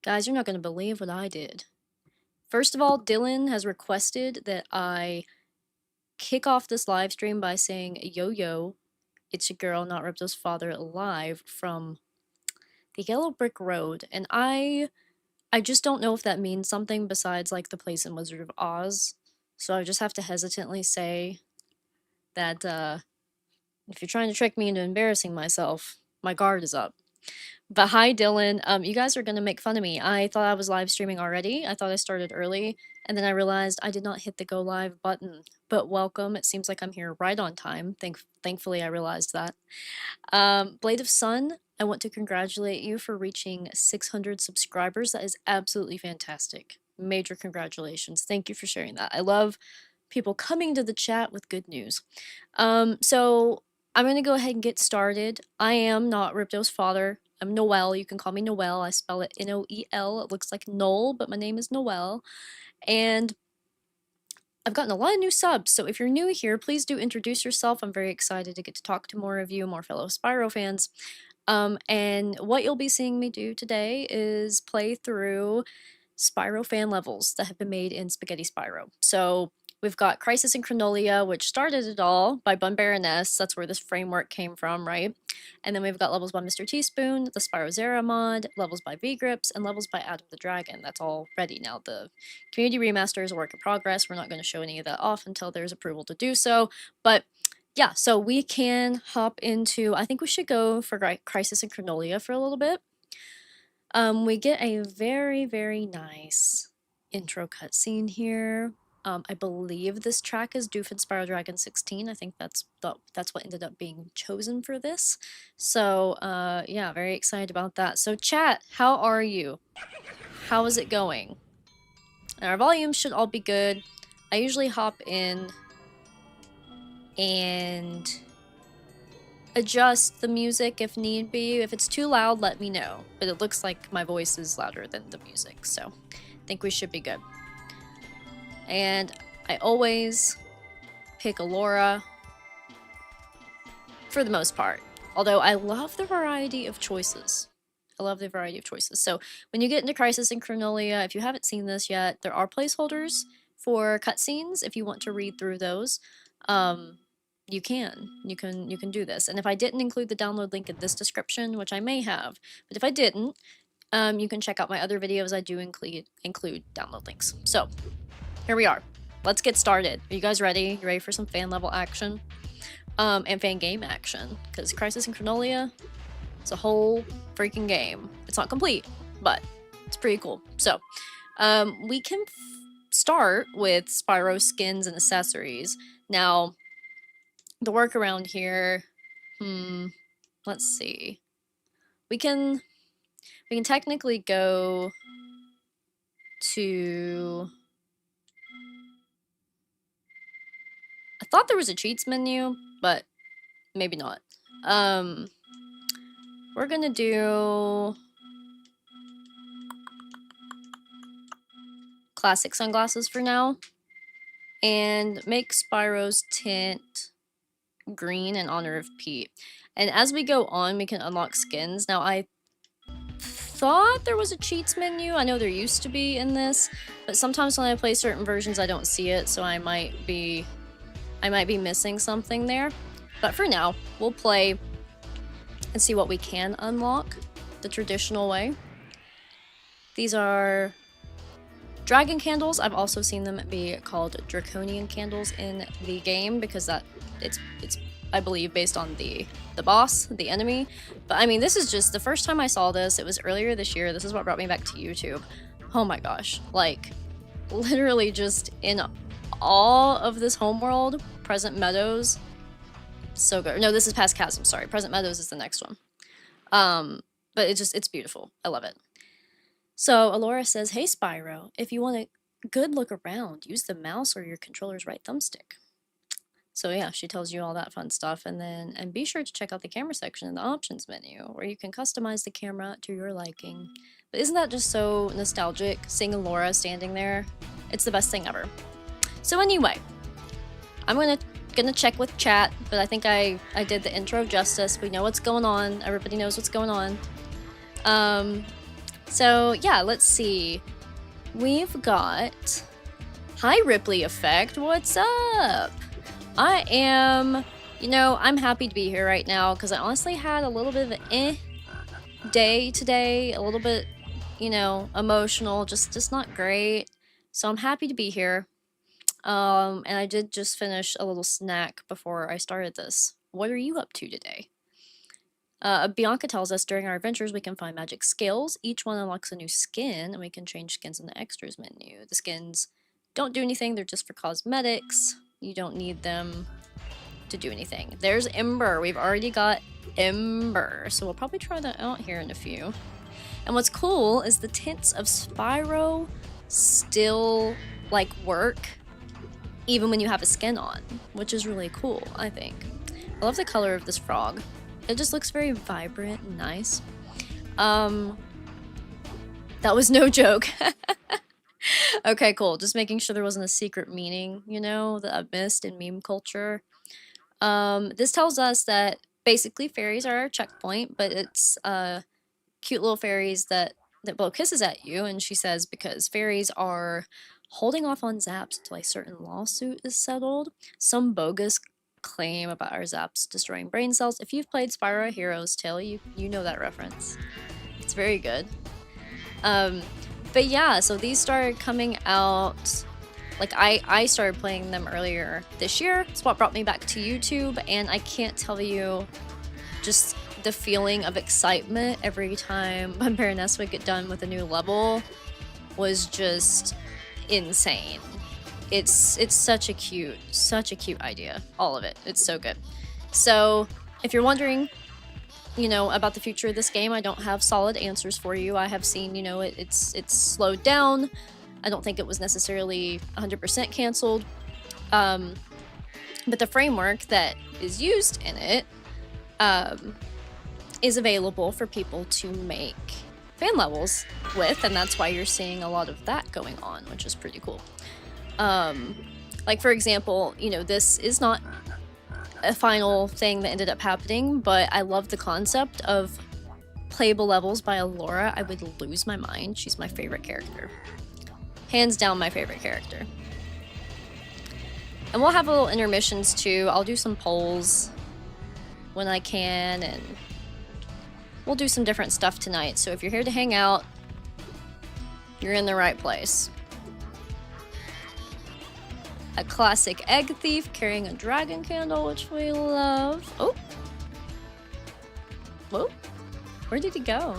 Guys, you're not going to believe what I did. First of all, Dylan has requested that I kick off this live stream by saying, yo yo, it's your girl, not Ripto's father, live from the Yellow Brick Road. And I just don't know if that means something besides like the place in Wizard of Oz. So I just have to hesitantly say that if you're trying to trick me into embarrassing myself, my guard is up. But hi, Dylan. You guys are gonna make fun of me. I thought I was live streaming already. I thought I started early, and then I realized I did not hit the go live button. But welcome. It seems like I'm here right on time. Thankfully, I realized that. Blade of Sun, I want to congratulate you for reaching 600 subscribers. That is absolutely fantastic. Major congratulations. Thank you for sharing that. I love people coming to the chat with good news. So I'm going to go ahead and get started. I am not Ripto's father. I'm Noelle. You can call me Noelle. I spell it Noel. It looks like Noel, but my name is Noelle. And I've gotten a lot of new subs, so if you're new here, please do introduce yourself. I'm very excited to get to talk to more of you, more fellow Spyro fans. And what you'll be seeing me do today is play through Spyro fan levels that have been made in Spaghetti Spyro. So we've got Crisis in Chronolia, which started it all by Bunbaroness. That's where this framework came from, right? And then we've got levels by Mr. Teaspoon, the Spyro Zera mod, levels by Vgripps, and levels by AdamTheDragon. That's all ready now. The community remaster is a work in progress. We're not going to show any of that off until there's approval to do so. But yeah, so we can hop into, I think we should go for Crisis in Chronolia for a little bit. We get a very, very nice intro cutscene here. I believe this track is Doof and Spyro Dragon 16. I think that's what ended up being chosen for this. So, yeah, very excited about that. So, chat, how are you? How is it going? And our volumes should all be good. I usually hop in and adjust the music if need be. If it's too loud, let me know. But it looks like my voice is louder than the music, so I think we should be good. And I always pick Alora for the most part. Although I love the variety of choices. I love the variety of choices. So when you get into Crisis in Chronolia, if you haven't seen this yet, there are placeholders for cutscenes if you want to read through those. You can do this. And if I didn't include the download link in this description, which I may have, but if I didn't, you can check out my other videos. I do include download links. So here we are. Let's get started. Are you guys ready? You ready for some fan level action? And fan game action. Because Crisis in Chronolia is a whole freaking game. It's not complete, but it's pretty cool. So, we can start with Spyro skins and accessories. Now, the workaround here, let's see. We can technically go to, I thought there was a cheats menu, but maybe not. We're gonna do classic sunglasses for now, and make Spyro's tint green in honor of Pete. And as we go on, we can unlock skins. Now, I thought there was a cheats menu. I know there used to be in this, but sometimes when I play certain versions, I don't see it, so I might be missing something there. But for now, we'll play and see what we can unlock the traditional way. These are dragon candles. I've also seen them be called draconian candles in the game because it's I believe based on the boss, the enemy. But I mean, this is just the first time I saw this. It was earlier this year. This is what brought me back to YouTube. Oh my gosh, like literally just in all of this homeworld. Present Meadows, so good. No, this is Past Chasm, sorry. Present Meadows is the next one. But it's beautiful. I love it. So Alora says, hey Spyro, if you want a good look around, use the mouse or your controller's right thumbstick. So yeah, she tells you all that fun stuff, and be sure to check out the camera section in the options menu, where you can customize the camera to your liking. But isn't that just so nostalgic, seeing Alora standing there? It's the best thing ever. So anyway, I'm gonna check with chat, but I think I did the intro justice. We know what's going on. Everybody knows what's going on. So yeah, let's see. We've got Hi Ripley Effect, what's up? I am, you know, I'm happy to be here right now because I honestly had a little bit of an day today, a little bit, you know, emotional, just not great. So I'm happy to be here. And I did just finish a little snack before I started this. What are you up to today? Bianca tells us during our adventures we can find magic skills. Each one unlocks a new skin, and we can change skins in the extras menu. The skins don't do anything, they're just for cosmetics. You don't need them to do anything. There's Ember. We've already got Ember, so we'll probably try that out here in a few. And what's cool is the tints of Spyro still, like, work even when you have a skin on, which is really cool, I think. I love the color of this frog. It just looks very vibrant and nice. That was no joke. Okay, cool. Just making sure there wasn't a secret meaning, you know, that I've missed in meme culture. This tells us that basically fairies are our checkpoint, but it's cute little fairies that blow kisses at you, and she says because fairies are holding off on zaps until a certain lawsuit is settled. Some bogus claim about our zaps destroying brain cells. If you've played Spyro Hero's Tale, you know that reference. It's very good. But yeah, so these started coming out, like I started playing them earlier this year. It's what brought me back to YouTube, and I can't tell you just the feeling of excitement every time Bunbaroness would get done with a new level was just insane. It's such a cute idea. All of it. It's so good. So if you're wondering, you know, about the future of this game, I don't have solid answers for you. I have seen, you know, it's slowed down. I don't think it was necessarily 100% canceled. But the framework that is used in it is available for people to make fan levels with, and that's why you're seeing a lot of that going on, which is pretty cool. Like for example, you know, this is not a final thing that ended up happening, but I love the concept of playable levels by Allura. I would lose my mind. She's my favorite character. Hands down my favorite character. And we'll have little intermissions too. I'll do some polls when I can, and we'll do some different stuff tonight. So if you're here to hang out, you're in the right place. A classic egg thief carrying a dragon candle, which we love. Oh. Whoa. Where did he go?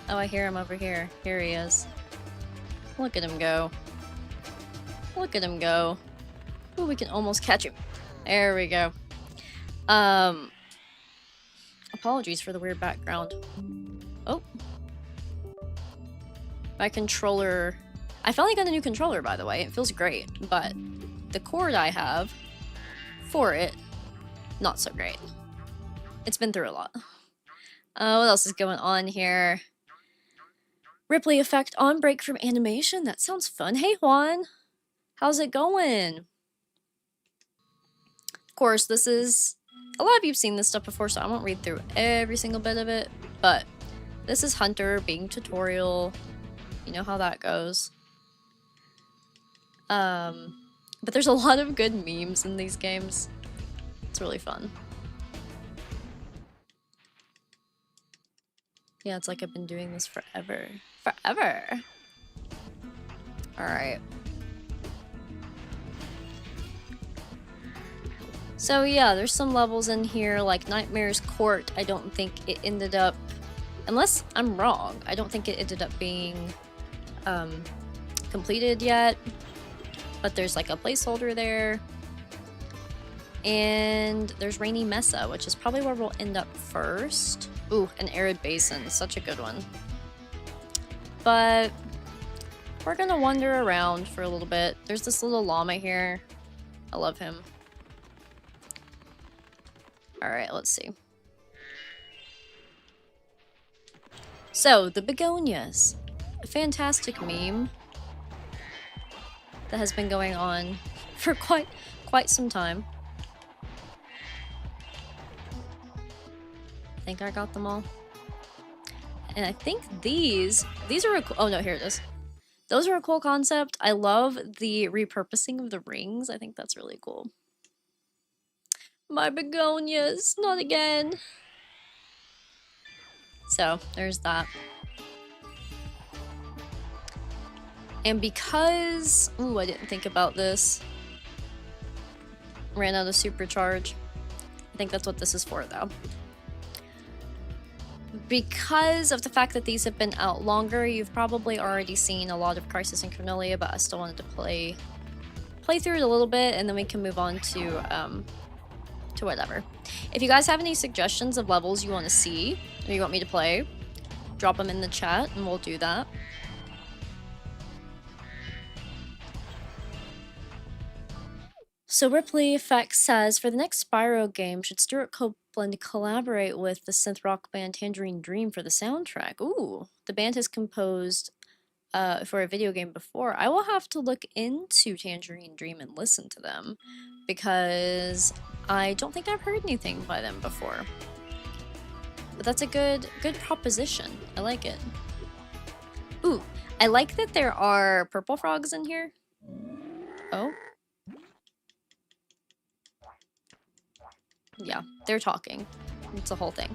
Oh, I hear him over here. Here he is. Look at him go. Look at him go. Ooh, we can almost catch him. There we go. Apologies for the weird background. Oh. My controller... I finally got a new controller, by the way. It feels great, but the cord I have for it, not so great. It's been through a lot. What else is going on here? Ripley effect on break from animation. That sounds fun. Hey, Juan. How's it going? Of course, this is... A lot of you've seen this stuff before, so I won't read through every single bit of it, but this is Hunter being tutorial. You know how that goes. But there's a lot of good memes in these games. It's really fun. Yeah, it's like I've been doing this forever. Forever! Alright. So yeah, there's some levels in here, like Nightmare's Court. I don't think it ended up... Unless I'm wrong, I don't think it ended up being completed yet. But there's like a placeholder there. And there's Rainy Mesa, which is probably where we'll end up first. Ooh, an Arid Basin, such a good one. But we're gonna wander around for a little bit. There's this little llama here. I love him. Alright, let's see. So, the begonias. A fantastic meme that has been going on for quite some time. I think I got them all. And I think these are a cool, oh no, here it is. Those are a cool concept. I love the repurposing of the rings. I think that's really cool. My begonias, not again. So there's that. And because, ooh, I didn't think about this. Ran out of supercharge. I think that's what this is for though. Because of the fact that these have been out longer, you've probably already seen a lot of Crisis and Cornelia, but I still wanted to play through it a little bit, and then we can move on to whatever. If you guys have any suggestions of levels you want to see, or you want me to play, drop them in the chat, and we'll do that. So Ripley Effects says, for the next Spyro game, should Stuart Copeland collaborate with the synth rock band Tangerine Dream for the soundtrack? Ooh, the band has composed for a video game before. I will have to look into Tangerine Dream and listen to them, because I don't think I've heard anything by them before. But that's a good proposition. I like it. Ooh, I like that there are purple frogs in here. Oh. Yeah, they're talking. It's a whole thing.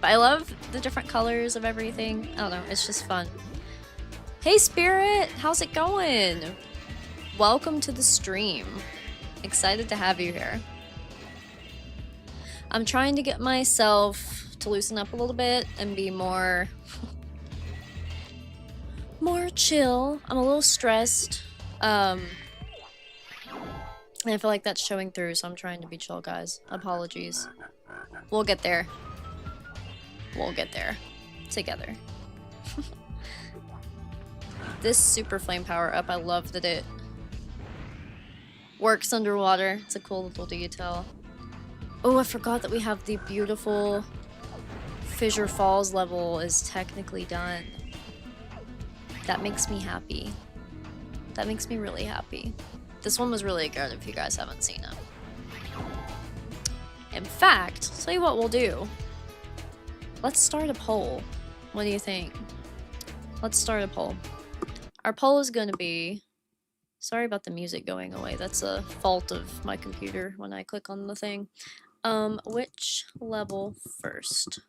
But I love the different colors of everything. I don't know, it's just fun. Hey Spirit, how's it going? Welcome to the stream. Excited to have you here. I'm trying to get myself to loosen up a little bit and be more chill. I'm a little stressed. And I feel like that's showing through, so I'm trying to be chill, guys. Apologies. We'll get there. We'll get there. Together. This super flame power up, I love that it works underwater. It's a cool little detail. Oh, I forgot that we have the beautiful Fissure Falls level is technically done. That makes me happy. That makes me really happy. This one was really good if you guys haven't seen it. In fact, tell you what we'll do. Let's start a poll. What do you think? Let's start a poll. Our poll is going to be... Sorry about the music going away. That's a fault of my computer when I click on the thing. Which level first?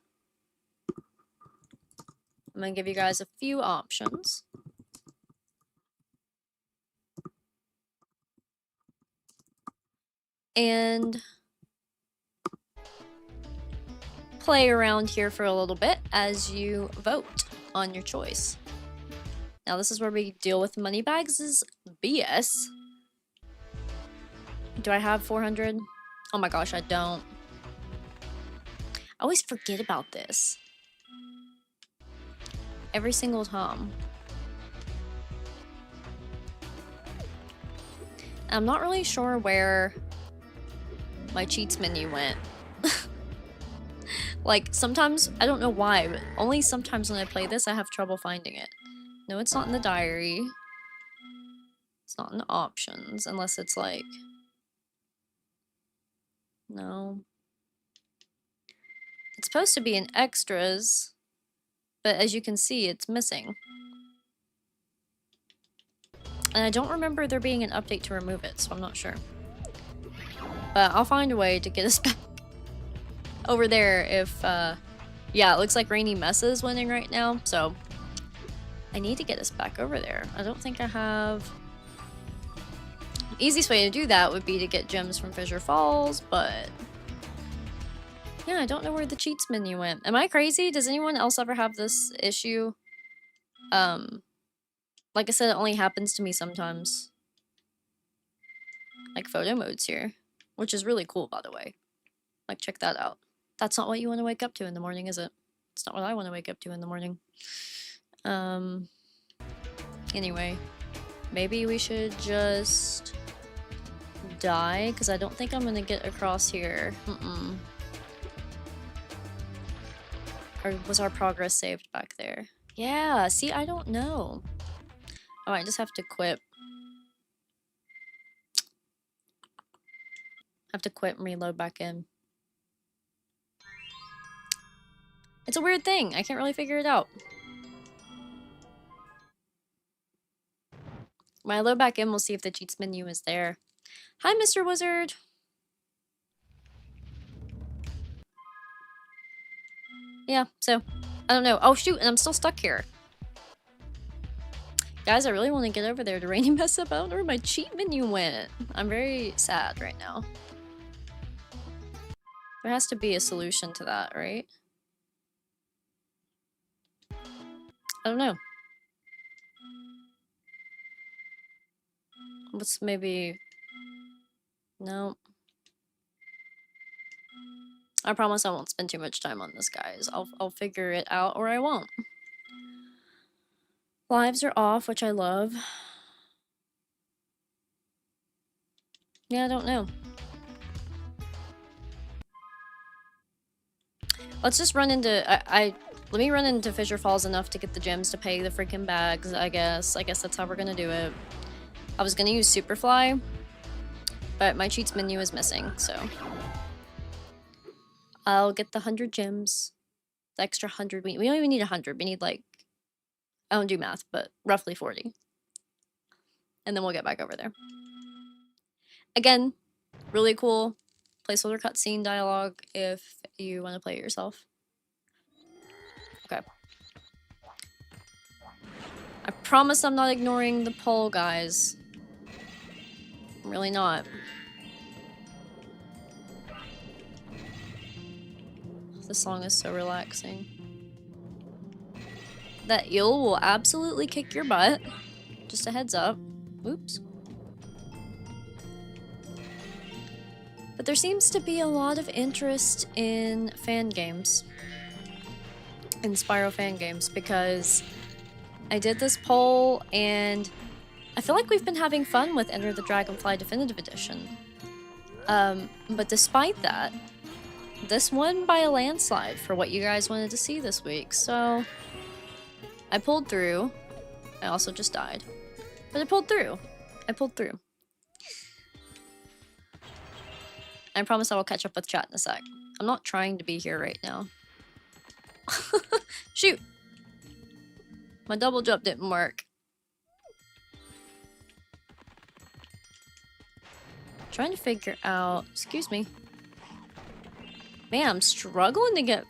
I'm going to give you guys a few options. And play around here for a little bit as you vote on your choice. Now this is where we deal with money bags' BS. Do I have 400? Oh my gosh, I don't. I always forget about this. Every single time. I'm not really sure where my cheats menu went. Like, sometimes, I don't know why, but only sometimes when I play this, I have trouble finding it. No, it's not in the diary. It's not in the options, unless it's like... No. It's supposed to be in extras, but as you can see, it's missing. And I don't remember there being an update to remove it, so I'm not sure. But I'll find a way to get us back over there if, yeah, it looks like Rainy Mesa is winning right now, so I need to get us back over there. I don't think I have... The easiest way to do that would be to get gems from Fissure Falls, but... Yeah, I don't know where the cheats menu went. Am I crazy? Does anyone else ever have this issue? Like I said, it only happens to me sometimes. Like photo modes here, which is really cool, by the way. Like, check that out. That's not what you want to wake up to in the morning, is it? It's not what I want to wake up to in the morning. Anyway, maybe we should just die, because I don't think I'm gonna get across here. Or was our progress saved back there? Yeah, see, I don't know. Oh, I just have to quit. I have to quit and reload back in. It's a weird thing. I can't really figure it out. When I load back in, we'll see if the cheats menu is there. Hi, Mr. Wizard. Yeah, so, I don't know. Oh, shoot, and I'm still stuck here. Guys, I really want to get over there to rainy mess up. I don't know where my cheat menu went. I'm very sad right now. There has to be a solution to that, right? I don't know. Let's maybe... No. I promise I won't spend too much time on this, guys. I'll figure it out, or I won't. Lives are off, which I love. Yeah, I don't know. Let's just run into... let me run into Fissure Falls enough to get the gems to pay the freaking bags, I guess. I guess that's how we're gonna do it. I was gonna use Superfly, but my cheats menu is missing, so... I'll get the 100 gems. The extra 100. We don't even need 100. We need, like... I don't do math, but roughly 40. And then we'll get back over there. Again, really cool placeholder cutscene dialogue if you want to play it yourself. Okay. I promise I'm not ignoring the poll, guys. I'm really not. This song is so relaxing. That eel will absolutely kick your butt. Just a heads up. Oops. But there seems to be a lot of interest in fan games. In Spyro fan games, because I did this poll and I feel like we've been having fun with Enter the Dragonfly Definitive Edition. But despite that, this won by a landslide for what you guys wanted to see this week, so I pulled through. I also just died. But I pulled through. I pulled through. I promise I will catch up with chat in a sec. I'm not trying to be here right now. Shoot! My double jump didn't work. Trying to figure out... Excuse me. Man, I'm struggling to get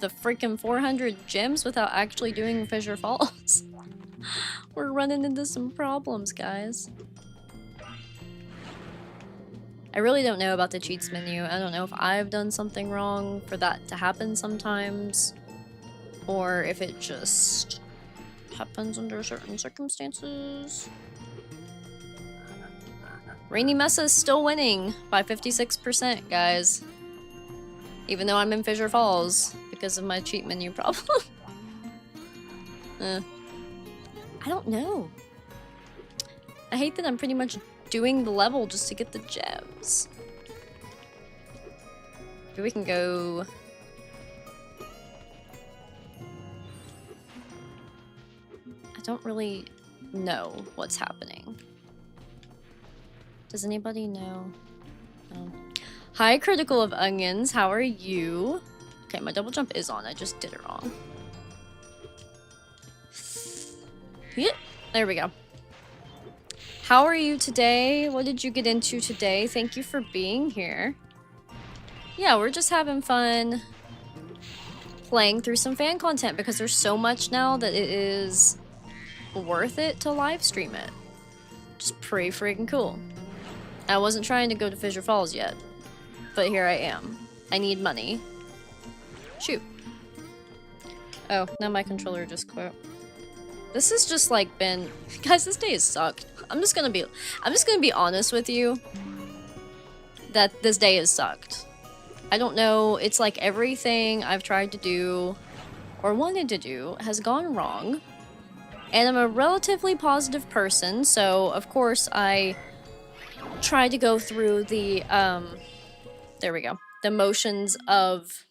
the freaking 400 gems without actually doing Fissure Falls. We're running into some problems, guys. I really don't know about the cheats menu. I don't know if I've done something wrong for that to happen sometimes, or if it just happens under certain circumstances. Rainy Mesa is still winning by 56%, guys. Even though I'm in Fissure Falls because of my cheat menu problem. I don't know. I hate that I'm pretty much doing the level just to get the gems. Maybe we can go... I don't really know what's happening. Does anybody know? No. Hi, Critical of Onions. How are you? Okay, my double jump is on. I just did it wrong. Yeah, there we go. How are you today? What did you get into today? Thank you for being here. Yeah, we're just having fun playing through some fan content because there's so much now that it is worth it to live stream it. Just pretty freaking cool. I wasn't trying to go to Fissure Falls yet, but here I am. I need money. Shoot. Oh, now my controller just quit. This has just like been... Guys, this day has sucked. I'm just gonna be honest with you that this day has sucked. I don't know, it's like everything I've tried to do or wanted to do has gone wrong. And I'm a relatively positive person, so of course I try to go through the there we go. The motions of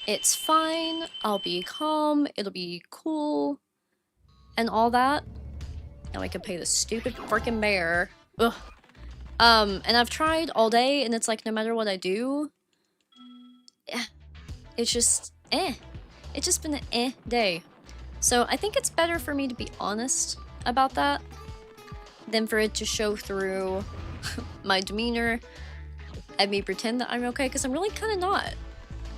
it's fine, I'll be calm, it'll be cool, and all that. Now I can pay the stupid freaking bear. Ugh. And I've tried all day, and it's like no matter what I do, it's just It's just been an day. So I think it's better for me to be honest about that than for it to show through my demeanor and me pretend that I'm okay, because I'm really kind of not.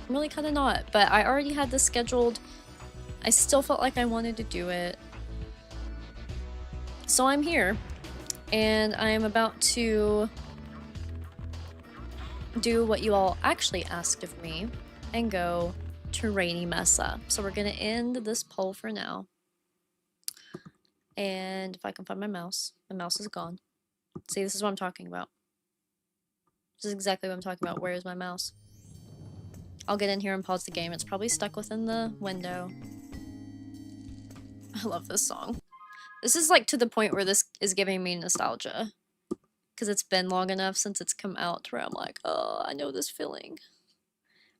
I'm really kind of not. But I already had this scheduled. I still felt like I wanted to do it. So I'm here, and I am about to do what you all actually asked of me and go to Rainy Mesa. So we're gonna end this poll for now. And if I can find my mouse is gone. See, this is what I'm talking about. This is exactly what I'm talking about. Where is my mouse? I'll get in here and pause the game. It's probably stuck within the window. I love this song. This is like to the point where this is giving me nostalgia. Because it's been long enough since it's come out to where I'm like, oh, I know this feeling.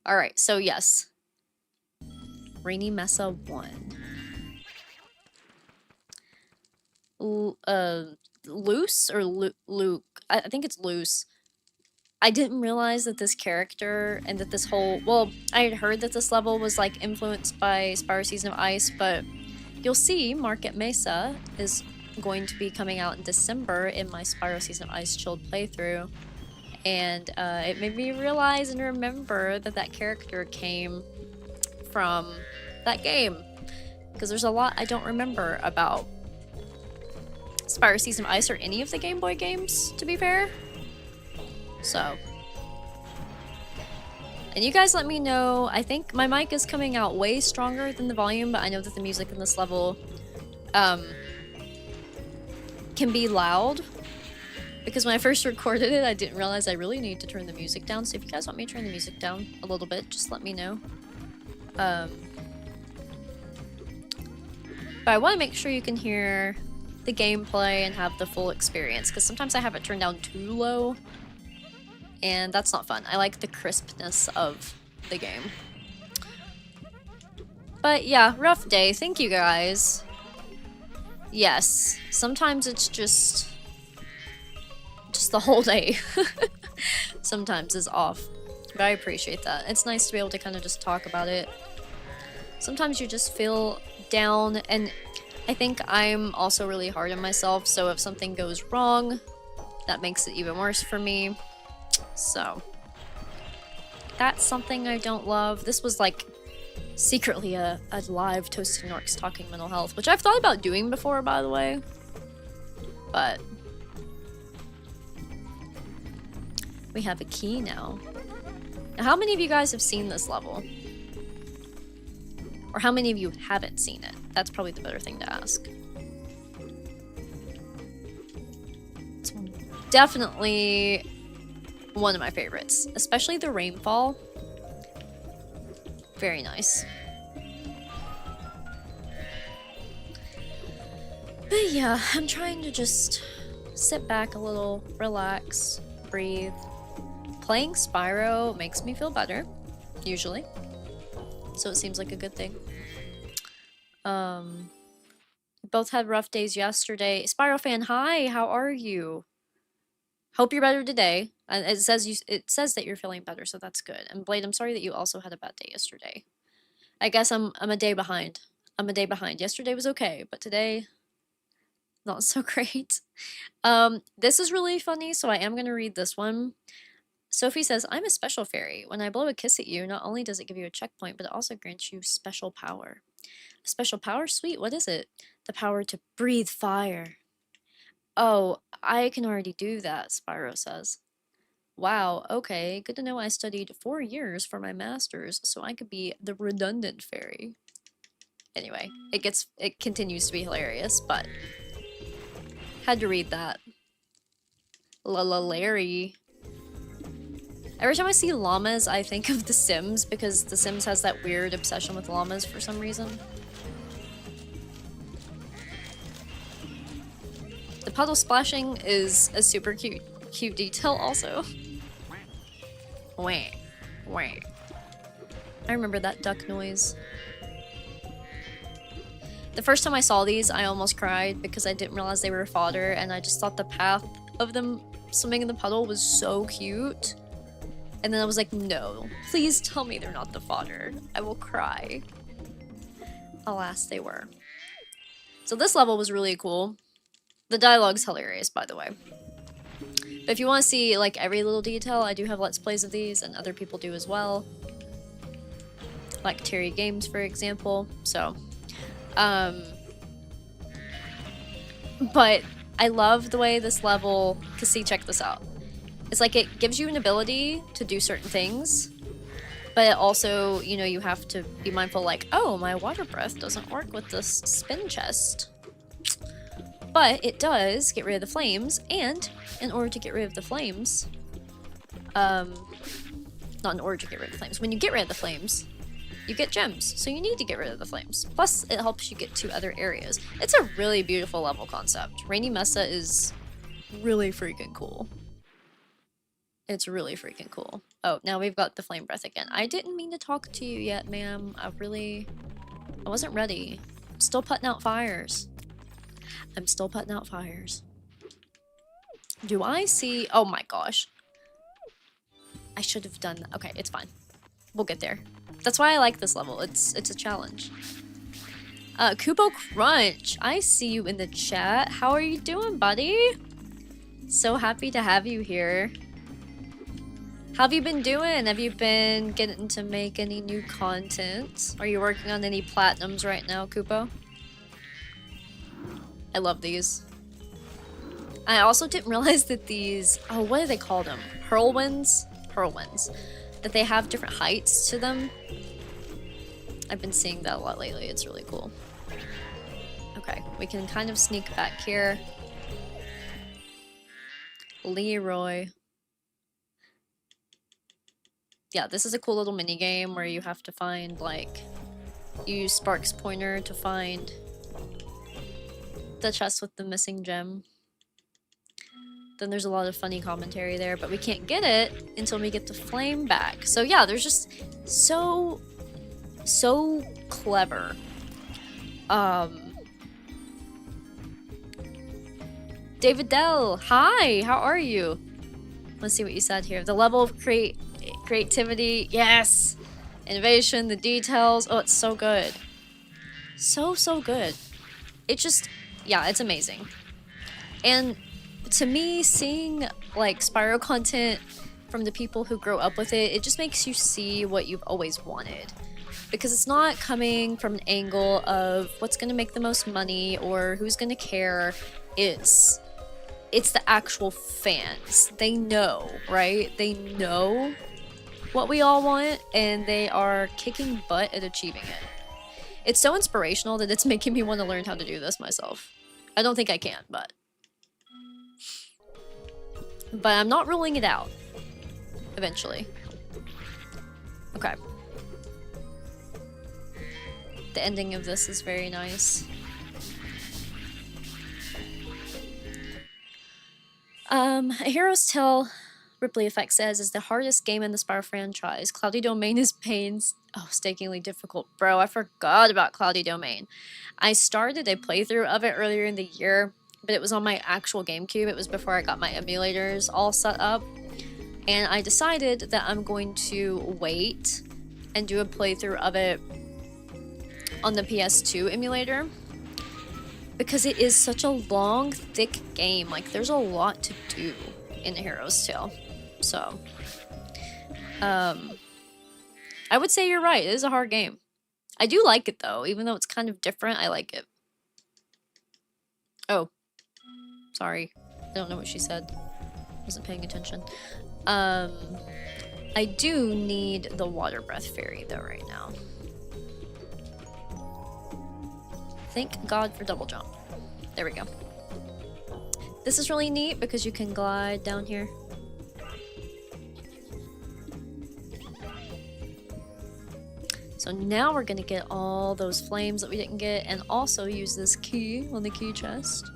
Alright, so yes. Rainy Mesa 1. Loose or Luke? I think it's Loose. I didn't realize that this character and that this whole... Well, I had heard that this level was like influenced by Spyro Season of Ice, but you'll see Market Mesa is going to be coming out in December in my Spyro Season of Ice chilled playthrough. And it made me realize and remember that that character came from that game. Because there's a lot I don't remember about Spyro Season of Ice or any of the Game Boy games, to be fair. So. And you guys let me know. I think my mic is coming out way stronger than the volume, but I know that the music in this level can be loud. Because when I first recorded it, I didn't realize I really need to turn the music down. So if you guys want me to turn the music down a little bit, just let me know. But I want to make sure you can hear the gameplay and have the full experience, because sometimes I have it turned down too low, and that's not fun. I like the crispness of the game. But yeah, rough day. Thank you guys. Yes, sometimes it's just the whole day. Sometimes is off, but I appreciate that. It's nice to be able to kind of just talk about it. Sometimes you just feel down, and I think I'm also really hard on myself, so if something goes wrong, that makes it even worse for me. So that's something I don't love. This was like secretly a live Toasted Norks talking mental health, which I've thought about doing before, by the way, but we have a key now. Now, how many of you guys have seen this level? Or how many of you haven't seen it? That's probably the better thing to ask. It's definitely one of my favorites, especially the rainfall. Very nice. But yeah, I'm trying to just sit back a little, relax, breathe. Playing Spyro makes me feel better, usually. So it seems like a good thing. We both had rough days yesterday. Spyro fan, hi, how are you? Hope you're better today. And it says that you're feeling better, so that's good. And Blade, I'm sorry that you also had a bad day yesterday. I guess I'm a day behind. I'm a day behind. Yesterday was okay, but today, not so great. This is really funny, so I am gonna read this one. Sophie says, I'm a special fairy. When I blow a kiss at you, not only does it give you a checkpoint, but it also grants you special power. A special power? Sweet, what is it? The power to breathe fire. Oh, I can already do that, Spyro says. Wow, okay, good to know I studied 4 years for my master's, so I could be the redundant fairy. Anyway, it continues to be hilarious, but had to read that. Larry. Every time I see llamas, I think of The Sims, because The Sims has that weird obsession with llamas for some reason. The puddle splashing is a super cute detail also. Wah, wah. I remember that duck noise. The first time I saw these, I almost cried because I didn't realize they were fodder, and I just thought the path of them swimming in the puddle was so cute. And then I was like, no, please tell me they're not the fodder. I will cry. Alas, they were. So this level was really cool. The dialogue's hilarious, by the way. But if you want to see like every little detail, I do have Let's Plays of these, and other people do as well. Like Terry Games, for example. So, but I love the way this level, cause see, check this out. It's like it gives you an ability to do certain things, but it also, you know, you have to be mindful like, oh, my water breath doesn't work with this spin chest. But it does get rid of the flames, and in order to get rid of the flames, not in order to get rid of the flames, when you get rid of the flames, you get gems, so you need to get rid of the flames. Plus, it helps you get to other areas. It's a really beautiful level concept. Rainy Mesa is really freaking cool. It's really freaking cool. Oh, now we've got the flame breath again. I didn't mean to talk to you yet, ma'am. I wasn't ready. I'm still putting out fires. I'm still putting out fires. Do I see... Oh my gosh. I should have done that. Okay, it's fine. We'll get there. That's why I like this level. It's a challenge. Kubo Crunch, I see you in the chat. How are you doing, buddy? So happy to have you here. How have you been doing? Have you been getting to make any new content? Are you working on any platinums right now, Kupo? I love these. I also didn't realize that these... Oh, what do they call them? Hurlwinds? Hurlwinds. That they have different heights to them. I've been seeing that a lot lately. It's really cool. Okay, we can kind of sneak back here. Leroy. Yeah, this is a cool little mini game where you have to find, like... You use Spark's pointer to find... the chest with the missing gem. Then there's a lot of funny commentary there, but we can't get it until we get the flame back. So yeah, there's just so clever. David Dell, hi, how are you? Let's see what you said here. The level of creativity, yes. Innovation, the details, oh, it's so good. So good. It just, yeah, it's amazing. And to me, seeing like Spyro content from the people who grow up with it, it just makes you see what you've always wanted. Because it's not coming from an angle of what's gonna make the most money or who's gonna care. It's the actual fans. They know, right? They know what we all want, and they are kicking butt at achieving it. It's so inspirational that it's making me want to learn how to do this myself. I don't think I can, but I'm not ruling it out. Eventually. Okay. The ending of this is very nice. A Hero's Tale, Ripley Effect says, is the hardest game in the Spyro franchise. Cloudy Domain is painstakingly difficult. Bro, I forgot about Cloudy Domain. I started a playthrough of it earlier in the year, but it was on my actual GameCube. It was before I got my emulators all set up. And I decided that I'm going to wait and do a playthrough of it on the PS2 emulator. Because it is such a long, thick game. Like, there's a lot to do in A Hero's Tale. So, I would say you're right. It is a hard game. I do like it, though. Even though it's kind of different, I like it. Oh. Sorry. I don't know what she said. Wasn't paying attention. I do need the water breath fairy, though, right now. Thank God for double jump. There we go. This is really neat because you can glide down here. So now we're gonna get all those flames that we didn't get and also use this key on the key chest.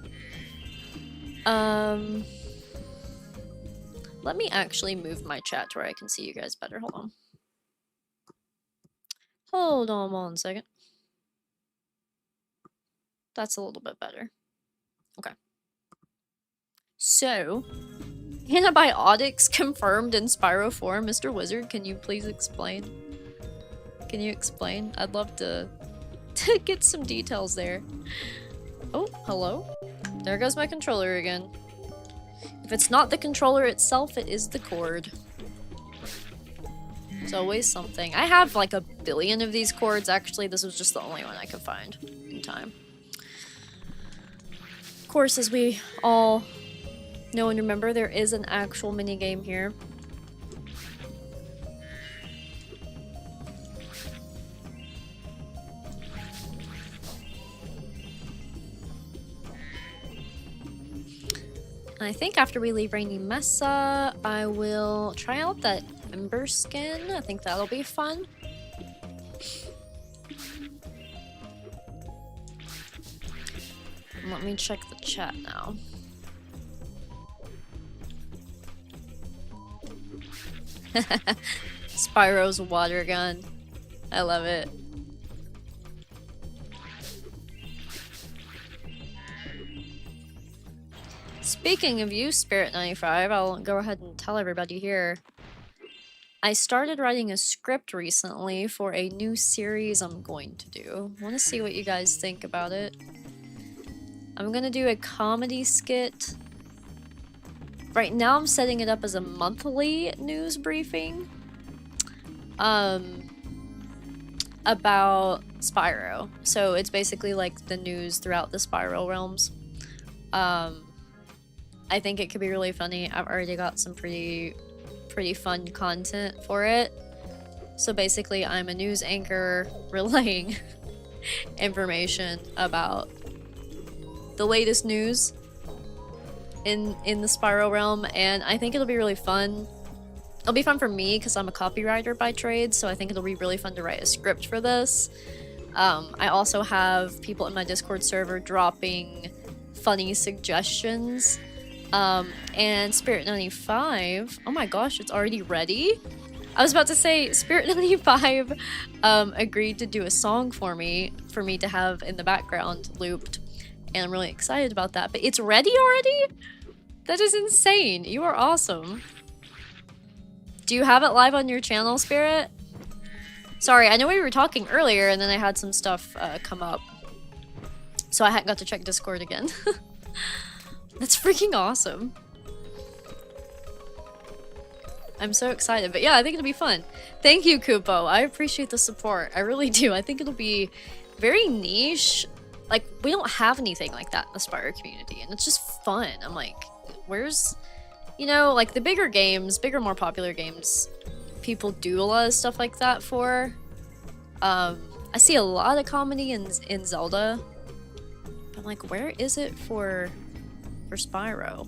Let me actually move my chat to where I can see you guys better. Hold on. Hold on 1 second. That's a little bit better. Okay. So, Antibiotics confirmed in Spyro 4. Mr. Wizard, can you please explain? Can you explain? I'd love to get some details there. Oh, hello? There goes my controller again. If it's not the controller itself, it is the cord. It's always something. I have like a billion of these cords. Actually, this was just the only one I could find in time. Of course, as we all know and remember, there is an actual minigame here. I think after we leave Rainy Mesa, I will try out that Ember skin. I think that'll be fun. Let me check the chat now. Spyro's water gun. I love it. Speaking of you, Spirit95, I'll go ahead and tell everybody here. I started writing a script recently for a new series I'm going to do. I want to see what you guys think about it. I'm gonna do a comedy skit. Right now I'm setting it up as a monthly news briefing. About Spyro. So it's basically like the news throughout the Spyro realms. I think it could be really funny. I've already got some pretty fun content for it. So basically I'm a news anchor relaying information about the latest news in the Spyro realm, and I think it'll be really fun. It'll be fun for me because I'm a copywriter by trade, so I think it'll be really fun to write a script for this. I also have people in my Discord server dropping funny suggestions. And Spirit95, oh my gosh, it's already ready? I was about to say, Spirit95 agreed to do a song for me to have in the background looped, and I'm really excited about that. But it's ready already? That is insane. You are awesome. Do you have it live on your channel, Spirit? Sorry, I know we were talking earlier and then I had some stuff come up, so I hadn't got to check Discord again. That's freaking awesome. I'm so excited, but yeah, I think it'll be fun. Thank you, Kupo. I appreciate the support. I really do. I think it'll be very niche. Like, we don't have anything like that in the Spyro community, and it's just fun. I'm like, where's, you know, like the bigger games, more popular games, people do a lot of stuff like that for. I see a lot of comedy in Zelda. I'm like, where is it for Spyro?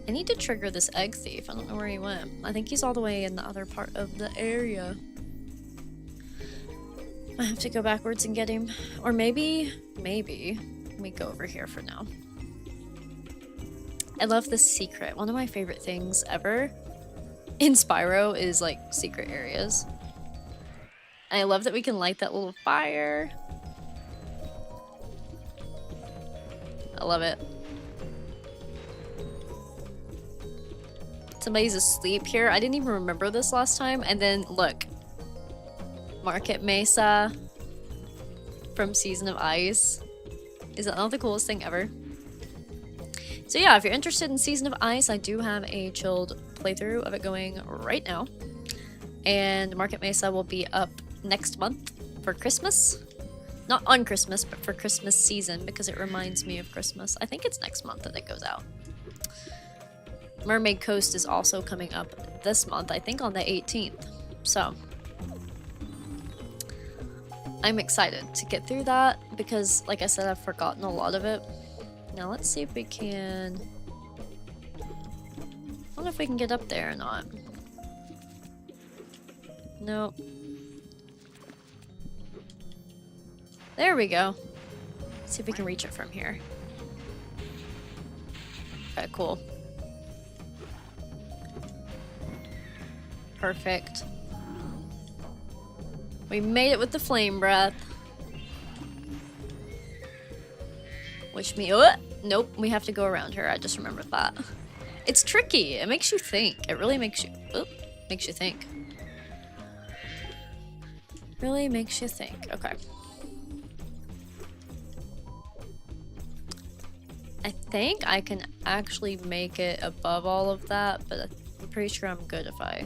I need to trigger this egg thief. I don't know where he went. I think he's all the way in the other part of the area. I have to go backwards and get him. Or maybe we go over here for now. I love this secret. One of my favorite things ever in Spyro is like secret areas. And I love that we can light that little fire. I love it. Somebody's asleep here. I didn't even remember this last time. And then look, Market Mesa from Season of Ice. Is that not the coolest thing ever? So yeah, if you're interested in Season of Ice, I do have a chilled playthrough of it going right now. And Market Mesa will be up next month for Christmas. Not on Christmas, but for Christmas season, because it reminds me of Christmas. I think it's next month that it goes out. Mermaid Coast is also coming up this month, I think on the 18th. So I'm excited to get through that because, like I said, I've forgotten a lot of it. Now let's see if we can... I don't know if we can get up there or not. Nope. There we go. Let's see if we can reach it from here. Okay, cool. Perfect. We made it with the flame breath. Which means... Oh, nope, we have to go around her. I just remembered that. It's tricky. It makes you think. It really makes you think. Really makes you think. Okay. I think I can actually make it above all of that, but I'm pretty sure I'm good if I,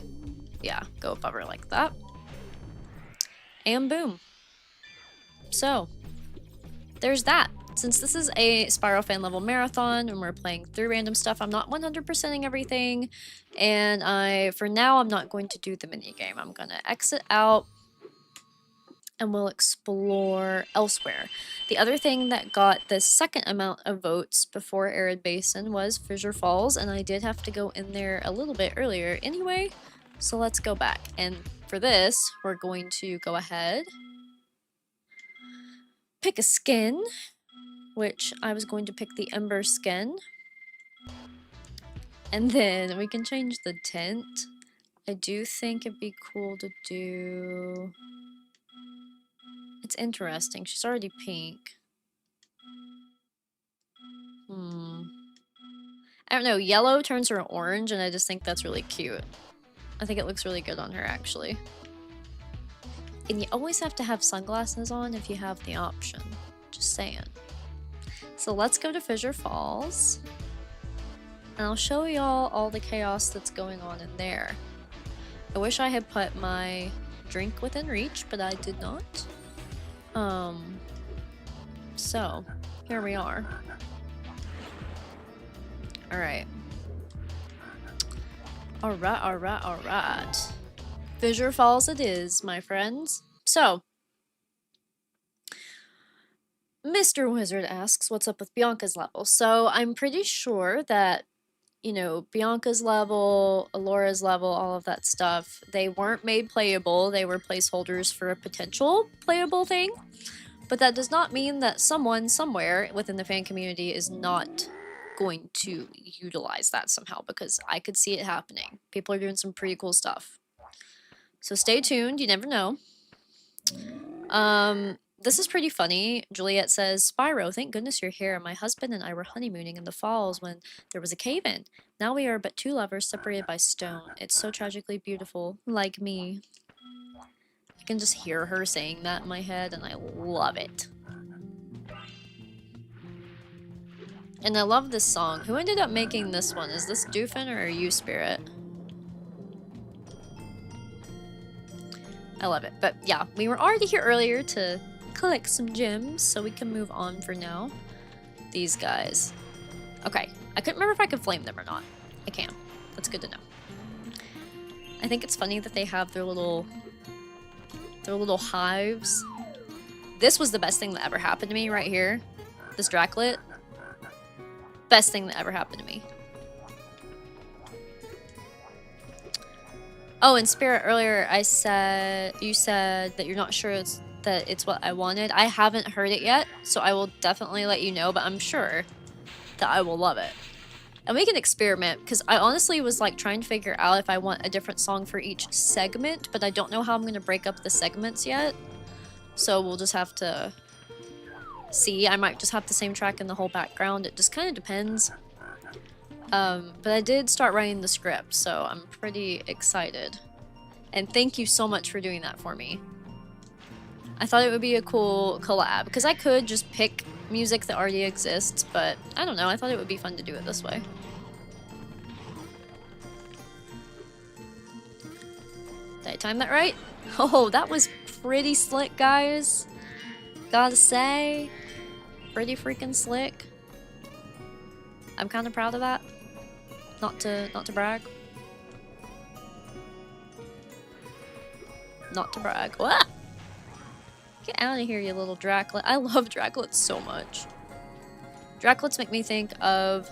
yeah, go above her like that. And boom. So, there's that. Since this is a Spyro fan level marathon and we're playing through random stuff, I'm not 100%ing everything. And for now, I'm not going to do the minigame. I'm gonna exit out and we'll explore elsewhere. The other thing that got the second amount of votes before Arid Basin was Fissure Falls, and I did have to go in there a little bit earlier anyway, so let's go back. And for this, we're going to go ahead, pick a skin, which I was going to pick the Ember skin, and then we can change the tint. I do think it'd be cool to do... It's interesting. She's already pink. I don't know. Yellow turns her orange, and I just think that's really cute. I think it looks really good on her, actually. And you always have to have sunglasses on if you have the option. Just saying. So let's go to Fissure Falls. And I'll show y'all all the chaos that's going on in there. I wish I had put my drink within reach, but I did not. So, here we are. Alright. Alright. Fissure Falls it is, my friends. So, Mr. Wizard asks, what's up with Bianca's level? So, I'm pretty sure that, you know, Bianca's level, Alora's level, all of that stuff, they weren't made playable. They were placeholders for a potential playable thing. But that does not mean that someone somewhere within the fan community is not going to utilize that somehow, because I could see it happening. People are doing some pretty cool stuff. So stay tuned, you never know. This is pretty funny. Juliet says, Spyro, thank goodness you're here. My husband and I were honeymooning in the falls when there was a cave-in. Now we are but two lovers separated by stone. It's so tragically beautiful, like me. I can just hear her saying that in my head, and I love it. And I love this song. Who ended up making this one? Is this Doofin or you, Spirit? I love it. But yeah, we were already here earlier to collect some gems, so we can move on for now. These guys. Okay, I couldn't remember if I could flame them or not. I can. That's good to know. I think it's funny that they have their little hives. This was the best thing that ever happened to me right here. This Draclet. Best thing that ever happened to me. Oh, in Spirit earlier, you said that you're not sure that it's what I wanted. I haven't heard it yet, so I will definitely let you know, but I'm sure that I will love it. And we can experiment, because I honestly was like trying to figure out if I want a different song for each segment, but I don't know how I'm going to break up the segments yet. So we'll just have to see. I might just have the same track in the whole background. It just kind of depends. But I did start writing the script, so I'm pretty excited. And thank you so much for doing that for me. I thought it would be a cool collab, because I could just pick music that already exists, but I don't know, I thought it would be fun to do it this way. Did I time that right? Oh, that was pretty slick, guys. Gotta say, pretty freaking slick. I'm kind of proud of that. Not to brag. Not to brag. What? Get out of here, you little Draclet. I love Draclets so much. Draclets make me think of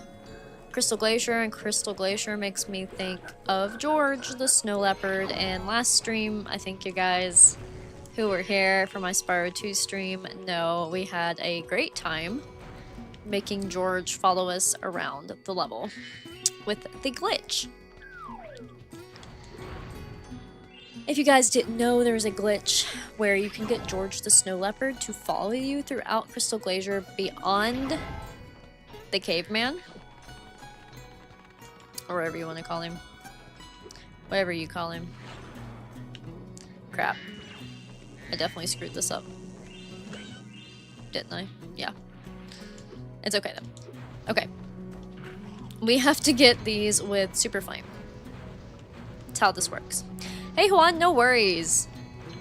Crystal Glacier, and Crystal Glacier makes me think of George the Snow Leopard. And last stream, I think you guys who were here for my Spyro 2 stream know we had a great time making George follow us around the level with the glitch. If you guys didn't know, there's a glitch where you can get George the Snow Leopard to follow you throughout Crystal Glacier beyond the caveman. Or whatever you want to call him. Whatever you call him. Crap. I definitely screwed this up. Didn't I? Yeah. It's okay though. Okay. We have to get these with Super Flame. That's how this works. Hey Juan, no worries.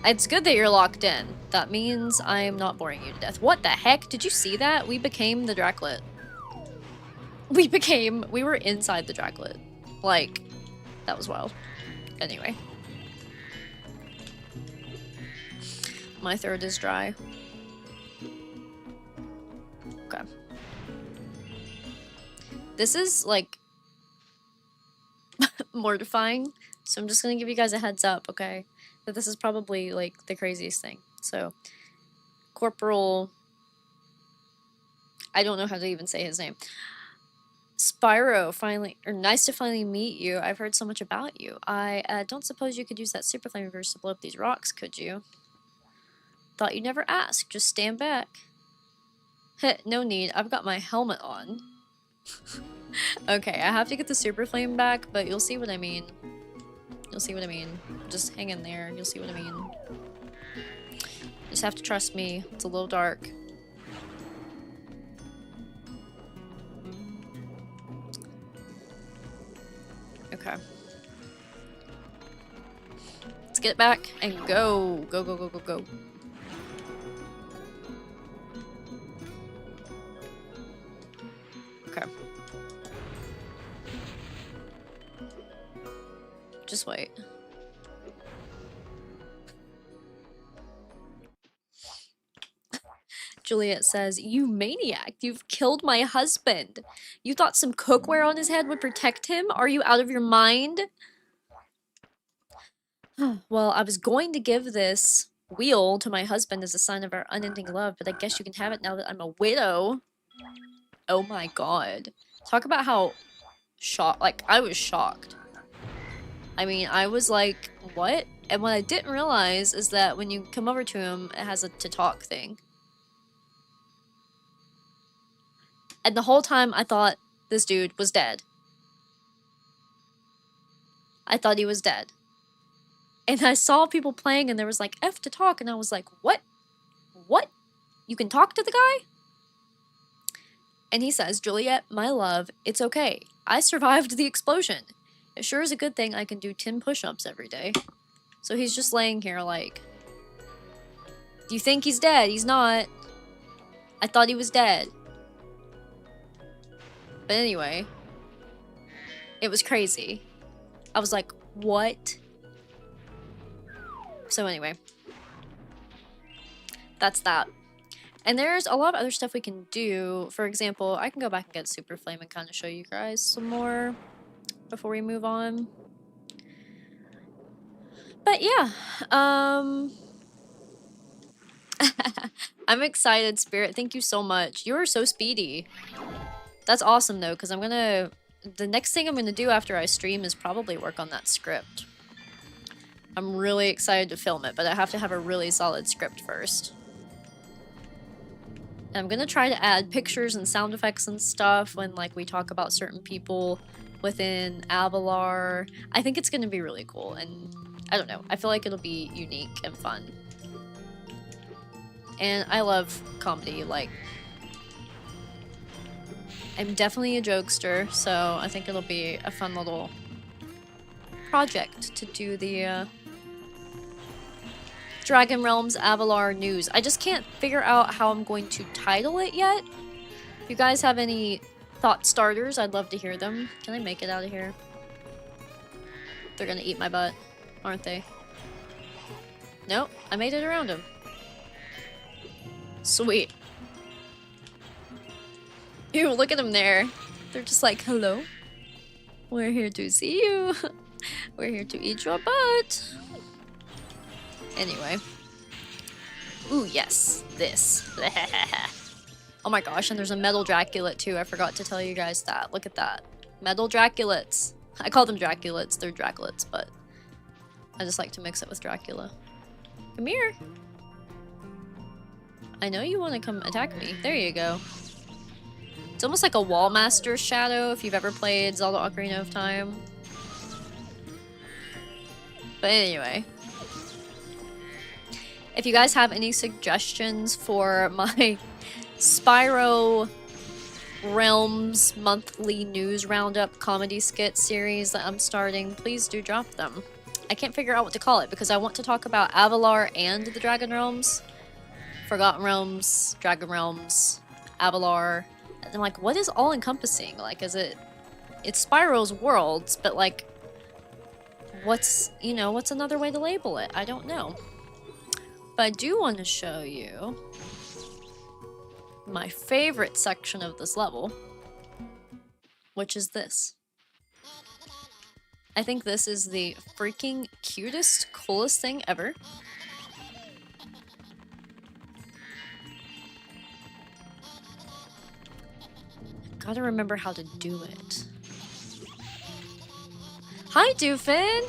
It's good that you're locked in. That means I'm not boring you to death. What the heck? Did you see that? We became the Draclet. We were inside the Draclet. Like, that was wild. Anyway. My throat is dry. Okay. This is, like, mortifying. So I'm just gonna give you guys a heads up, okay? That this is probably, like, the craziest thing. So, Corporal... I don't know how to even say his name. Spyro, finally, or nice to finally meet you. I've heard so much about you. I don't suppose you could use that super flame reverse to blow up these rocks, could you? Thought you'd never ask. Just stand back. Heh, no need. I've got my helmet on. Okay, I have to get the super flame back, but you'll see what I mean. You'll see what I mean. Just hang in there. You'll see what I mean. You just have to trust me. It's a little dark. Okay. Let's get back and go. Go, go, go, go, go. Okay. Just wait. Juliet says, "You maniac, you've killed my husband. You thought some cookware on his head would protect him? Are you out of your mind?" Well, I was going to give this wheel to my husband as a sign of our unending love, but I guess you can have it now that I'm a widow. Oh my god. Talk about how shocked, like, I was shocked. I mean, I was like, what? And what I didn't realize is that when you come over to him, it has a to talk thing. And the whole time I thought this dude was dead. I thought he was dead. And I saw people playing and there was like F to talk and I was like, what? What? You can talk to the guy? And he says, "Juliet, my love, it's okay. I survived the explosion. It sure is a good thing I can do 10 push-ups every day." So he's just laying here like, do you think he's dead? He's not. I thought he was dead. But anyway, it was crazy. I was like, what? So anyway, that's that. And there's a lot of other stuff we can do. For example, I can go back and get Super Flame and kind of show you guys some more before we move on. But yeah, I'm excited, Spirit. Thank you so much. You are so speedy. That's awesome though, because the next thing I'm gonna do after I stream is probably work on that script. I'm really excited to film it, but I have to have a really solid script first. And I'm gonna try to add pictures and sound effects and stuff when like we talk about certain people within Avalar. I think it's gonna be really cool, and I don't know, I feel like it'll be unique and fun. And I love comedy, like, I'm definitely a jokester, so I think it'll be a fun little project to do the Dragon Realms Avalar news. I just can't figure out how I'm going to title it yet. If you guys have any thought starters, I'd love to hear them. Can I make it out of here? They're gonna eat my butt, aren't they? Nope, I made it around him. Sweet. Ew, look at them there. They're just like, hello. We're here to see you. We're here to eat your butt. Anyway. Ooh, yes. This. Oh my gosh, and there's a metal Draculet too. I forgot to tell you guys that. Look at that. Metal Draculets. I call them Draculets. They're Draculets, but I just like to mix it with Dracula. Come here. I know you want to come attack me. There you go. It's almost like a Wallmaster shadow if you've ever played Zelda Ocarina of Time. But anyway, if you guys have any suggestions for my Spyro Realms monthly news roundup comedy skit series that I'm starting, please do drop them. I can't figure out what to call it because I want to talk about Avalar and the Dragon Realms. Forgotten Realms, Dragon Realms, Avalar. And I'm like, what is all encompassing? Like, is it... It's Spyro's worlds, but like... What's, you know, what's another way to label it? I don't know. But I do want to show you my favorite section of this level, which is this. I think this is the freaking cutest, coolest thing ever. Gotta remember how to do it. Hi, Doofin!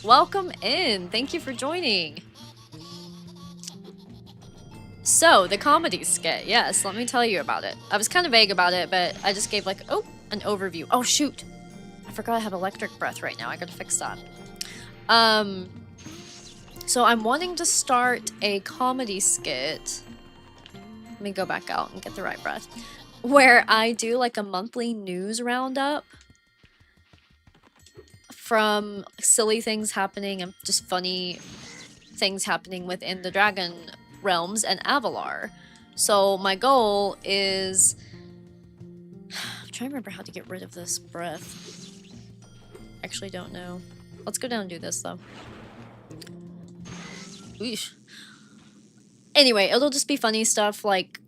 Welcome in! Thank you for joining! So, the comedy skit, yes, let me tell you about it. I was kind of vague about it, but I just gave like, oh, an overview. Oh, shoot! I forgot I have electric breath right now, I gotta fix that. So I'm wanting to start a comedy skit. Let me go back out and get the right breath. Where I do like a monthly news roundup from silly things happening and just funny things happening within the Dragon Realms and Avalar. So my goal is... I'm trying to remember how to get rid of this breath. Actually don't know. Let's go down and do this though. Eesh. Anyway, it'll just be funny stuff like...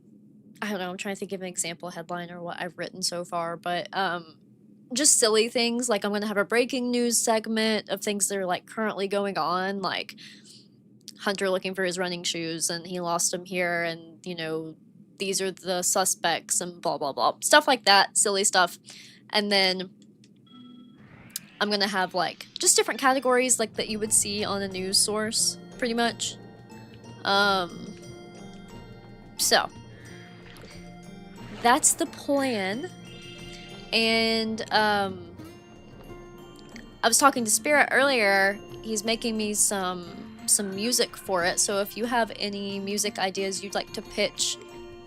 I don't know, I'm trying to think of an example headline or what I've written so far, but just silly things. Like I'm going to have a breaking news segment of things that are like currently going on, like Hunter looking for his running shoes and he lost them here and, you know, these are the suspects and blah, blah, blah. Stuff like that, silly stuff. And then I'm going to have like just different categories like that you would see on a news source, pretty much. So that's the plan. And I was talking to Spirit earlier. He's making me some music for it. So if you have any music ideas you'd like to pitch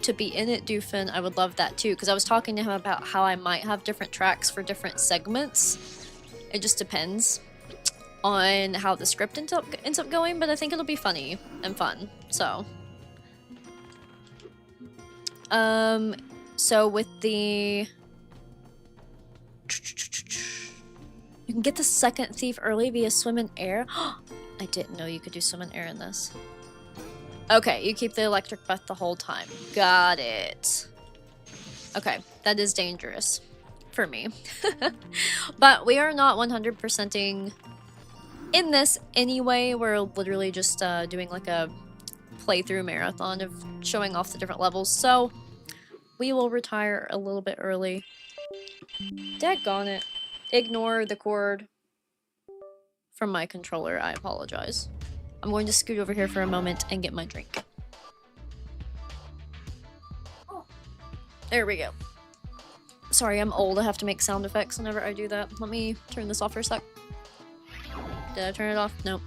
to be in it, Doofin, I would love that too. Because I was talking to him about how I might have different tracks for different segments. It just depends on how the script ends up going, but I think it'll be funny and fun. So with the... You can get the second thief early via swim and air. I didn't know you could do swim and air in this. Okay, you keep the electric breath the whole time. Got it. Okay, that is dangerous for me. But we are not 100%ing in this anyway. We're literally just doing like a playthrough marathon of showing off the different levels. So we will retire a little bit early. Daggone it. Ignore the cord from my controller. I apologize. I'm going to scoot over here for a moment and get my drink. Oh, there we go. Sorry, I'm old. I have to make sound effects whenever I do that. Let me turn this off for a sec. Did I turn it off? Nope.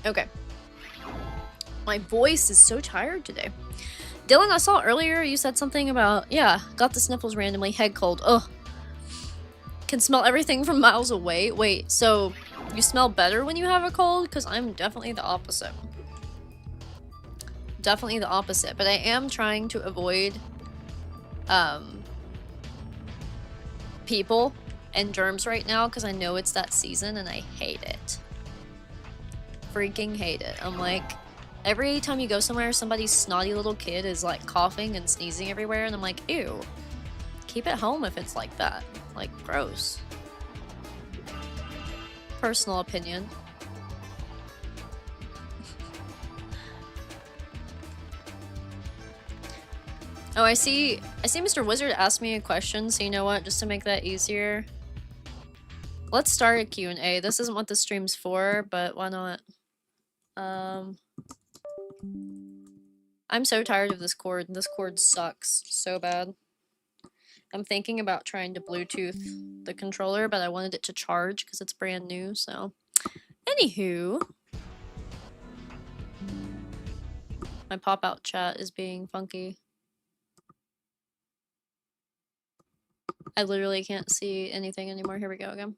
Okay. My voice is so tired today. Dylan, I saw earlier you said something about, yeah, got the sniffles randomly, head cold. Ugh. Can smell everything from miles away. Wait, so you smell better when you have a cold? Because I'm definitely the opposite. Definitely the opposite. But I am trying to avoid people and germs right now because I know it's that season and I hate it. Freaking hate it. I'm like... Every time you go somewhere, somebody's snotty little kid is like coughing and sneezing everywhere, and I'm like, ew. Keep it home if it's like that. Like, gross. Personal opinion. Oh, I see Mr. Wizard asked me a question, so you know what? Just to make that easier, let's start a Q&A. This isn't what the stream's for, but why not? I'm so tired of this cord. This cord sucks so bad. I'm thinking about trying to Bluetooth the controller, but I wanted it to charge because it's brand new, so. Anywho. My pop-out chat is being funky. I literally can't see anything anymore. Here we go again.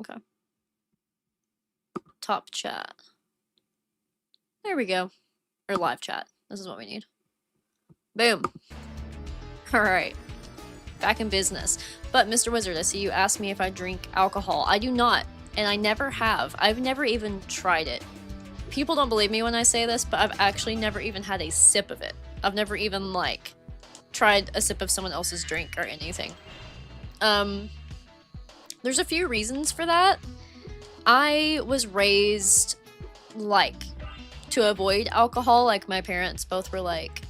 Okay. Top chat. There we go. Or live chat. This is what we need. Boom. Alright. Back in business. But Mr. Wizard, I see you asked me if I drink alcohol. I do not. And I never have. I've never even tried it. People don't believe me when I say this, but I've actually never even had a sip of it. I've never even, like, tried a sip of someone else's drink or anything. There's a few reasons for that. I was raised, like, to avoid alcohol. Like, my parents both were like,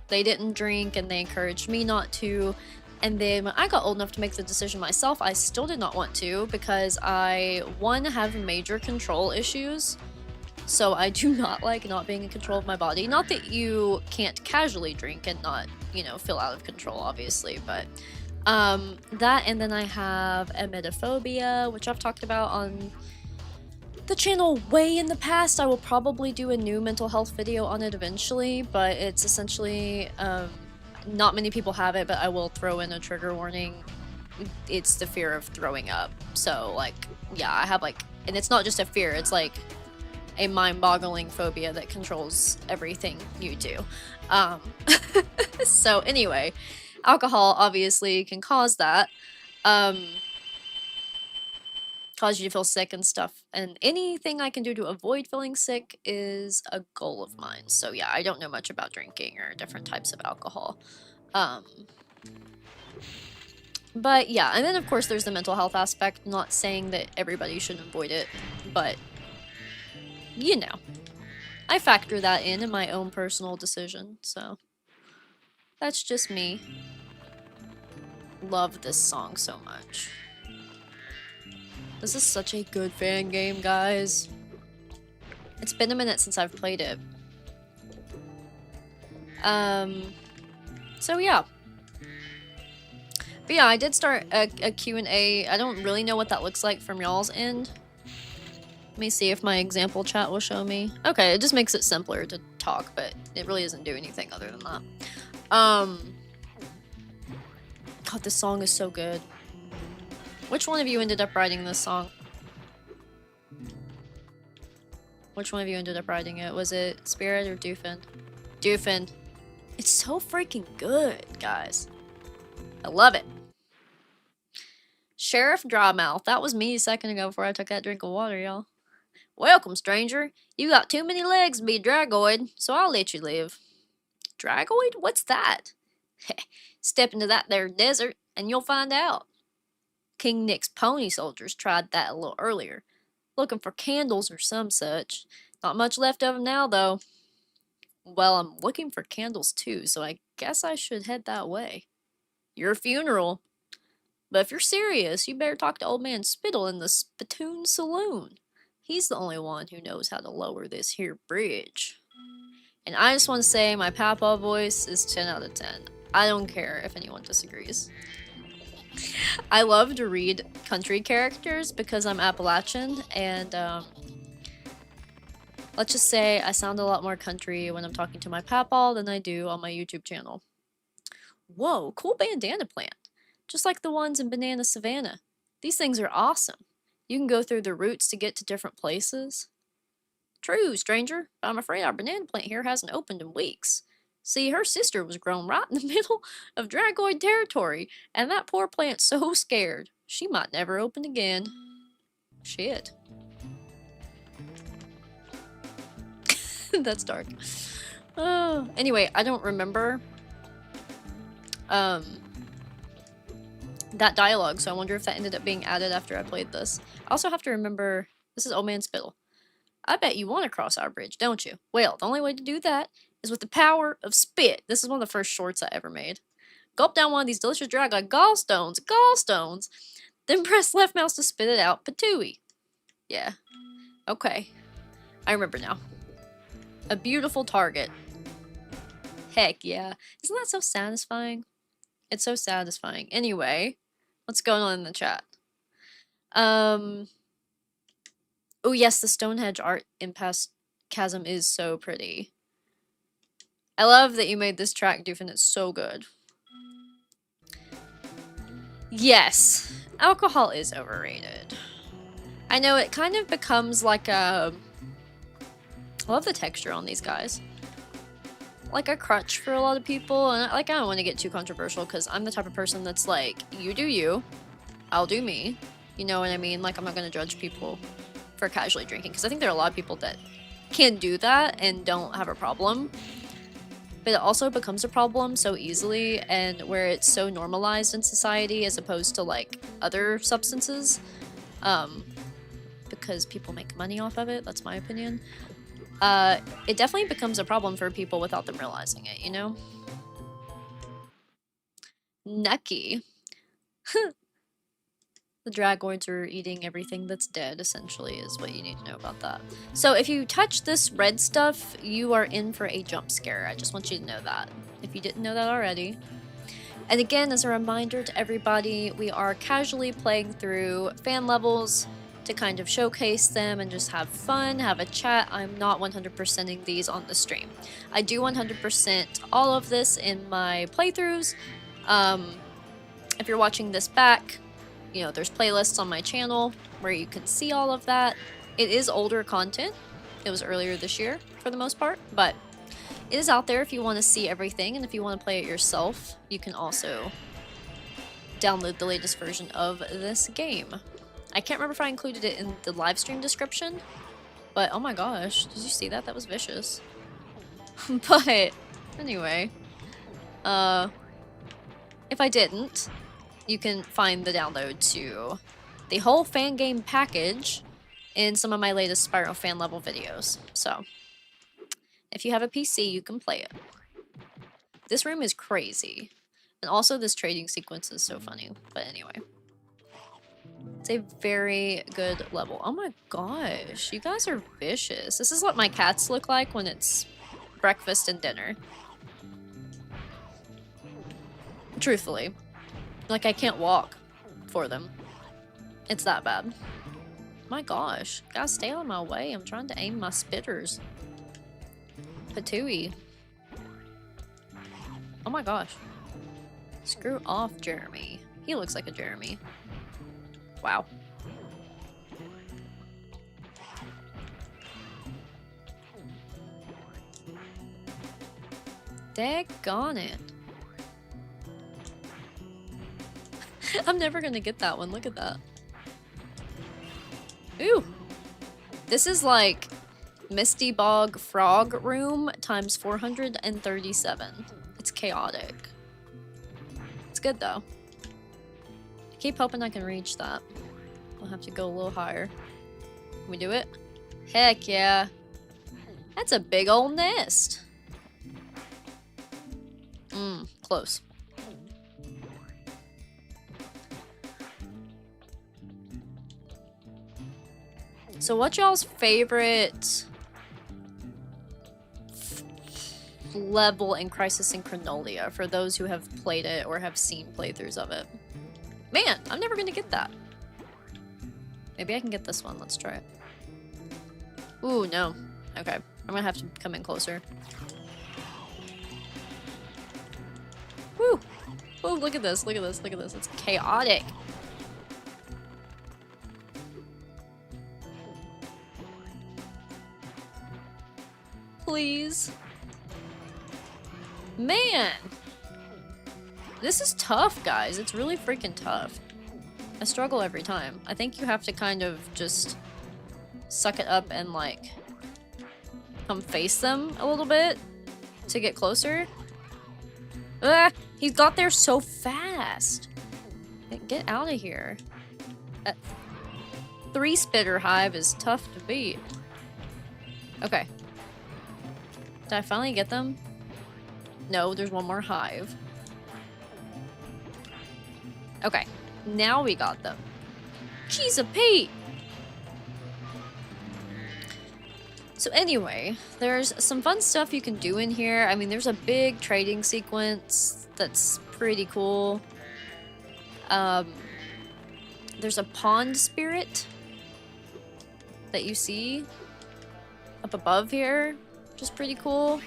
they didn't drink and they encouraged me not to. And then when I got old enough to make the decision myself, I still did not want to because I, one, have major control issues. So I do not like not being in control of my body. Not that you can't casually drink and not, you know, feel out of control, obviously, but that, and then I have emetophobia, which I've talked about on the channel way in the past. I will probably do a new mental health video on it eventually, but it's essentially, not many people have it, but I will throw in a trigger warning. It's the fear of throwing up. So, like, yeah, I have, like, and it's not just a fear, it's like a mind-boggling phobia that controls everything you do. So anyway, alcohol obviously can cause that. Cause you to feel sick and stuff. And anything I can do to avoid feeling sick is a goal of mine. So yeah, I don't know much about drinking or different types of alcohol. But yeah, and then of course there's the mental health aspect. I'm not saying that everybody should avoid it, but you know, I factor that in my own personal decision, so that's just me. Love this song so much. This is such a good fan game, guys. It's been a minute since I've played it. So yeah. But yeah, I did start a Q&A. I don't really know what that looks like from y'all's end. Let me see if my example chat will show me. Okay, it just makes it simpler to talk, but it really doesn't do anything other than that. God, this song is so good. Which one of you ended up writing this song? Which one of you ended up writing it? Was it Spirit or Doofin? Doofin. It's so freaking good, guys. I love it. Sheriff Drawmouth. That was me a second ago before I took that drink of water, y'all. Welcome, stranger. You got too many legs to be a dragoid, so I'll let you live. Dragoid? What's that? Step into that there desert, and you'll find out. King Nick's pony soldiers tried that a little earlier, looking for candles or some such. Not much left of them now, though. Well, I'm looking for candles too, so I guess I should head that way. Your funeral. But if you're serious, you better talk to old man Spittle in the Spittoon Saloon. He's the only one who knows how to lower this here bridge. And I just want to say my papa voice is 10 out of 10. I don't care if anyone disagrees. I love to read country characters because I'm Appalachian, and let's just say I sound a lot more country when I'm talking to my papaw than I do on my YouTube channel. Whoa, cool bandana plant. Just like the ones in Banana Savannah. These things are awesome. You can go through the roots to get to different places. True, stranger, but I'm afraid our banana plant here hasn't opened in weeks. See, her sister was grown right in the middle of Dragoid territory, and that poor plant's so scared. She might never open again. Shit. That's dark. Anyway, I don't remember that dialogue, so I wonder if that ended up being added after I played this. I also have to remember, this is Old Man Spittle. I bet you want to cross our bridge, don't you? Well, the only way to do that is with the power of spit. This is one of the first shorts I ever made. Gulp down one of these delicious Dragon gallstones. Gallstones! Then press left mouse to spit it out. Patooey. Yeah. Okay. I remember now. A beautiful target. Heck yeah. Isn't that so satisfying? It's so satisfying. Anyway, what's going on in the chat? Oh yes, the Stonehenge art in Past Chasm is so pretty. I love that you made this track, Doofin. It's so good. Yes, alcohol is overrated. I know it kind of becomes like a... I love the texture on these guys. Like a crutch for a lot of people, and like I don't want to get too controversial because I'm the type of person that's like, you do you, I'll do me. You know what I mean? Like I'm not gonna judge people for casually drinking because I think there are a lot of people that can do that and don't have a problem. But it also becomes a problem so easily, and where it's so normalized in society as opposed to like other substances, because people make money off of it. That's my opinion. It definitely becomes a problem for people without them realizing it, you know? Nucky. The Dragords are eating everything that's dead, essentially, is what you need to know about that. So if you touch this red stuff, you are in for a jump scare. I just want you to know that, if you didn't know that already. And again, as a reminder to everybody, we are casually playing through fan levels to kind of showcase them and just have fun, have a chat. I'm not 100%ing these on the stream. I do 100% all of this in my playthroughs. If you're watching this back, you know, there's playlists on my channel where you can see all of that. It is older content. It was earlier this year for the most part, but it is out there if you want to see everything, and if you want to play it yourself, you can also download the latest version of this game. I can't remember if I included it in the live stream description, but oh my gosh, did you see that? That was vicious. But anyway, if I didn't, you can find the download to the whole fan game package in some of my latest Spyro fan level videos. So if you have a PC, you can play it. This room is crazy. And also this trading sequence is so funny. But anyway. It's a very good level. Oh my gosh, you guys are vicious. This is what my cats look like when it's breakfast and dinner. Truthfully. Like, I can't walk for them. It's that bad. My gosh. Guys, stay out of my way. I'm trying to aim my spitters. Patooey. Oh my gosh. Screw off, Jeremy. He looks like a Jeremy. Wow. Daggone it. I'm never gonna get that one. Look at that. Ooh. This is like Misty Bog Frog Room times 437. It's chaotic. It's good though. I keep hoping I can reach that. I'll have to go a little higher. Can we do it? Heck yeah. That's a big old nest. Close. So what's y'all's favorite level in Crisis in Chronolia for those who have played it or have seen playthroughs of it? Man, I'm never gonna get that. Maybe I can get this one. Let's try it. Ooh, no. Okay. I'm gonna have to come in closer. Woo! Woo, look at this, look at this, look at this. It's chaotic. Please. Man! This is tough, guys. It's really freaking tough. I struggle every time. I think you have to kind of just suck it up and, like, come face them a little bit to get closer. Ah! He got there so fast! Get out of here. That 3-spitter hive is tough to beat. Okay. Did I finally get them? No, there's one more hive. Okay, now we got them. Jeez, a Pete! So anyway, there's some fun stuff you can do in here. I mean, there's a big trading sequence that's pretty cool. There's a pond spirit that you see up above here, which is pretty cool.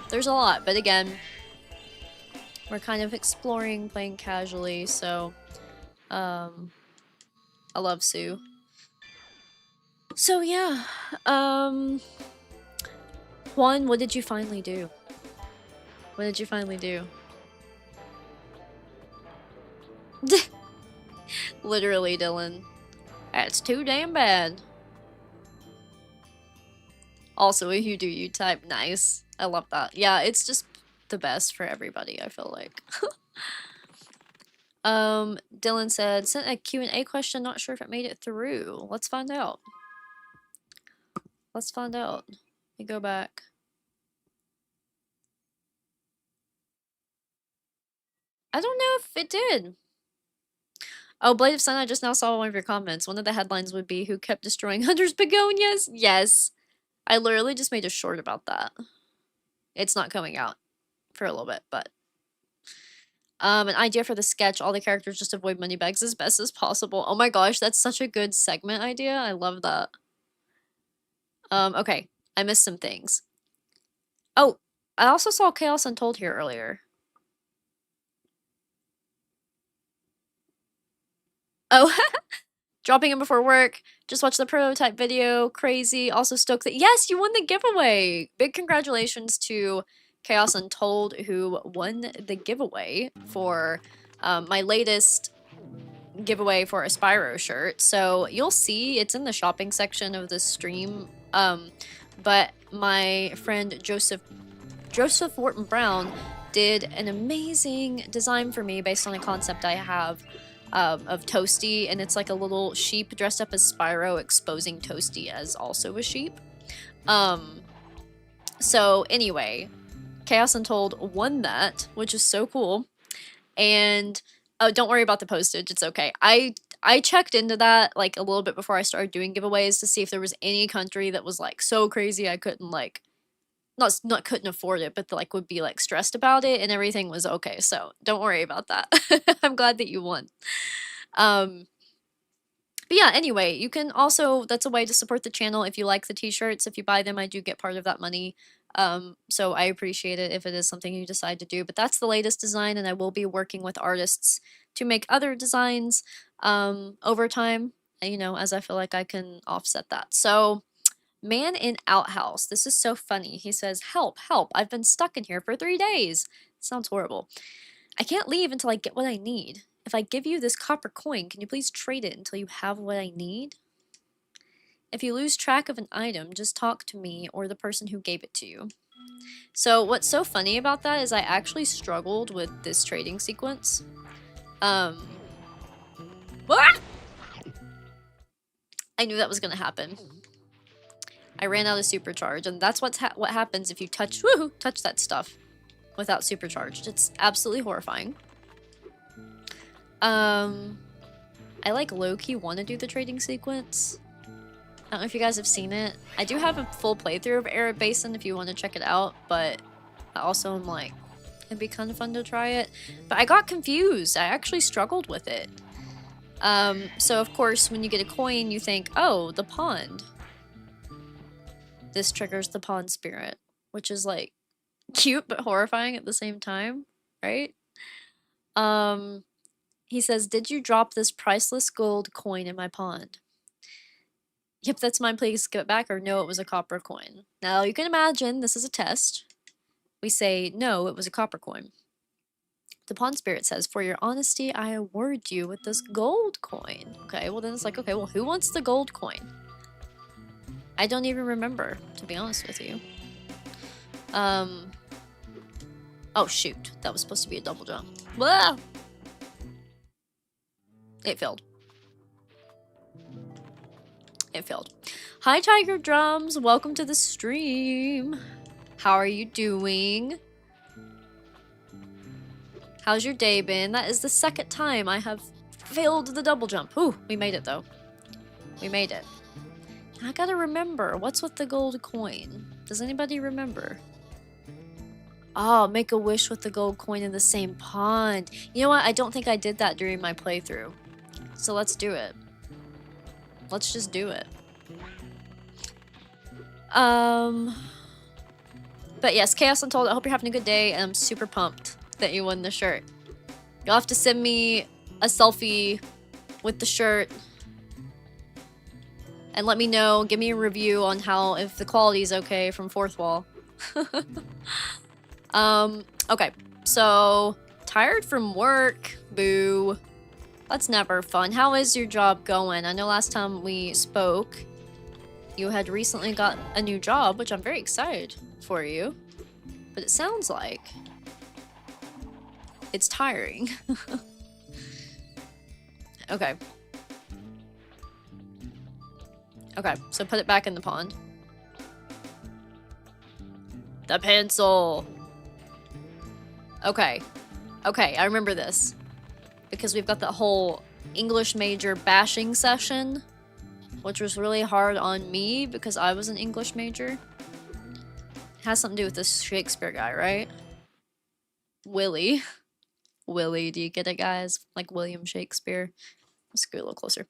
There's a lot, but again, we're kind of exploring, playing casually, so I love Sue. So yeah, Juan, what did you finally do? What did you finally do? Literally, Dylan. That's too damn bad. Also, if you do, you type nice. I love that. Yeah, it's just the best for everybody, I feel like. Dylan said, sent a Q&A question, not sure if it made it through. Let's find out. Let's find out. Let me go back. I don't know if it did. Oh, Blade of Sun, I just now saw one of your comments. One of the headlines would be, who kept destroying Hunter's begonias? Yes. I literally just made a short about that. It's not coming out for a little bit, but... an idea for the sketch, all the characters just avoid money bags as best as possible. Oh my gosh, that's such a good segment idea. I love that. Okay. I missed some things. Oh, I also saw Chaos Untold here earlier. Oh, dropping in before work. Just watched the prototype video. Crazy. Also stoked that, yes, you won the giveaway. Big congratulations to Chaos Untold, who won the giveaway for my latest giveaway for a Spyro shirt. So you'll see it's in the shopping section of the stream. But my friend Joseph Wharton Brown did an amazing design for me based on a concept I have of Toasty, and it's like a little sheep dressed up as Spyro, exposing Toasty as also a sheep. So anyway, Chaos Untold won that, which is so cool. And oh, don't worry about the postage, it's okay. I checked into that like a little bit before I started doing giveaways to see if there was any country that was like so crazy I couldn't like not couldn't afford it, but like would be like stressed about it, and everything was okay. So don't worry about that. I'm glad that you won. But yeah, anyway, you can also, that's a way to support the channel if you like the t-shirts. If you buy them, I do get part of that money. So I appreciate it if it is something you decide to do. But that's the latest design, and I will be working with artists to make other designs over time, you know, as I feel like I can offset that. So Man in Outhouse. This is so funny. He says, help, help. I've been stuck in here for 3 days. Sounds horrible. I can't leave until I get what I need. If I give you this copper coin, can you please trade it until you have what I need? If you lose track of an item, just talk to me or the person who gave it to you. So what's so funny about that is I actually struggled with this trading sequence. Ah! I knew that was gonna happen. I ran out of supercharge, and that's what happens if you touch that stuff without supercharged. It's absolutely horrifying. I like low-key want to do the trading sequence. I don't know if you guys have seen it. I do have a full playthrough of Arid Basin if you want to check it out, but I also am like, it'd be kind of fun to try it. But I got confused. I actually struggled with it. So of course, when you get a coin, you think, oh, the pond. This triggers the pond spirit, which is like cute but horrifying at the same time, right? He says, did you drop this priceless gold coin in my pond? Yep, that's mine, please give it back, or no, it was a copper coin. Now you can imagine this is a test. We say, no, it was a copper coin. The pond spirit says, for your honesty, I award you with this gold coin. Okay, well then it's like, okay, well who wants the gold coin? I don't even remember, to be honest with you. Oh shoot, that was supposed to be a double jump. Blah! It failed. It failed. Hi Tiger Drums, welcome to the stream. How are you doing? How's your day been? That is the second time I have failed the double jump. Ooh, we made it though. We made it. I gotta remember, what's with the gold coin? Does anybody remember? Oh, make a wish with the gold coin in the same pond. You know what? I don't think I did that during my playthrough. So let's do it. Let's just do it. But yes, Chaos Untold, I hope you're having a good day, and I'm super pumped that you won the shirt. You'll have to send me a selfie with the shirt and let me know, give me a review on how, if the quality is okay from Fourth Wall. Okay, so tired from work, boo. That's never fun. How is your job going? I know last time we spoke, you had recently got a new job, which I'm very excited for you. But it sounds like it's tiring. Okay. Okay, so put it back in the pond. The pencil! Okay. Okay, I remember this. Because we've got that whole English major bashing session, which was really hard on me because I was an English major. It has something to do with this Shakespeare guy, right? Willie. Willie, do you get it, guys? Like William Shakespeare. Let's go a little closer.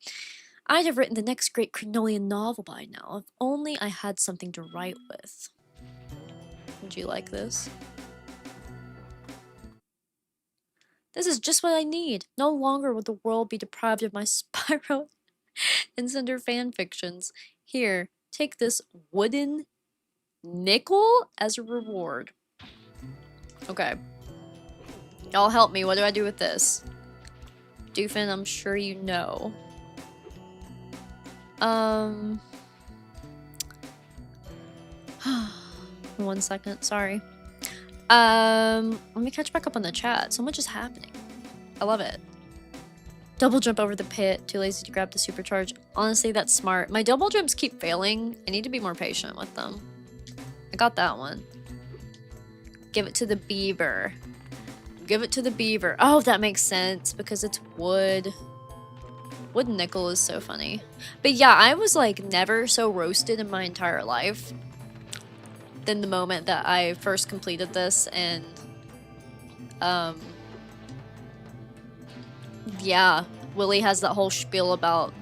I'd have written the next great Crinolian novel by now, if only I had something to write with. Would you like this? This is just what I need. No longer would the world be deprived of my Spyro and Cinder fanfictions. Here, take this wooden nickel as a reward. Okay. Y'all help me. What do I do with this? Doofin, I'm sure you know. 1 second, sorry. Let me catch back up on the chat. So much is happening. I love it. Double jump over the pit. Too lazy to grab the supercharge. Honestly, that's smart. My double jumps keep failing. I need to be more patient with them. I got that one. Give it to the beaver. Give it to the beaver. Oh, that makes sense because it's wood. Wood nickel is so funny. But yeah, I was like never so roasted in my entire life than the moment that I first completed this, and yeah, Willie has that whole spiel about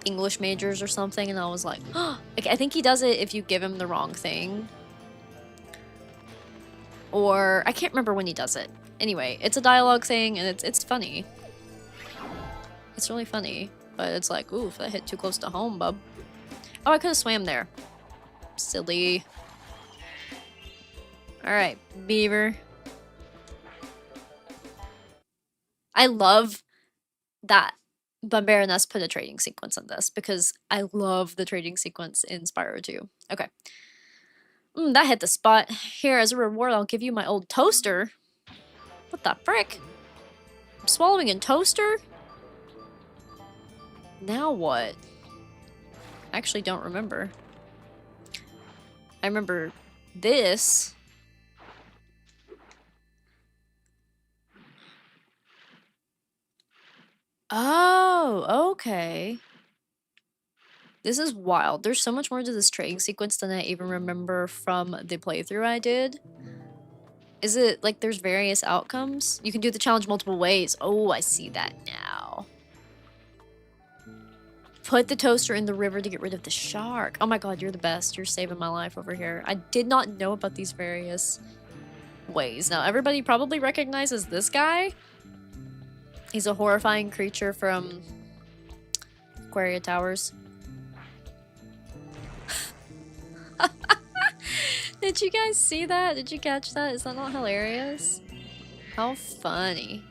English majors or something, and I was like, oh, I think he does it if you give him the wrong thing. Or I can't remember when he does it. Anyway, it's a dialogue thing, and it's funny. It's really funny, but it's like, ooh, if that hit too close to home, bub. Oh, I could have swam there. Silly. Alright, beaver. I love that Bunbaroness put a trading sequence in this, because I love the trading sequence in Spyro 2. Okay. That hit the spot. Here, as a reward, I'll give you my old toaster. What the frick? I'm swallowing a toaster? Now what? I actually don't remember. I remember this. Oh, okay. This is wild. There's so much more to this trading sequence than I even remember from the playthrough I did. Is it like there's various outcomes? You can do the challenge multiple ways. Oh, I see that now. Put the toaster in the river to get rid of the shark. Oh my god, you're the best. You're saving my life over here. I did not know about these various ways. Now, everybody probably recognizes this guy. He's a horrifying creature from Aquaria Towers. Did you guys see that? Did you catch that? Is that not hilarious? How funny.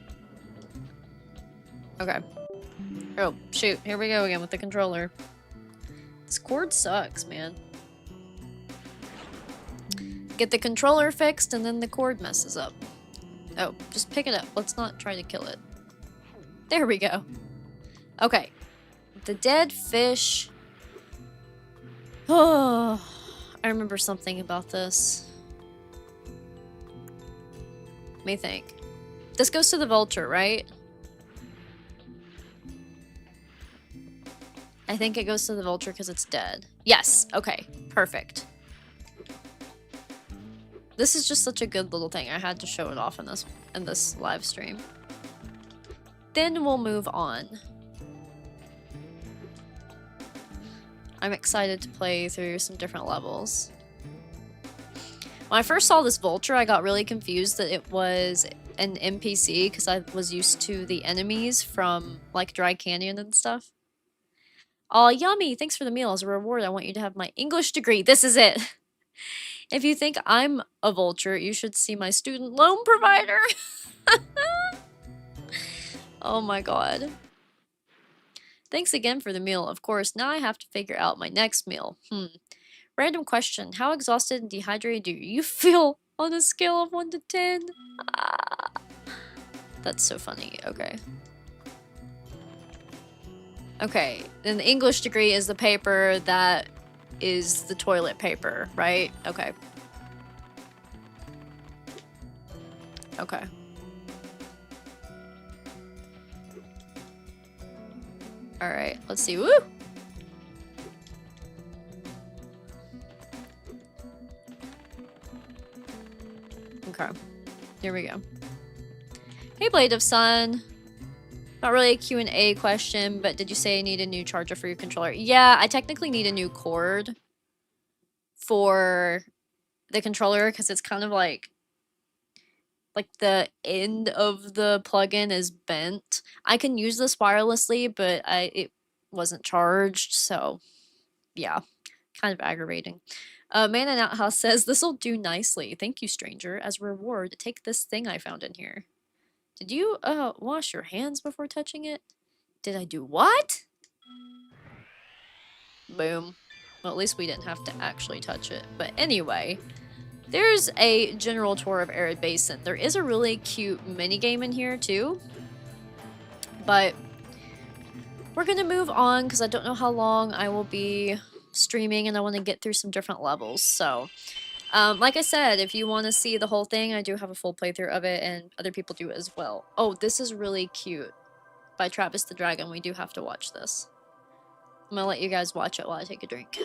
Okay. Oh, shoot. Here we go again with the controller. This cord sucks, man. Get the controller fixed and then the cord messes up. Oh, just pick it up. Let's not try to kill it. There we go. Okay. The dead fish. Oh, I remember something about this. Let me think. This goes to the vulture, right? I think it goes to the vulture because it's dead. Yes, okay, perfect. This is just such a good little thing. I had to show it off in this live stream. Then we'll move on. I'm excited to play through some different levels. When I first saw this vulture, I got really confused that it was an NPC because I was used to the enemies from like Dry Canyon and stuff. Aw, yummy! Thanks for the meal. As a reward, I want you to have my English degree. This is it! If you think I'm a vulture, you should see my student loan provider! Oh my god. Thanks again for the meal. Of course, now I have to figure out my next meal. Random question. How exhausted and dehydrated do you feel on a scale of 1 to 10? Ah. That's so funny. Okay. Okay, then the English degree is the paper that is the toilet paper, right? Okay. Okay. Alright, let's see. Woo! Okay. Here we go. Hey, Blade of Sun. Not really a Q&A question, but did you say you need a new charger for your controller? Yeah, I technically need a new cord for the controller because it's kind of like the end of the plug-in is bent. I can use this wirelessly, but it wasn't charged, so yeah, kind of aggravating. Man in Outhouse says, this'll do nicely. Thank you, stranger. As a reward, take this thing I found in here. Did you, wash your hands before touching it? Did I do what? Boom. Well, at least we didn't have to actually touch it. But anyway, there's a general tour of Arid Basin. There is a really cute minigame in here, too. But we're gonna move on, because I don't know how long I will be streaming, and I want to get through some different levels, so... like I said, if you want to see the whole thing, I do have a full playthrough of it, and other people do as well. Oh, this is really cute. By Travis the Dragon. We do have to watch this. I'm gonna let you guys watch it while I take a drink.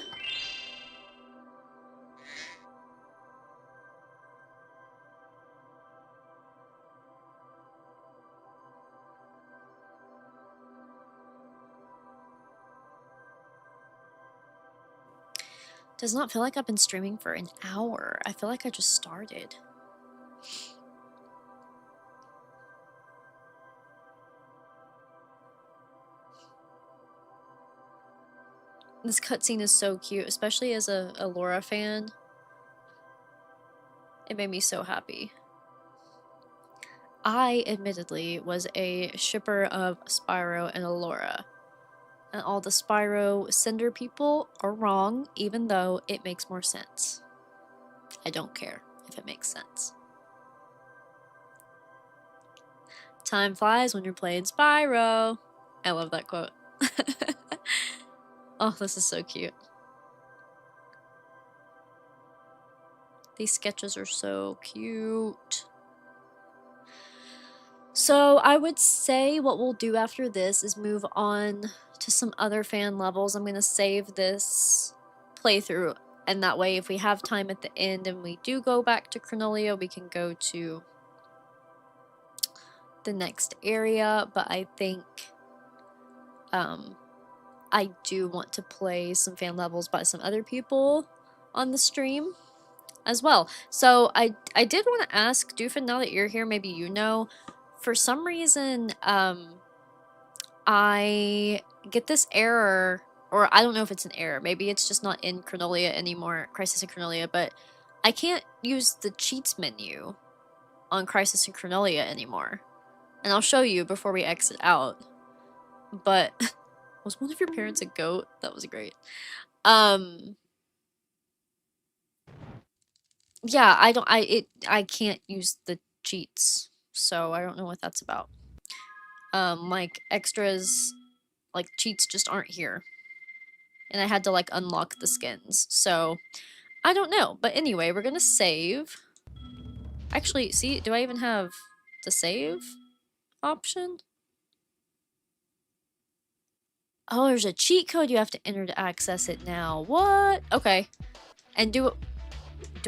Does not feel like I've been streaming for an hour. I feel like I just started. This cutscene is so cute, especially as a Laura fan. It made me so happy. I, admittedly, was a shipper of Spyro and Laura. And all the Spyro Cinder people are wrong, even though it makes more sense. I don't care if it makes sense. Time flies when you're playing Spyro. I love that quote. Oh, this is so cute. These sketches are so cute. So I would say what we'll do after this is move on to some other fan levels. I'm going to save this playthrough, and that way if we have time at the end and we do go back to Chronolia, we can go to the next area. But I think I do want to play some fan levels by some other people on the stream as well. So I did want to ask Doofin, now that you're here, maybe you know, for some reason I get this error, or I don't know if it's an error, maybe it's just not in Chronolia anymore, Crisis in Chronolia, but I can't use the cheats menu on Crisis in Chronolia anymore. And I'll show you before we exit out. But was one of your parents a goat? That was great. Yeah, I can't use the cheats, so I don't know what that's about. Like extras, like cheats just aren't here. And I had to like unlock the skins, so I don't know. But anyway, we're gonna save. Actually, see, do I even have the save option? Oh, there's a cheat code you have to enter to access it now. What? Okay. And do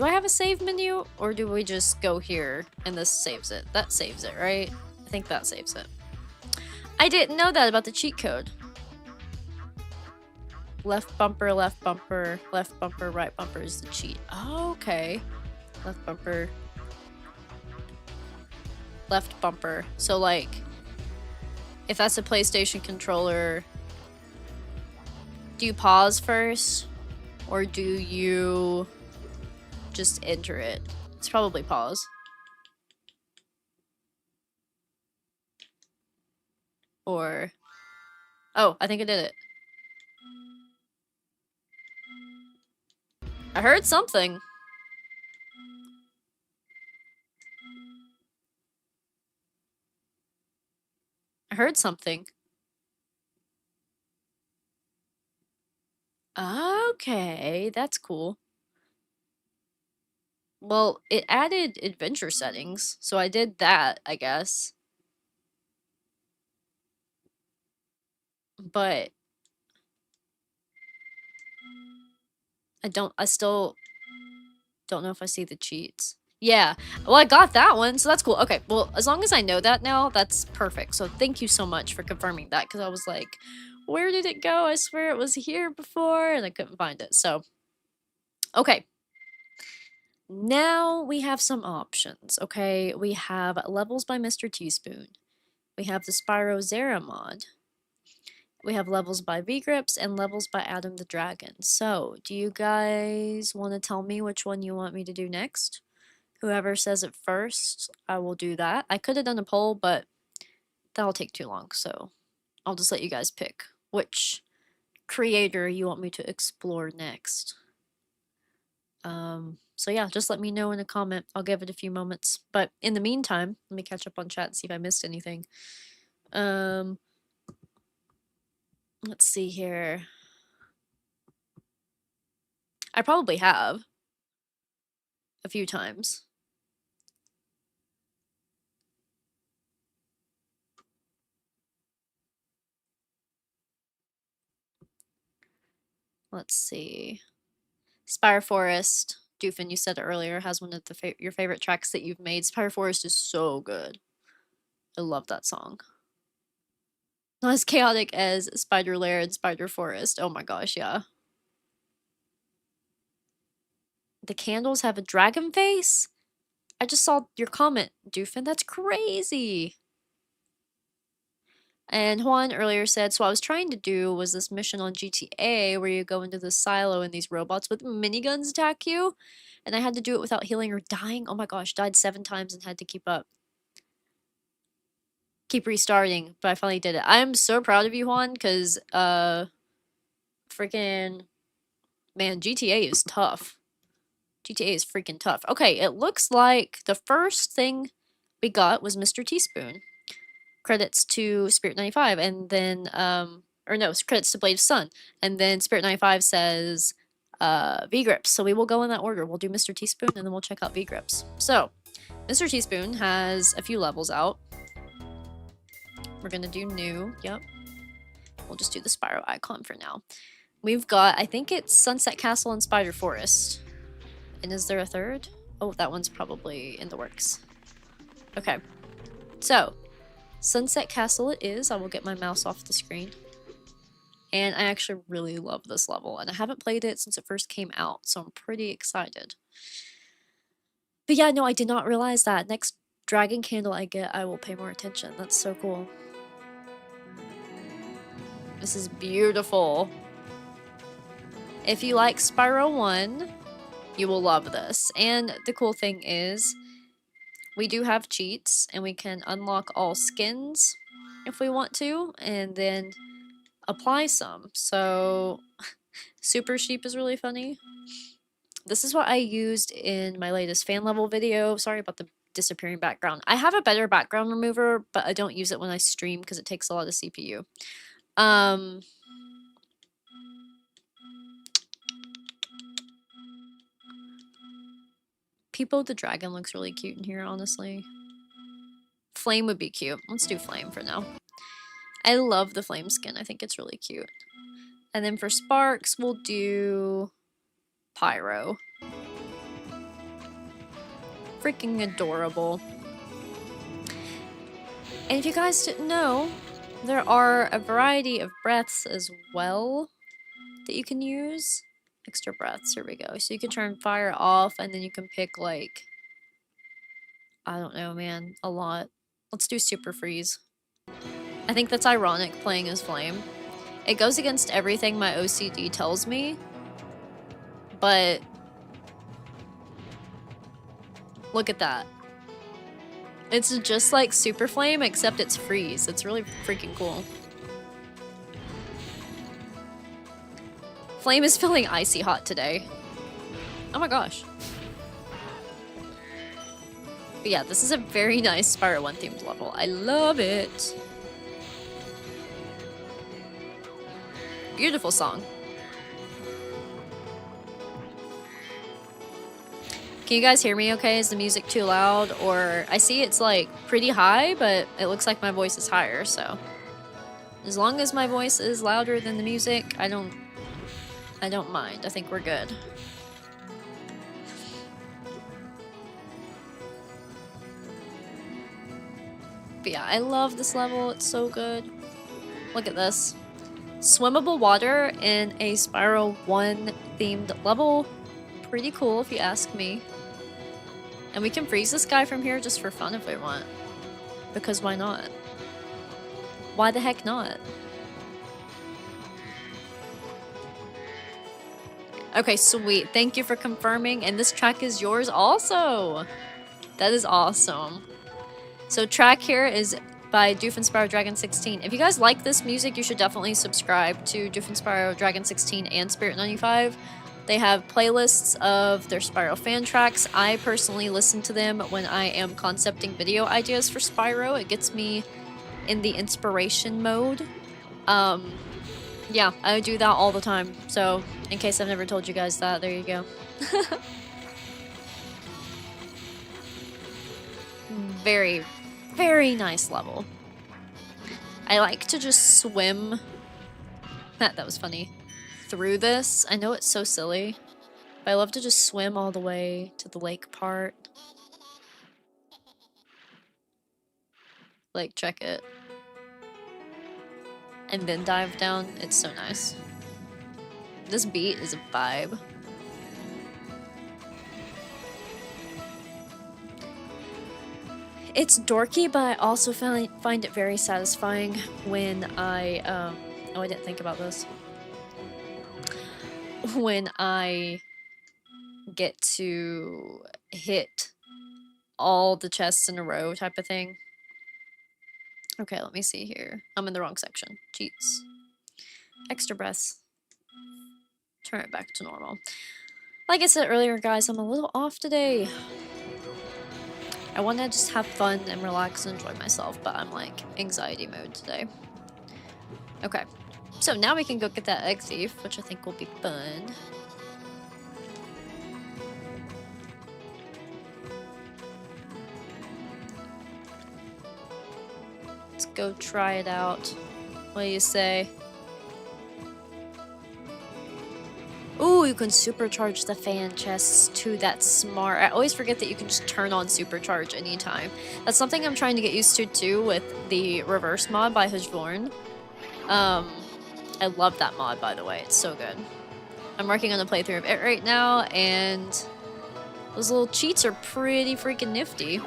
I have a save menu, or do we just go here and this saves it? That saves it, right? I think that saves it. I didn't know that about the cheat code. Left bumper, right bumper is the cheat. Oh, okay. Left bumper. Left bumper. So, like, if that's a PlayStation controller, do you pause first? Or do you just enter it? It's probably pause. Or... Oh, I think I did it. I heard something. I heard something. Okay, that's cool. Well, it added adventure settings, so I did that, I guess. But I still don't know if I see the cheats. Yeah, well, I got that one, so that's cool. Okay, well, as long as I know that now, that's perfect. So thank you so much for confirming that, because I was like, where did it go? I swear it was here before, and I couldn't find it. So, okay. Now we have some options, okay? We have Levels by Mr. Teaspoon. We have the Spyro Zera mod. We have Levels by Vgripps and Levels by AdamTheDragon. So, do you guys want to tell me which one you want me to do next? Whoever says it first, I will do that. I could have done a poll, but that'll take too long, so I'll just let you guys pick which creator you want me to explore next. So yeah, just let me know in a comment. I'll give it a few moments. But in the meantime, let me catch up on chat and see if I missed anything. Let's see here. I probably have a few times. Let's see. Spire Forest. Doofin, you said earlier, has one of your favorite tracks that you've made. Spire Forest is so good. I love that song. Not as chaotic as Spider Lair and Spider Forest. Oh my gosh, yeah. The candles have a dragon face? I just saw your comment, Doofin. That's crazy. And Juan earlier said, so what I was trying to do was this mission on GTA where you go into the silo and these robots with miniguns attack you. And I had to do it without healing or dying. Oh my gosh, died 7 times and had to keep up. Keep restarting, but I finally did it. I'm so proud of you, Juan, because, freaking, man, GTA is tough. GTA is freaking tough. Okay, it looks like the first thing we got was Mr. Teaspoon. Credits to Spirit95, and then, or no, credits to Blade of Sun. And then Spirit95 says, Vgripps. So we will go in that order. We'll do Mr. Teaspoon, and then we'll check out Vgripps. So, Mr. Teaspoon has a few levels out. We're gonna do new, yep. We'll just do the Spyro icon for now. We've got, I think it's Sunset Castle and Spider Forest. And is there a third? Oh, that one's probably in the works. Okay. So, Sunset Castle it is. I will get my mouse off the screen. And I actually really love this level. And I haven't played it since it first came out, so I'm pretty excited. But yeah, no, I did not realize that. Next dragon candle I get, I will pay more attention. That's so cool. This is beautiful. If you like Spyro 1, you will love this. And the cool thing is, we do have cheats, and we can unlock all skins if we want to, and then apply some. So, Super Sheep is really funny. This is what I used in my latest fan level video. Sorry about the disappearing background. I have a better background remover, but I don't use it when I stream because it takes a lot of CPU. People the Dragon looks really cute in here, honestly. Flame would be cute. Let's do Flame for now. I love the Flame skin. I think it's really cute. And then for Sparks, we'll do Pyro. Freaking adorable. And if you guys didn't know, there are a variety of breaths as well that you can use. Extra breaths, here we go. So you can turn fire off and then you can pick like, I don't know, man, a lot. Let's do Super Freeze. I think that's ironic playing as Flame. It goes against everything my OCD tells me, but look at that. It's just like Super Flame, except it's freeze. It's really freaking cool. Flame is feeling icy hot today. Oh my gosh. But yeah, this is a very nice Spyro 1 themed level. I love it. Beautiful song. Can you guys hear me okay? Is the music too loud? Or I see it's like pretty high, but it looks like my voice is higher, so as long as my voice is louder than the music, I don't mind. I think we're good. But yeah, I love this level. It's so good. Look at this. Swimmable water in a Spyro 1 themed level. Pretty cool if you ask me. And we can freeze this guy from here just for fun if we want. Because why not? Why the heck not? Okay, sweet. Thank you for confirming. And this track is yours also. That is awesome. So track here is by Spyro Dragon 16. If you guys like this music, you should definitely subscribe to Spyro Dragon 16 and Spirit 95. They have playlists of their Spyro fan tracks. I personally listen to them when I am concepting video ideas for Spyro. It gets me in the inspiration mode. Yeah, I do that all the time. So, in case I've never told you guys that, there you go. Very, very nice level. I like to just swim. That was funny. Through this. I know it's so silly, but I love to just swim all the way to the lake part. Like, check it. And then dive down. It's so nice. This beat is a vibe. It's dorky, but I also find it very satisfying when I, oh, I didn't think about this. When I get to hit all the chests in a row type of thing. Okay, let me see here. I'm in the wrong section. Cheats. Extra breaths. Turn it back to normal. Like I said earlier, guys, I'm a little off today. I want to just have fun and relax and enjoy myself, but I'm like anxiety mode today. Okay, so now we can go get that egg thief, which I think will be fun. Let's go try it out. What do you say? Ooh, you can supercharge the fan chests too. That's smart. I always forget that you can just turn on supercharge anytime. That's something I'm trying to get used to too with the reverse mod by Hajvorn. I love that mod, by the way. It's so good. I'm working on a playthrough of it right now, and those little cheats are pretty freaking nifty.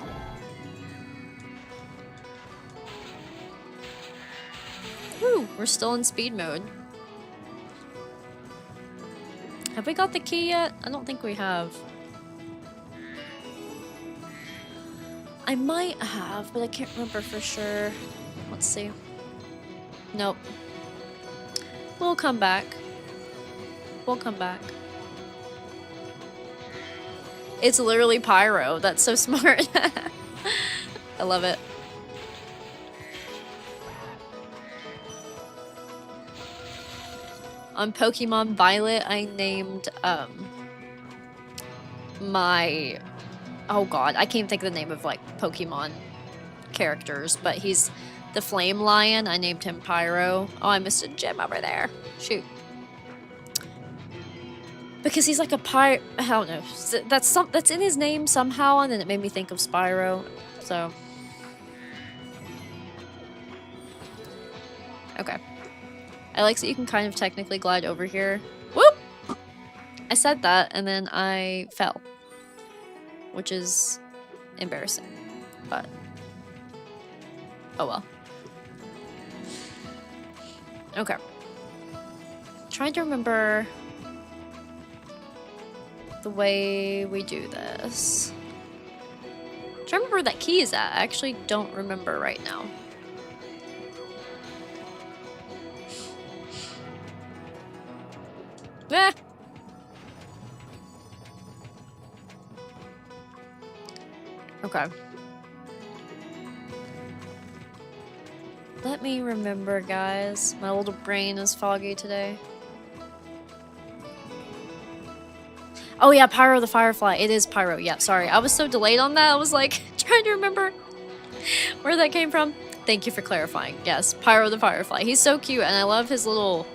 Woo, we're still in speed mode. Have we got the key yet? I don't think we have. I might have, but I can't remember for sure. Let's see. Nope. We'll come back. We'll come back. It's literally Pyro. That's so smart. I love it. On Pokemon Violet, I named, my... Oh god, I can't think of the name of, like, Pokemon characters, but he's the flame lion. I named him Pyro. Oh, I missed a gem over there. Shoot. Because he's like a I don't know. That's in his name somehow, and then it made me think of Spyro. So. Okay. I like that you can kind of technically glide over here. Whoop! I said that, and then I fell. Which is embarrassing. But. Oh well. Okay. Trying to remember the way we do this. Trying to remember where that key is at. I actually don't remember right now. Eh. Okay. Let me remember, guys. My little brain is foggy today. Oh yeah, Pyro the Firefly. It is Pyro. Yeah, sorry. I was so delayed on that. I was like trying to remember where that came from. Thank you for clarifying. Yes, Pyro the Firefly. He's so cute, and I love his little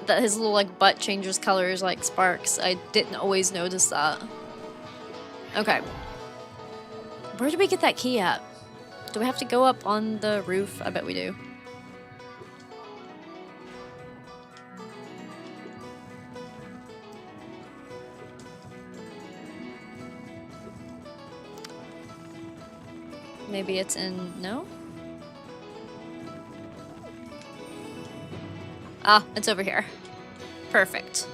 his little like butt changes colors like sparks. I didn't always notice that. Okay. Where did we get that key at? Do we have to go up on the roof? I bet we do. Maybe it's in... no? Ah, it's over here. Perfect.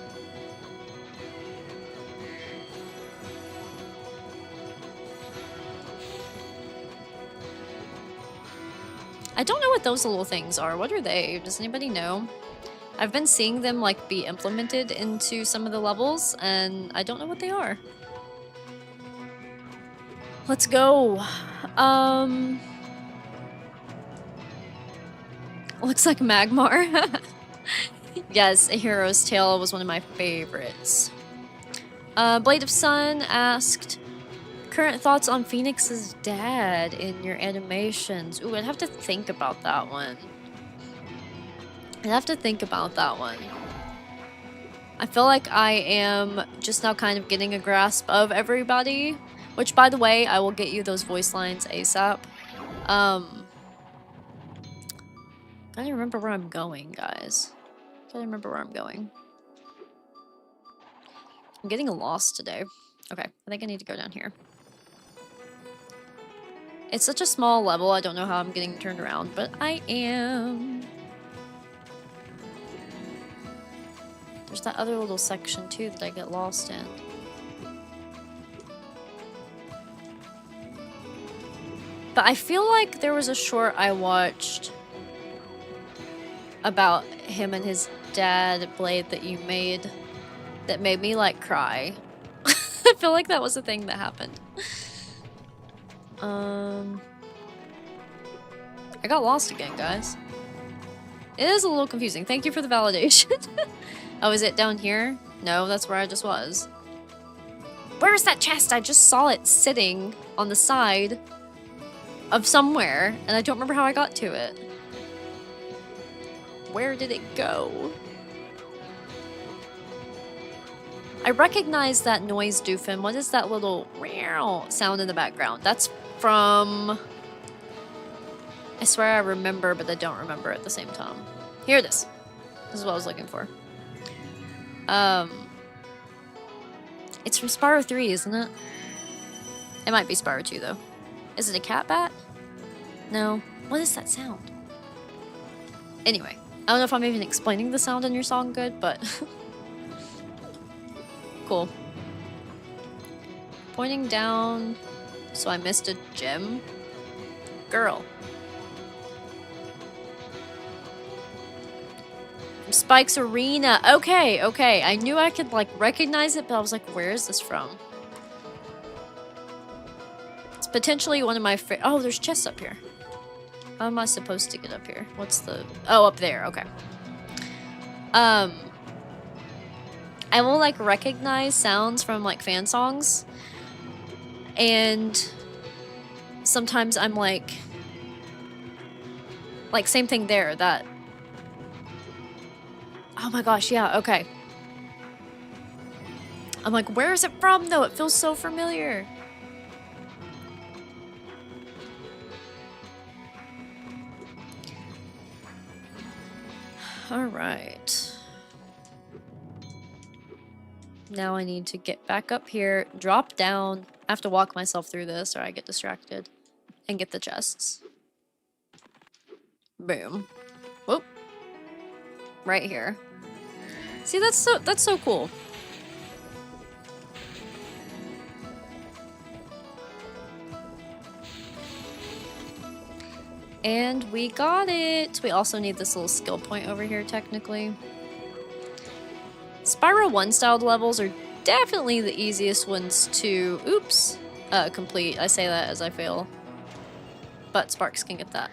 I don't know what those little things are. What are they? Does anybody know? I've been seeing them like be implemented into some of the levels, and I don't know what they are. Let's go. Looks like Magmar. Yes, A Hero's Tale was one of my favorites. Blade of Sun asked, current thoughts on Phoenix's dad in your animations? Ooh, I'd have to think about that one. I feel like I am just now kind of getting a grasp of everybody, which, by the way, I will get you those voice lines ASAP. Gotta remember where I'm going, guys. I'm getting lost today. Okay, I think I need to go down here. It's such a small level, I don't know how I'm getting turned around, but I am. There's that other little section too that I get lost in. But I feel like there was a short I watched about him and his dad, Blade, that you made that made me like cry. I feel like that was the thing that happened. I got lost again, guys. It is a little confusing. Thank you for the validation. Oh, is it down here? No, that's where I just was. Where's that chest? I just saw it sitting on the side of somewhere, and I don't remember how I got to it. Where did it go? I recognize that noise, Doofin. What is that little sound in the background? That's from... I swear I remember, but I don't remember at the same time. Here it is. This is what I was looking for. It's from Spyro 3, isn't it? It might be Spyro 2, though. Is it a cat bat? No. What is that sound? Anyway, I don't know if I'm even explaining the sound in your song good, but... Cool. Pointing down, so I missed a gem. Girl. Spike's Arena. Okay, okay. I knew I could, like, recognize it, but I was like, where is this from? It's potentially one of my oh, there's chests up here. How am I supposed to get up here? What's the... oh, up there. Okay. I will, like, recognize sounds from, like, fan songs. And sometimes I'm like same thing there, that, oh my gosh, yeah, okay. I'm like, where is it from though? It feels so familiar. All right. Now I need to get back up here, drop down. I have to walk myself through this or I get distracted. And get the chests. Boom. Whoop. Right here. See, that's so cool. And we got it! We also need this little skill point over here, technically. Spyro 1 styled levels are definitely the easiest ones to, complete. I say that as I fail. But Sparks can get that.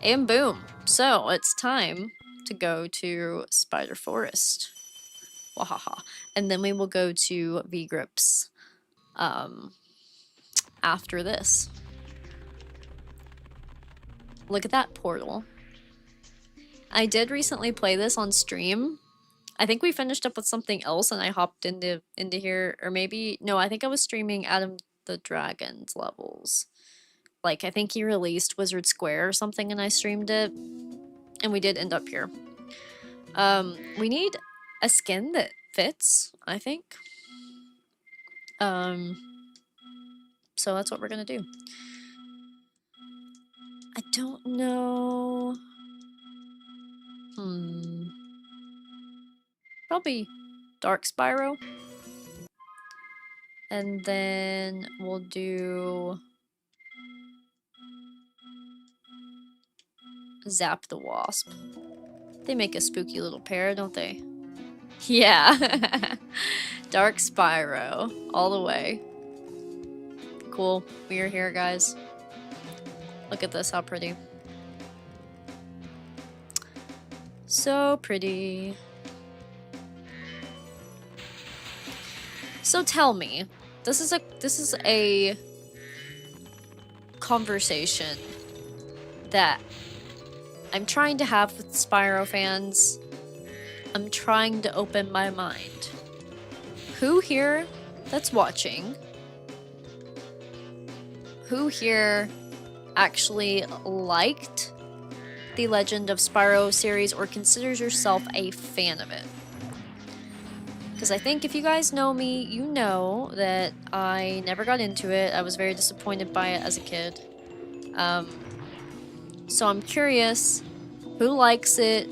And boom! So, it's time to go to Spider Forest. Wahaha. And then we will go to Vgripps after this. Look at that portal. I did recently play this on stream. I think we finished up with something else and I hopped into here, or maybe, no, I think I was streaming AdamTheDragon's levels. Like, I think he released Wizard Square or something and I streamed it. And we did end up here. We need a skin that fits, I think. So that's what we're gonna do. I don't know. Probably Dark Spyro. And then we'll do Zap the Wasp. They make a spooky little pair, don't they? Yeah. Dark Spyro. All the way. Cool. We are here, guys. Look at this, how pretty. So pretty. So tell me, this is a conversation that I'm trying to have with Spyro fans. I'm trying to open my mind. Who here that's watching? Who here actually liked the Legend of Spyro series or considers yourself a fan of it? Because I think if you guys know me, you know that I never got into it. I was very disappointed by it as a kid. So I'm curious, who likes it?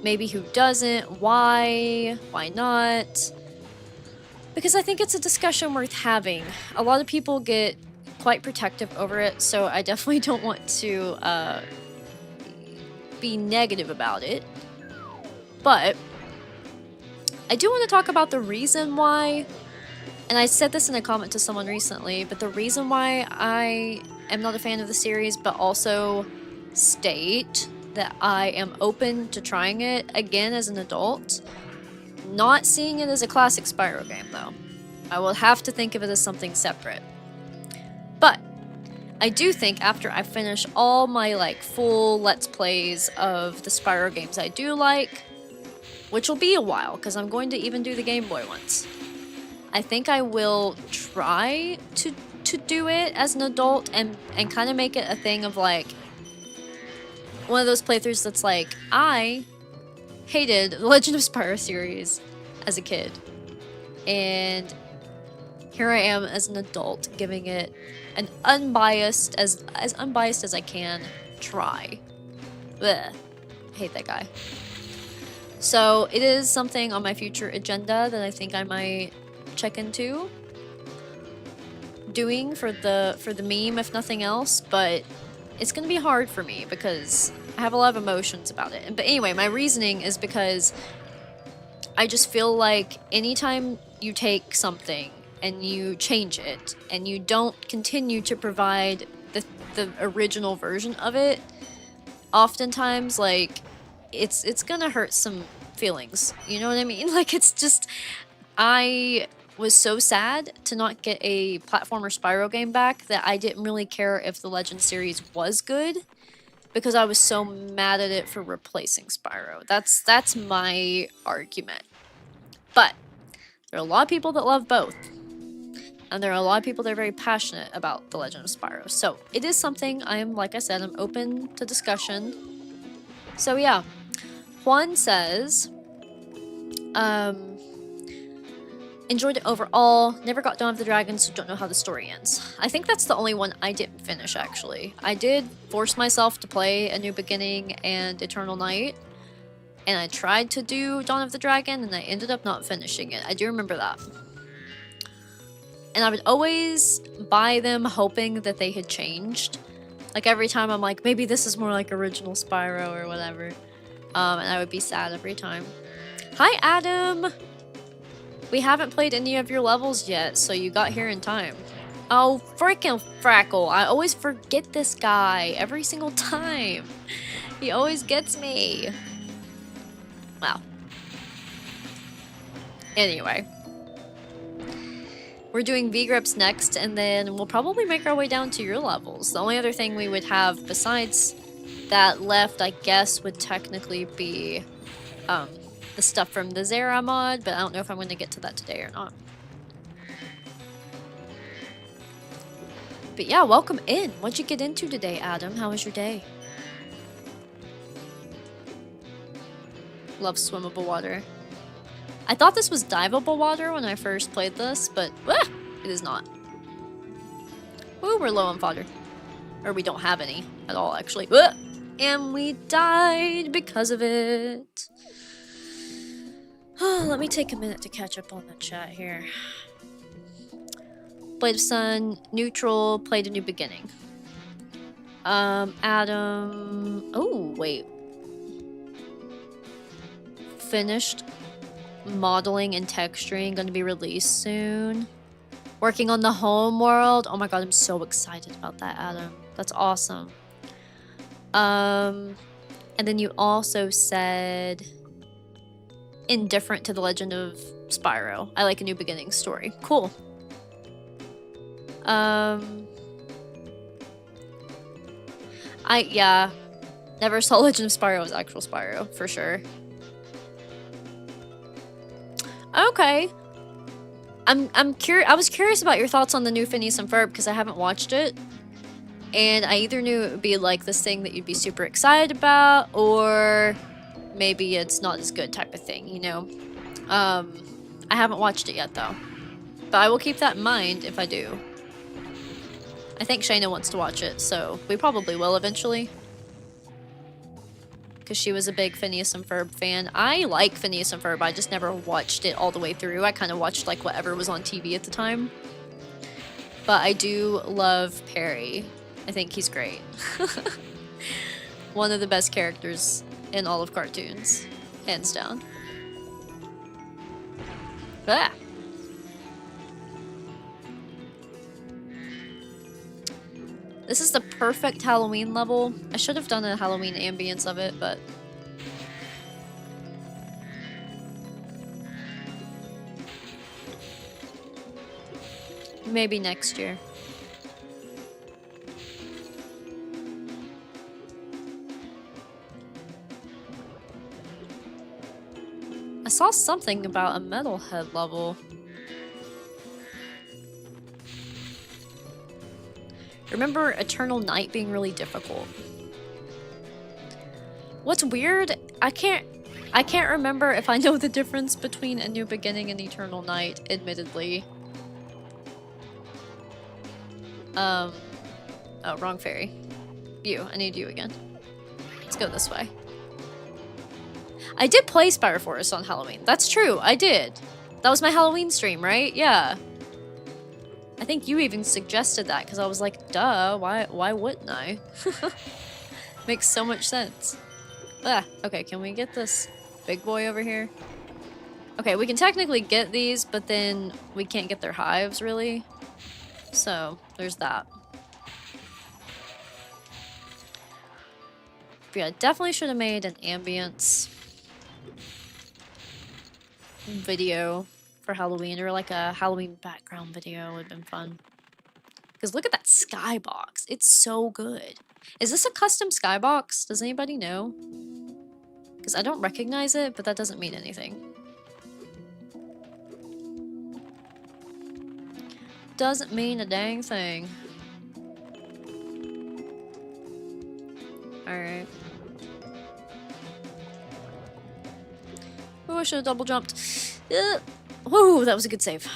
Maybe who doesn't? Why? Why not? Because I think it's a discussion worth having. A lot of people get quite protective over it, so I definitely don't want to be negative about it. But I do want to talk about the reason why, and I said this in a comment to someone recently, but the reason why I am not a fan of the series, but also state that I am open to trying it again as an adult. Not seeing it as a classic Spyro game, though. I will have to think of it as something separate. But I do think after I finish all my full Let's Plays of the Spyro games I do like, which will be a while because I'm going to even do the Game Boy ones, I think I will try to do it as an adult and kind of make it a thing of one of those playthroughs that's I hated the Legend of Spyro series as a kid, and here I am as an adult giving it an unbiased as I can try. Blech. I hate that guy. So it is something on my future agenda that I think I might check into doing for the meme, if nothing else, but it's gonna be hard for me because I have a lot of emotions about it. But anyway, my reasoning is because I just feel like anytime you take something and you change it and you don't continue to provide the original version of it, oftentimes it's gonna hurt some feelings. You know what I mean? It's just, I was so sad to not get a platformer Spyro game back that I didn't really care if the Legend series was good, because I was so mad at it for replacing Spyro. That's my argument. But there are a lot of people that love both. And there are a lot of people that are very passionate about The Legend of Spyro. So it is something like I said, I'm open to discussion. So yeah. Juan says, enjoyed it overall, never got Dawn of the Dragon, so don't know how the story ends. I think that's the only one I didn't finish, actually. I did force myself to play A New Beginning and Eternal Night, and I tried to do Dawn of the Dragon, and I ended up not finishing it. I do remember that. And I would always buy them hoping that they had changed. Like, every time I'm like, maybe this is more like original Spyro or whatever. And I would be sad every time. Hi, Adam! We haven't played any of your levels yet, so you got here in time. Oh, freaking Frackle. I always forget this guy every single time. He always gets me. Wow. Anyway. We're doing Vgripps next, and then we'll probably make our way down to your levels. The only other thing we would have besides that left, I guess, would technically be the stuff from the Zera mod, but I don't know if I'm going to get to that today or not. But yeah, welcome in. What'd you get into today, Adam? How was your day? Love swimmable water. I thought this was diveable water when I first played this, but it is not. Ooh, we're low on fodder. Or we don't have any at all, actually. And we died because of it. Let me take a minute to catch up on the chat here. Blade of Sun, neutral, played A New Beginning. Adam... Oh, wait. Finished modeling and texturing, going to be released soon. Working on the home world. Oh my god, I'm so excited about that, Adam. That's awesome. And then you also said indifferent to the Legend of Spyro. I like A New Beginning story. Cool. Yeah. Never saw Legend of Spyro as actual Spyro, for sure. Okay. I'm curious. I was curious about your thoughts on the new Phineas and Ferb because I haven't watched it. And I either knew it would be like this thing that you'd be super excited about, or maybe it's not as good type of thing, you know? I haven't watched it yet though. But I will keep that in mind if I do. I think Shayna wants to watch it, so we probably will eventually. Because she was a big Phineas and Ferb fan. I like Phineas and Ferb, I just never watched it all the way through. I kind of watched like whatever was on TV at the time. But I do love Perry. I think he's great. One of the best characters in all of cartoons. Hands down. Ah! This is the perfect Halloween level. I should have done a Halloween ambience of it, but... maybe next year. I saw something about a metalhead level. Remember Eternal Night being really difficult. What's weird, I can't remember if I know the difference between A New Beginning and Eternal Night, admittedly. Oh, wrong fairy. You, I need you again. Let's go this way. I did play Spyro Forest on Halloween. That's true, I did. That was my Halloween stream, right? Yeah. I think you even suggested that because I was like, duh, why wouldn't I? Makes so much sense. Okay, can we get this big boy over here? Okay, we can technically get these, but then we can't get their hives, really. So, there's that. But yeah, definitely should have made an ambience video for Halloween, or like a Halloween background video would have been fun. Because look at that skybox. It's so good. Is this a custom skybox? Does anybody know? Because I don't recognize it, but that doesn't mean anything. Doesn't mean a dang thing. Alright. Oh, I should have double jumped. Whoa, that was a good save.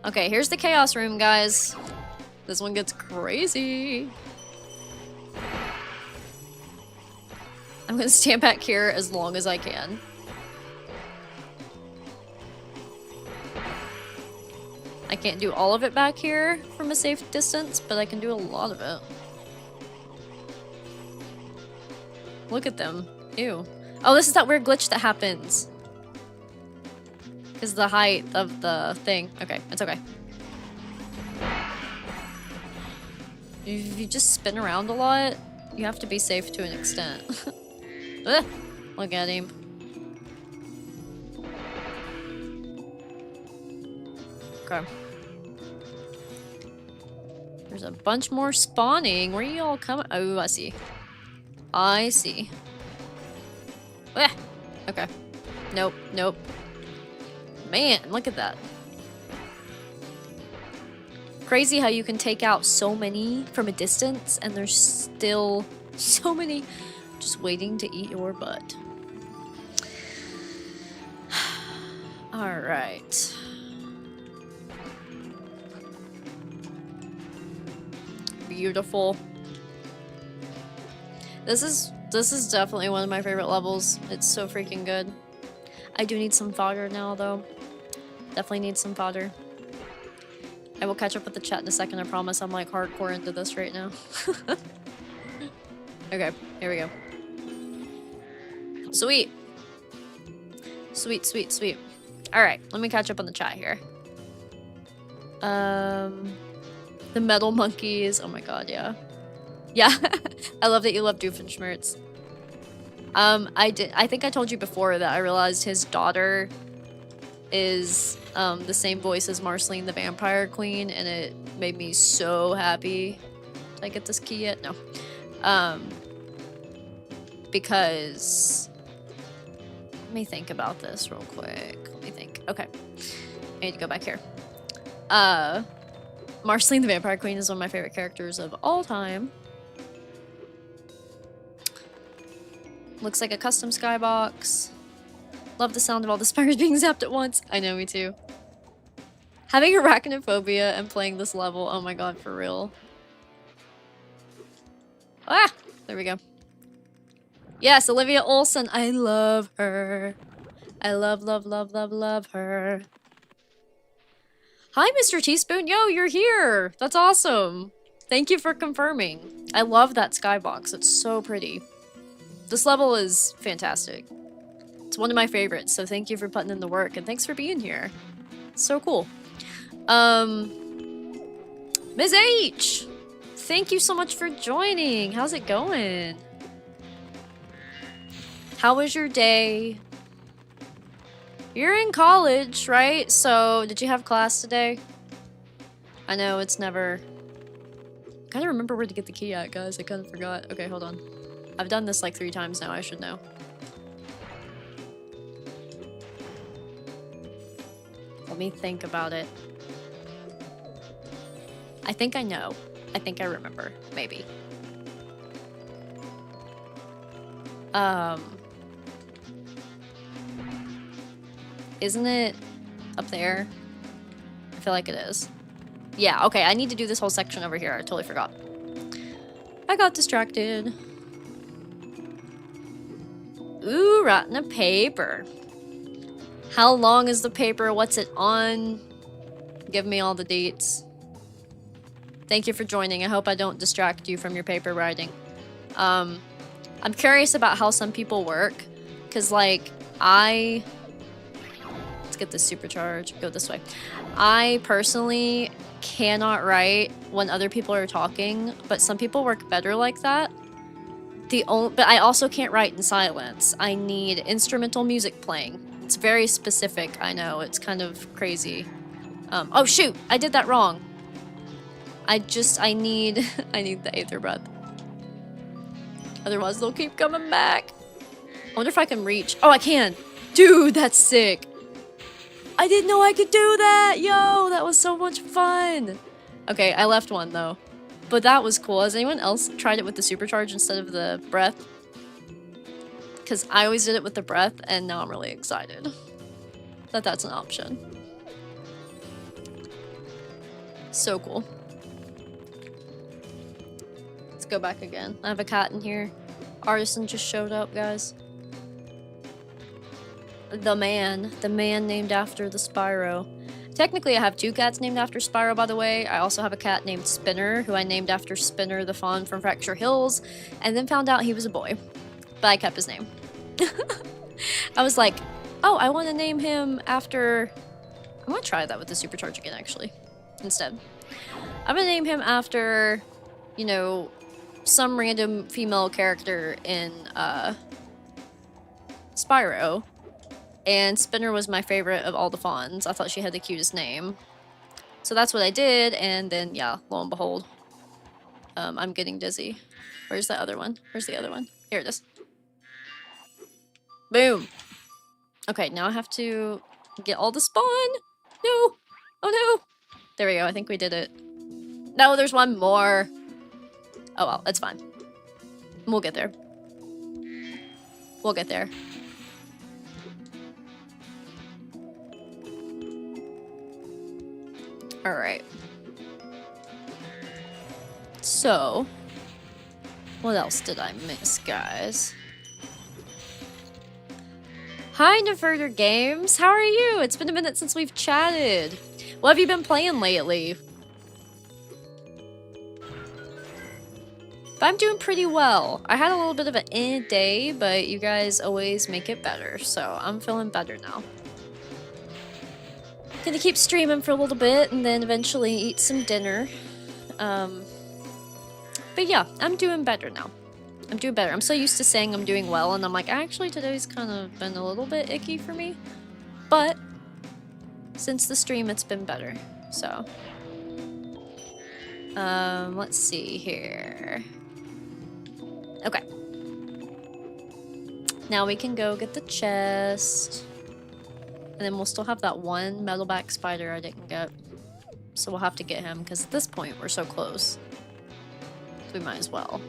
Okay, here's the chaos room, guys. This one gets crazy. I'm gonna stand back here as long as I can. I can't do all of it back here from a safe distance, but I can do a lot of it. Look at them. Ew. Oh, this is that weird glitch that happens. Because the height of the thing. Okay, it's okay. If you just spin around a lot, you have to be safe to an extent. Ugh, look at him. Okay. There's a bunch more spawning. Where are you all coming? Oh, I see. I see. Ah, okay. Nope, nope. Man, look at that. Crazy how you can take out so many from a distance and there's still so many just waiting to eat your butt. Alright. Beautiful. This is definitely one of my favorite levels. It's so freaking good. I do need some fodder now, though. Definitely need some fodder. I will catch up with the chat in a second, I promise. I'm like hardcore into this right now. Okay, here we go. Sweet. Sweet, sweet, sweet. Alright, let me catch up on the chat here. The metal monkeys. Oh my god, yeah. Yeah, I love that you love Doofenshmirtz. I think I told you before that I realized his daughter is the same voice as Marceline the Vampire Queen, and it made me so happy. Did I get this key yet? No. Because let me think about this real quick. Let me think. Okay. I need to go back here. Marceline the Vampire Queen is one of my favorite characters of all time. Looks like a custom skybox. Love the sound of all the spiders being zapped at once. I know, me too. Having arachnophobia and playing this level, oh my god, for real. Ah! There we go. Yes, Olivia Olsen. I love her. I love, love, love, love, love her. Hi, Mr. Teaspoon. Yo, you're here. That's awesome. Thank you for confirming. I love that skybox. It's so pretty. This level is fantastic. It's one of my favorites, so thank you for putting in the work, and thanks for being here. So cool. Ms. H! Thank you so much for joining. How's it going? How was your day? You're in college, right? So, did you have class today? I know, it's never... I gotta remember where to get the key at, guys. I kinda forgot. Okay, hold on. I've done this like 3 times now, I should know. Let me think about it. I think I know. I think I remember. Maybe. Isn't it up there? I feel like it is. Yeah, okay, I need to do this whole section over here. I totally forgot. I got distracted. Ooh, rotten a paper. How long is the paper? What's it on? Give me all the dates. Thank you for joining. I hope I don't distract you from your paper writing. I'm curious about how some people work. Because, like, let's get this supercharge. Go this way. I personally cannot write when other people are talking, but some people work better like that. But I also can't write in silence. I need instrumental music playing. It's very specific, I know. It's kind of crazy. Oh shoot! I did that wrong. I need I need the Aether Breath. Otherwise they'll keep coming back. I wonder if I can reach. Oh, I can! Dude, that's sick! I didn't know I could do that! Yo, that was so much fun! Okay, I left one though. But that was cool. Has anyone else tried it with the supercharge instead of the breath? Because I always did it with the breath, and now I'm really excited that that's an option. So cool. Let's go back again. I have a cat in here. Artisan just showed up, guys. The man named after the Spyro. Technically, I have 2 cats named after Spyro, by the way. I also have a cat named Spinner, who I named after Spinner the Fawn from Fracture Hills, and then found out he was a boy. But I kept his name. I was like, oh, I want to name him after... I'm gonna try that with the supercharge again, actually, instead. I'm gonna name him after, you know, some random female character in, Spyro. And Spinner was my favorite of all the fawns. I thought she had the cutest name. So that's what I did, and then, yeah, lo and behold. I'm getting dizzy. Where's the other one? Where's the other one? Here it is. Boom! Okay, now I have to get all the spawn! No! Oh no! There we go, I think we did it. No, there's one more! Oh well, it's fine. We'll get there. We'll get there. Alright. So, what else did I miss, guys? Hi, Neverter Games! How are you? It's been a minute since we've chatted. What have you been playing lately? But I'm doing pretty well. I had a little bit of an day, but you guys always make it better, so I'm feeling better now. Gonna keep streaming for a little bit and then eventually eat some dinner. But yeah, I'm doing better now. I'm doing better. I'm so used to saying I'm doing well, and I'm like, actually today's kind of been a little bit icky for me. But since the stream, it's been better, so. Let's see here. Okay. Now we can go get the chest. And then we'll still have that one metalback spider I didn't get. So we'll have to get him, because at this point we're so close. So we might as well.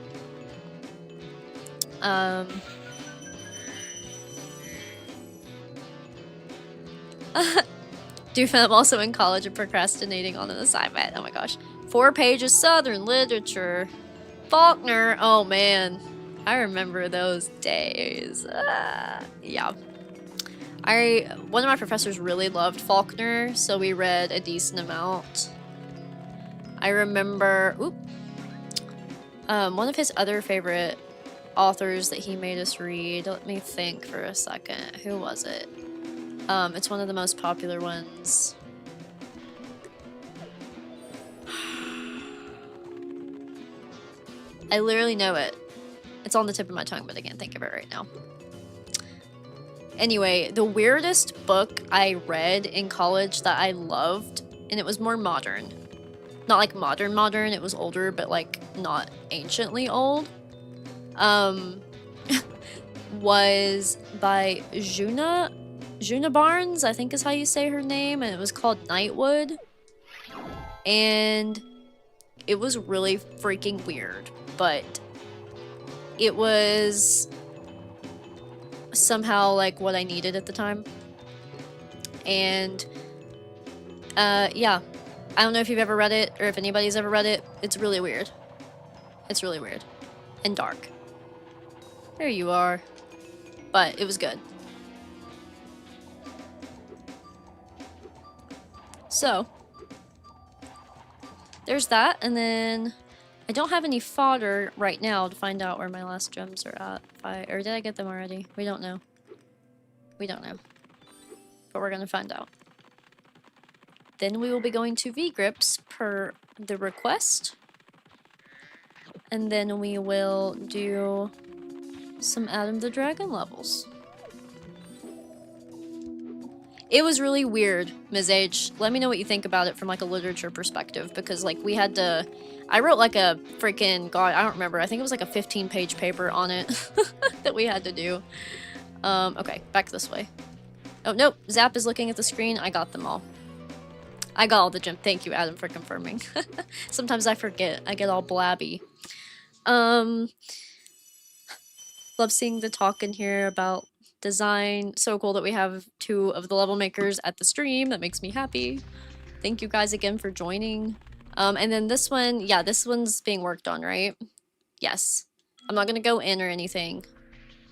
Doofin, I'm also in college and procrastinating on an assignment. Oh my gosh. 4 pages Southern literature. Faulkner. Oh man. I remember those days. Yeah. One of my professors really loved Faulkner, so we read a decent amount. I remember, one of his other favorite authors that he made us read. Let me think for a second. Who was it? It's one of the most popular ones. I literally know it. It's on the tip of my tongue, but I can't think of it right now. Anyway, the weirdest book I read in college that I loved, and it was more modern. Not like modern, it was older, but like not anciently old. Was by Juna Barnes, I think is how you say her name, and it was called Nightwood. And it was really freaking weird, but it was somehow like what I needed at the time. And yeah, I don't know if you've ever read it or if anybody's ever read it. It's really weird. It's really weird and dark. There you are. But it was good. So there's that, and then I don't have any fodder right now to find out where my last gems are at. Or did I get them already? We don't know. We don't know. But we're gonna find out. Then we will be going to Vgripps per the request. And then we will do some AdamTheDragon levels. It was really weird, Ms. H. Let me know what you think about it from like a literature perspective, because like we had to, I wrote like a freaking, God, I don't remember, I think it was like a 15-page paper on it that we had to do. Okay, back this way. Oh, nope, Zap is looking at the screen. I got them all. I got all the gym. Thank you, Adam, for confirming. Sometimes I forget. I get all blabby. Love seeing the talk in here about design. So cool that we have 2 of the level makers at the stream. That makes me happy. Thank you guys again for joining. And then this one, yeah, this one's being worked on, right? Yes. I'm not gonna go in or anything.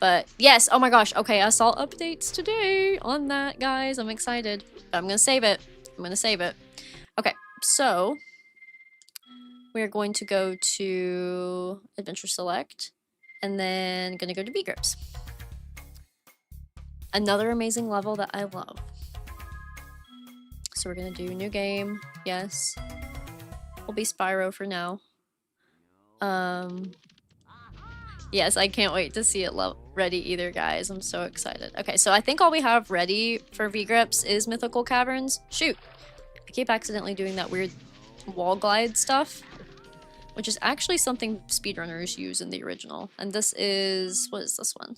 But yes, oh my gosh, okay, I saw updates today on that, guys. I'm excited. But I'm gonna save it. I'm gonna save it. Okay, so we're going to go to Adventure Select and then gonna go to Vgripps. Another amazing level that I love. So we're gonna do new game, yes. We'll be Spyro for now. Yes, I can't wait to see it ready either, guys. I'm so excited. Okay, so I think all we have ready for Vgripps is Mythical Caverns. Shoot! I keep accidentally doing that weird wall glide stuff, which is actually something speedrunners use in the original. And this is... what is this one?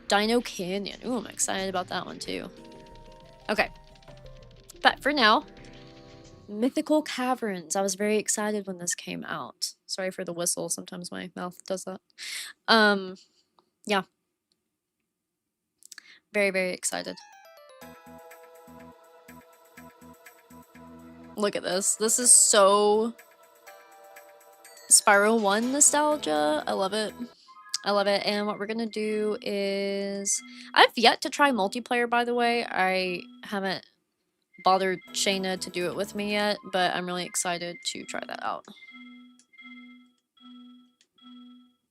Dino Canyon. Ooh, I'm excited about that one too. Okay. But for now, Mythical Caverns. I was very excited when this came out. Sorry for the whistle. Sometimes my mouth does that. Yeah. Very, very excited. Look at this. This is so Spyro 1 nostalgia. I love it. I love it. And what we're gonna do is... I've yet to try multiplayer, by the way. I haven't bothered Shayna to do it with me yet, but I'm really excited to try that out.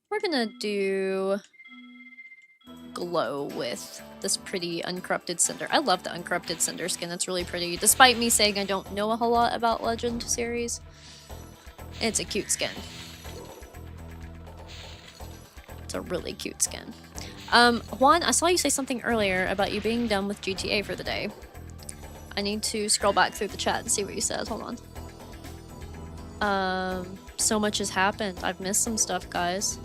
We're gonna do Glow with this pretty Uncorrupted Cinder. I love the Uncorrupted Cinder skin. It's really pretty. Despite me saying I don't know a whole lot about Legend series, it's a cute skin. It's a really cute skin. Juan, I saw you say something earlier about you being done with GTA for the day. I need to scroll back through the chat and see what you said. Hold on. So much has happened. I've missed some stuff, guys.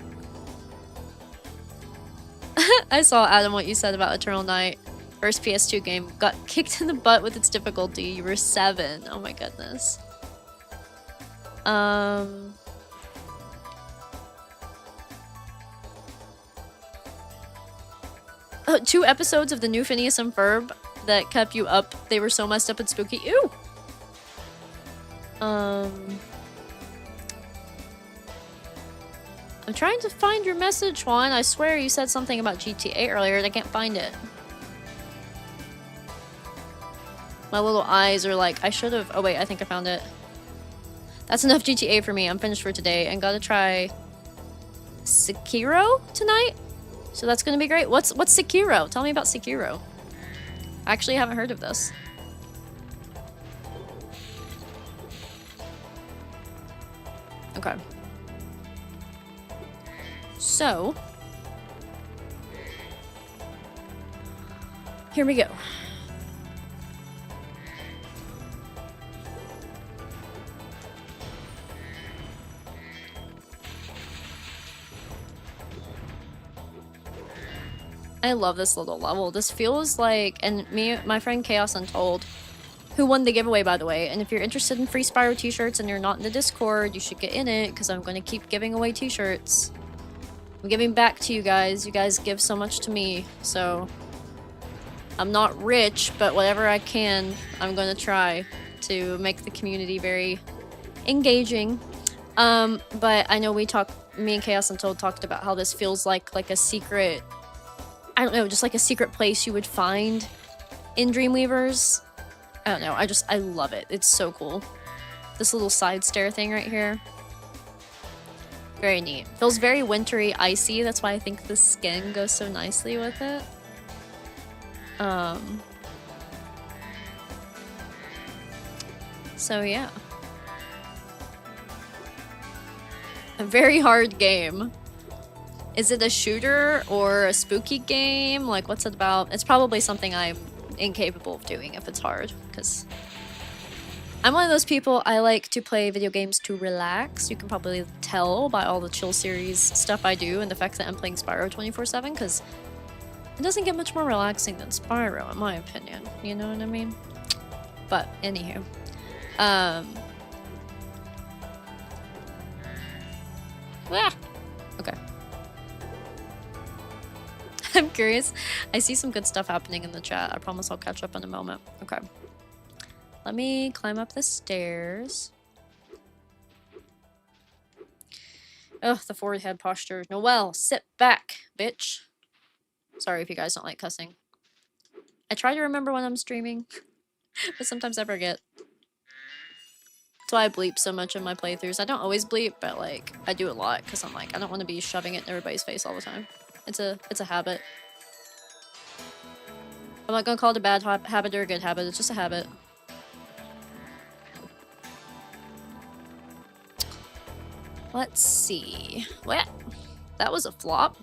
I saw, Adam, what you said about Eternal Night. First PS2 game. Got kicked in the butt with its difficulty. You were 7. Oh my goodness. 2 episodes of the new Phineas and Ferb that kept you up. They were so messed up and spooky. Ew! I'm trying to find your message, Juan. I swear you said something about GTA earlier and I can't find it. My little eyes are like, I should have... Oh wait, I think I found it. That's enough GTA for me. I'm finished for today and gotta try Sekiro tonight. So that's gonna be great. What's Sekiro? Tell me about Sekiro. I actually haven't heard of this. Okay. So, here we go. I love this little level. This feels like, and my friend Chaos Untold, who won the giveaway, by the way, and if you're interested in free Spyro t-shirts and you're not in the Discord, you should get in it, because I'm going to keep giving away t-shirts. I'm giving back to you guys. You guys give so much to me, so I'm not rich, but whatever I can, I'm going to try to make the community very engaging. But I know me and Chaos Untold talked about how this feels like a secret, I don't know, just like a secret place you would find in Dreamweavers. I don't know, I love it. It's so cool. This little side stair thing right here. Very neat. Feels very wintry, icy. That's why I think the skin goes so nicely with it. So yeah. A very hard game. Is it a shooter or a spooky game? Like, what's it about? It's probably something I'm incapable of doing if it's hard, because I'm one of those people, I like to play video games to relax. You can probably tell by all the chill series stuff I do and the fact that I'm playing Spyro 24/7, because it doesn't get much more relaxing than Spyro, in my opinion. You know what I mean? But, anywho. Okay. I'm curious. I see some good stuff happening in the chat. I promise I'll catch up in a moment. Okay. Let me climb up the stairs. Ugh, the forward head posture. Noelle, sit back, bitch. Sorry if you guys don't like cussing. I try to remember when I'm streaming, but sometimes I forget. That's why I bleep so much in my playthroughs. I don't always bleep, but like, I do a lot because I'm like, I don't want to be shoving it in everybody's face all the time. It's a habit. I'm not gonna call it a bad habit or a good habit, it's just a habit. Let's see. What? That was a flop.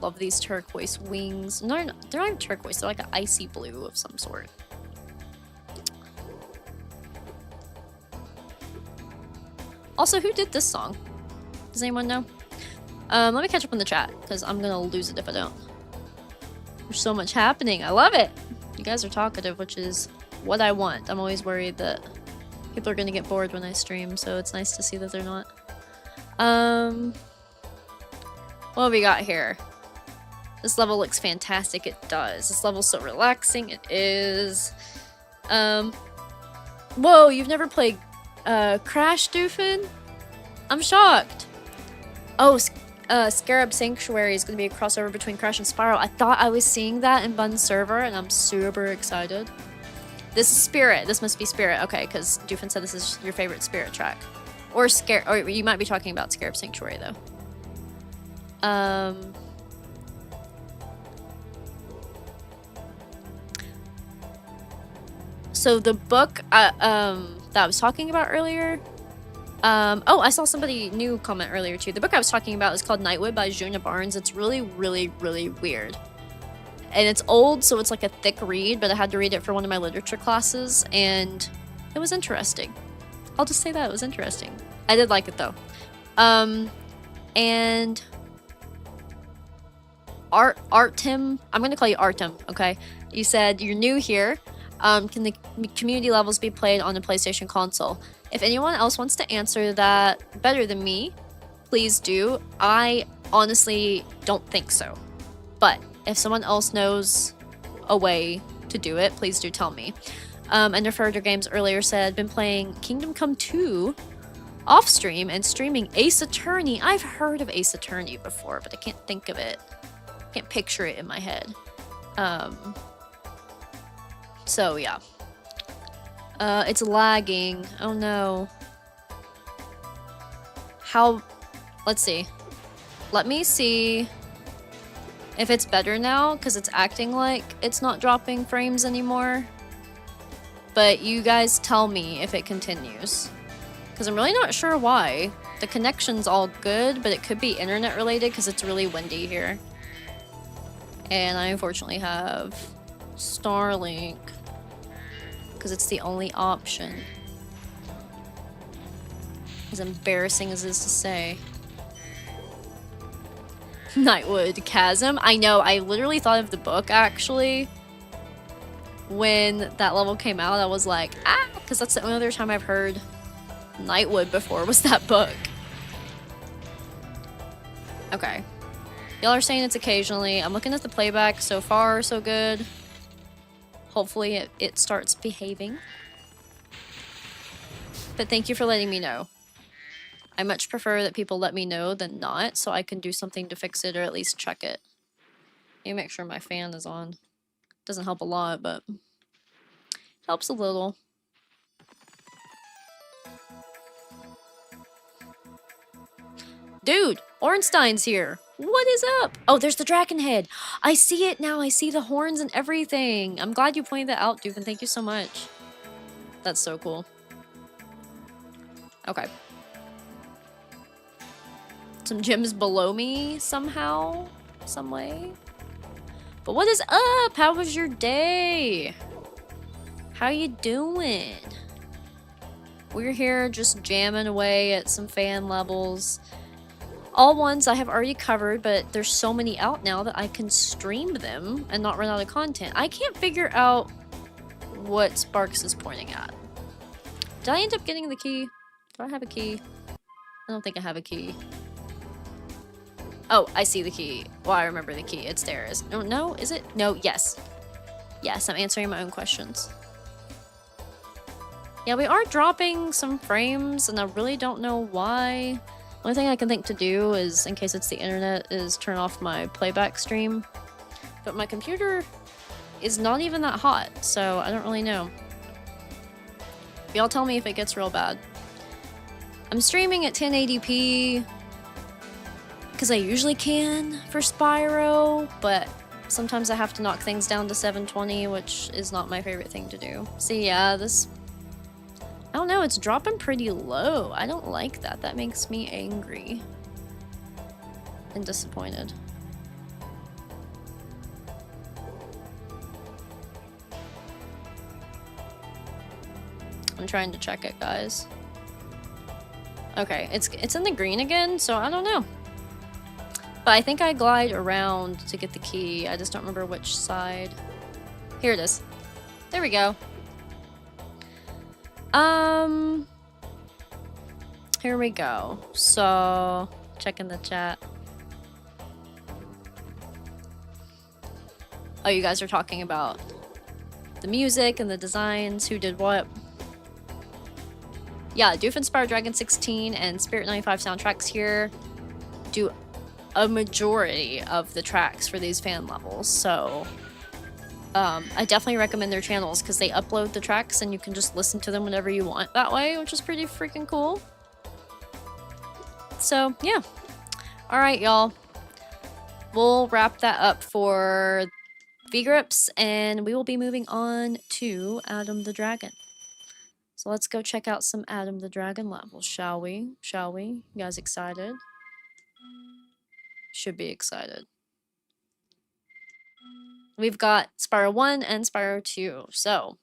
Love these turquoise wings. No, they're not even turquoise. They're like an icy blue of some sort. Also, who did this song? Does anyone know? Let me catch up in the chat, because I'm gonna lose it if I don't. There's so much happening. I love it. You guys are talkative, which is what I want. I'm always worried that people are gonna get bored when I stream, so it's nice to see that they're not. What have we got here? This level looks fantastic. It does. This level's so relaxing. It is. Whoa, you've never played Crash, Doofin? I'm shocked. Oh, Scarab Sanctuary is going to be a crossover between Crash and Spyro. I thought I was seeing that in Bun's server, and I'm super excited. This is Spirit. This must be Spirit. Okay, because Doofin said this is your favorite Spirit track. Or you might be talking about Scarab Sanctuary, though. So the book that I was talking about earlier. Oh, I saw somebody new comment earlier too. The book I was talking about is called Nightwood by Juna Barnes. It's really, really, really weird. And it's old, so it's like a thick read, but I had to read it for one of my literature classes, and it was interesting. I'll just say that, it was interesting. I did like it though. And Artem, I'm gonna call you Artem, okay? You said you're new here. Can the community levels be played on a PlayStation console? If anyone else wants to answer that better than me, please do. I honestly don't think so. But if someone else knows a way to do it, please do tell me. And Further Games earlier said, been playing Kingdom Come 2 off stream and streaming Ace Attorney. I've heard of Ace Attorney before, but I can't think of it. I can't picture it in my head. So yeah. It's lagging. Oh no. How? Let's see. Let me see if it's better now, because it's acting like it's not dropping frames anymore. But you guys tell me if it continues. Because I'm really not sure why. The connection's all good, but it could be internet related because it's really windy here. And I unfortunately have Starlink, because it's the only option. As embarrassing as it is to say. Nightwood Chasm. I know, I literally thought of the book actually. When that level came out, I was like, ah, because that's the only other time I've heard Nightwood before was that book. Okay. Y'all are saying it's occasionally. I'm looking at the playback. So far, so good. Hopefully it starts behaving. But thank you for letting me know. I much prefer that people let me know than not, so I can do something to fix it or at least check it. Let me make sure my fan is on. Doesn't help a lot, but helps a little. Dude, Ornstein's here. What is up? Oh, there's the dragon head. I see it now. I see the horns and everything. I'm glad you pointed that out, Doofin. Thank you so much. That's so cool. Okay. Some gems below me somehow, some way. But what is up? How was your day? How you doing? We're here just jamming away at some fan levels. All ones I have already covered, but there's so many out now that I can stream them and not run out of content. I can't figure out what Sparks is pointing at. Did I end up getting the key? Do I have a key? I don't think I have a key. Oh, I see the key. Well, I remember the key. It's there. Oh, no, is it? No, yes. Yes, I'm answering my own questions. Yeah, we are dropping some frames, and I really don't know why. Only thing I can think to do is, in case it's the internet, is turn off my playback stream. But my computer is not even that hot, so I don't really know. Y'all tell me if it gets real bad. I'm streaming at 1080p because I usually can for Spyro, but sometimes I have to knock things down to 720, which is not my favorite thing to do. So yeah, this... I don't know, it's dropping pretty low. I don't like that. That makes me angry and disappointed. I'm trying to check it, guys. Okay, it's in the green again, so I don't know. But I think I glide around to get the key. I just don't remember which side. Here it is. There we go. Here we go. So, checking the chat. Oh, you guys are talking about the music and the designs, who did what. Yeah, Spyro Dragon 16 and Spirit 95 soundtracks here do a majority of the tracks for these fan levels, so I definitely recommend their channels because they upload the tracks and you can just listen to them whenever you want that way, which is pretty freaking cool. So, yeah. Alright, y'all. We'll wrap that up for Vgripps, and we will be moving on to AdamTheDragon. So let's go check out some AdamTheDragon levels, shall we? Shall we? You guys excited? Should be excited. We've got Spyro 1 and Spyro 2. So,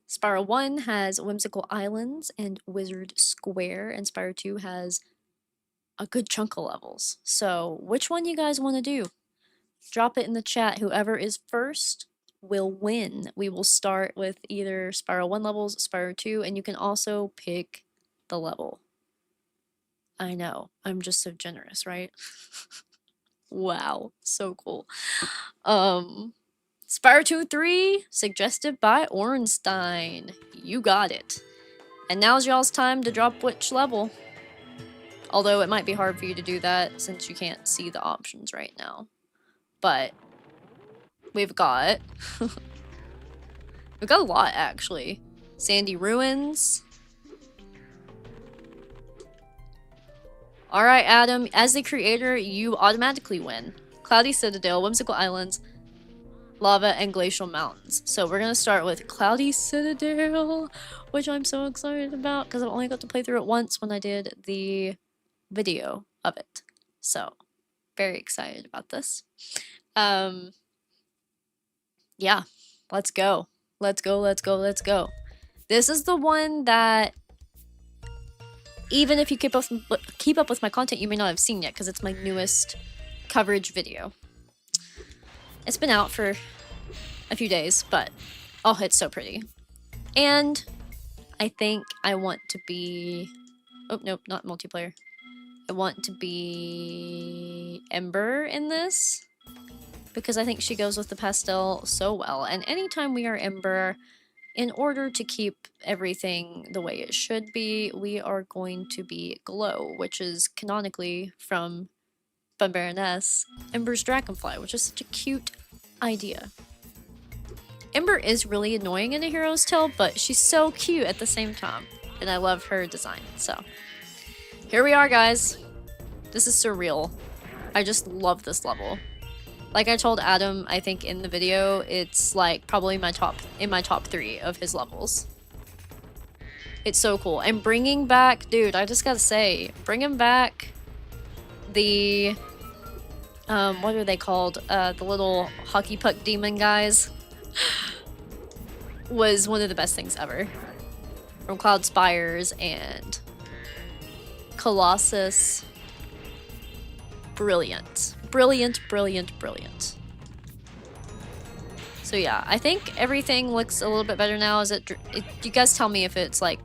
Spyro 1 has Whimsical Islands and Wizard Square, and Spyro 2 has a good chunk of levels. So, which one you guys want to do? Drop it in the chat. Whoever is first will win. We will start with either Spyro 1 levels, Spyro 2, and you can also pick the level. I know, I'm just so generous, right? Wow, so cool. Spyro 2 3, suggested by Ornstein. You got it. And now's y'all's time to drop which level. Although it might be hard for you to do that since you can't see the options right now. But we've got we've got a lot actually. Sandy Ruins. Alright, Adam, as the creator, you automatically win. Cloudy Citadel, Whimsical Islands, Lava, and Glacial Mountains. So we're gonna start with Cloudy Citadel, which I'm so excited about because I've only got to play through it once when I did the video of it. So, very excited about this. Yeah, let's go. Let's go, let's go, let's go. This is the one that even if you keep up with my content, you may not have seen yet because it's my newest coverage video. It's been out for a few days, but oh, it's so pretty. And I think I want to be... Oh, nope, not multiplayer. I want to be Ember in this because I think she goes with the pastel so well. And anytime we are Ember, in order to keep everything the way it should be, we are going to be Glow, which is canonically from Bunbaroness, Ember's Dragonfly, which is such a cute idea. Ember is really annoying in A Hero's Tale, but she's so cute at the same time, and I love her design. So, here we are, guys. This is surreal. I just love this level. Like I told Adam, I think in the video, it's like probably in my top 3 of his levels. It's so cool. And bringing back, dude, I just gotta say, bringing back the what are they called? The little hockey puck demon guys. Was one of the best things ever. From Cloud Spires and Colossus. Brilliant. Brilliant, brilliant, brilliant. So yeah, I think everything looks a little bit better now. You guys tell me if it's like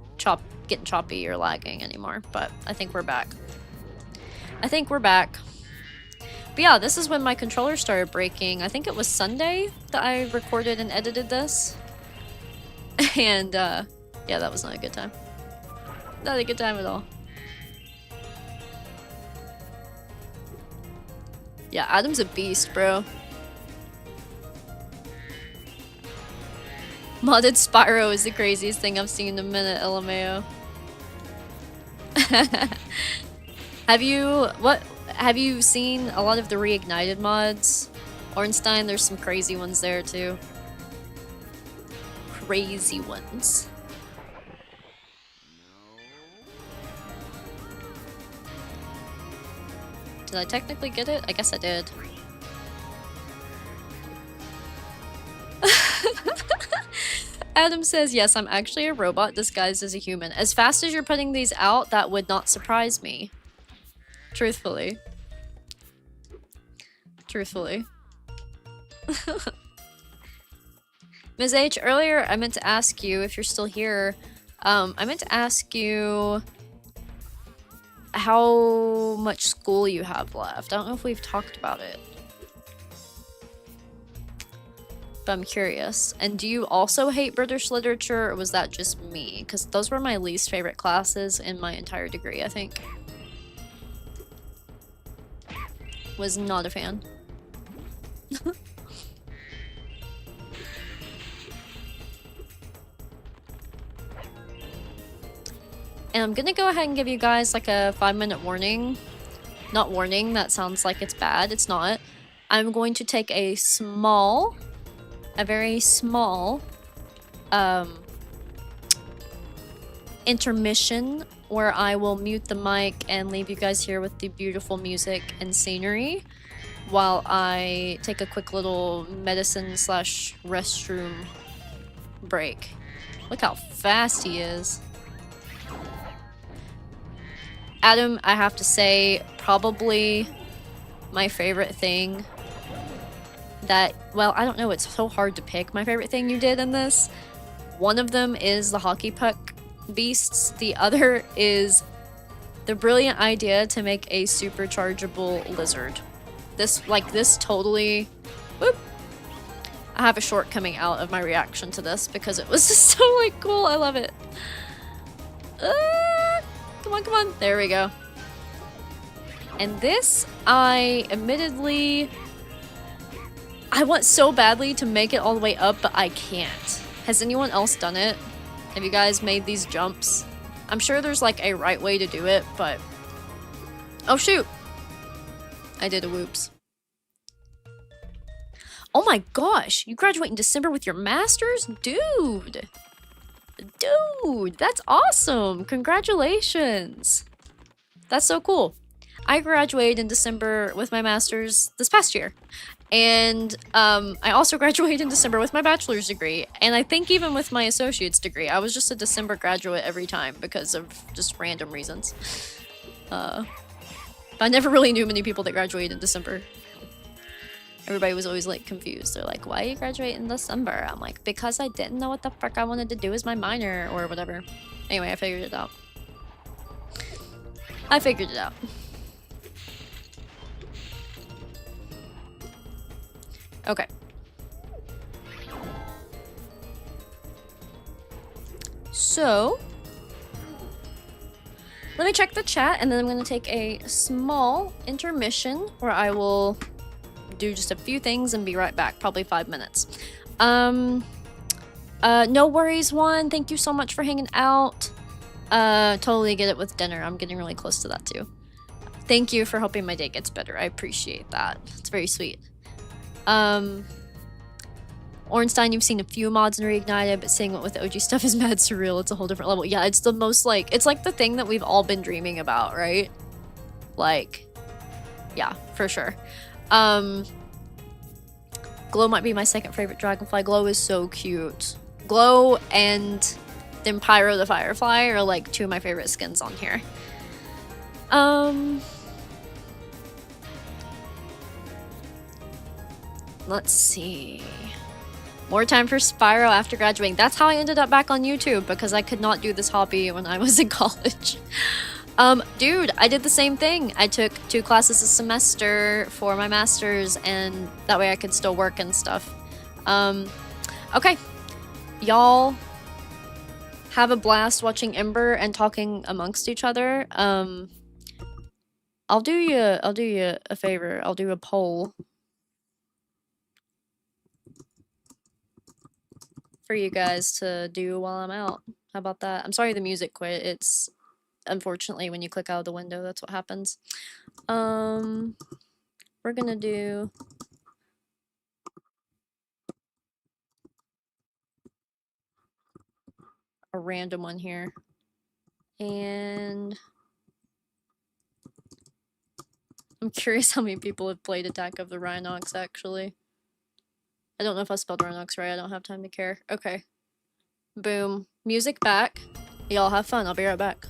getting choppy or lagging anymore, but I think we're back. I think we're back. But yeah, this is when my controller started breaking. I think it was Sunday that I recorded and edited this. And yeah, that was not a good time. Not a good time at all. Yeah, Adam's a beast, bro. Modded Spyro is the craziest thing I've seen in a minute, LMAO. Have you seen a lot of the reignited mods? Ornstein, there's some crazy ones there too. Crazy ones. Did I technically get it? I guess I did. Adam says, yes, I'm actually a robot disguised as a human. As fast as you're putting these out, that would not surprise me. Truthfully. Truthfully. Ms. H, earlier I meant to ask you, if you're still here, I meant to ask you how much school you have left. I don't know if we've talked about it. But I'm curious. And do you also hate British literature, or was that just me? Because those were my least favorite classes in my entire degree, I think. Was not a fan. And I'm gonna go ahead and give you guys like a 5-minute warning. Not warning, that sounds like it's bad. It's not. I'm going to take a very small intermission where I will mute the mic and leave you guys here with the beautiful music and scenery while I take a quick little medicine/restroom break. Look how fast he is. Adam, I have to say, probably my favorite thing that, well, I don't know, it's so hard to pick my favorite thing you did in this. One of them is the hockey puck beasts. The other is the brilliant idea to make a superchargeable lizard. This totally... Whoop! I have a short coming out of my reaction to this because it was just so, like, cool. I love it. Come on, come on. There we go. And this, I want so badly to make it all the way up, but I can't. Has anyone else done it? Have you guys made these jumps? I'm sure there's like a right way to do it, but... Oh shoot! I did a whoops. Oh my gosh! You graduate in December with your master's? Dude! Dude! That's awesome! Congratulations! That's so cool. I graduated in December with my master's this past year. And I also graduated in December with my bachelor's degree. And I think even with my associate's degree, I was just a December graduate every time because of just random reasons. But I never really knew many people that graduated in December. Everybody was always like confused. They're like, why you graduate in December? I'm like, because I didn't know what the fuck I wanted to do as my minor or whatever. Anyway, I figured it out. I figured it out. Okay. So, let me check the chat and then I'm going to take a small intermission where I will do just a few things and be right back, probably 5 minutes. No worries, Juan. Thank you so much for hanging out. Totally get it with dinner. I'm getting really close to that too. Thank you for hoping my day gets better. I appreciate that. It's very sweet. Ornstein, you've seen a few mods in Reignited, but seeing what with the OG stuff is mad surreal. It's a whole different level. Yeah, it's the most like, it's like the thing that we've all been dreaming about, right? Like, yeah, for sure. Glow might be my second favorite dragonfly. Glow is so cute. Glow and then Pyro the Firefly are like two of my favorite skins on here. Let's see. More time for Spyro after graduating. That's how I ended up back on YouTube, because I could not do this hobby when I was in college. Dude, I did the same thing. I took 2 classes a semester for my master's, and that way I could still work and stuff. Okay. Y'all have a blast watching Ember and talking amongst each other. I'll do you a favor. I'll do a poll for you guys to do while I'm out. How about that? I'm sorry the music quit. It's unfortunately when you click out of the window, that's what happens. We're gonna do a random one here. And I'm curious how many people have played Attack of the Rhynocs, actually. I don't know if I spelled rhynocs right. I don't have time to care. Okay. Boom. Music back. Y'all have fun. I'll be right back.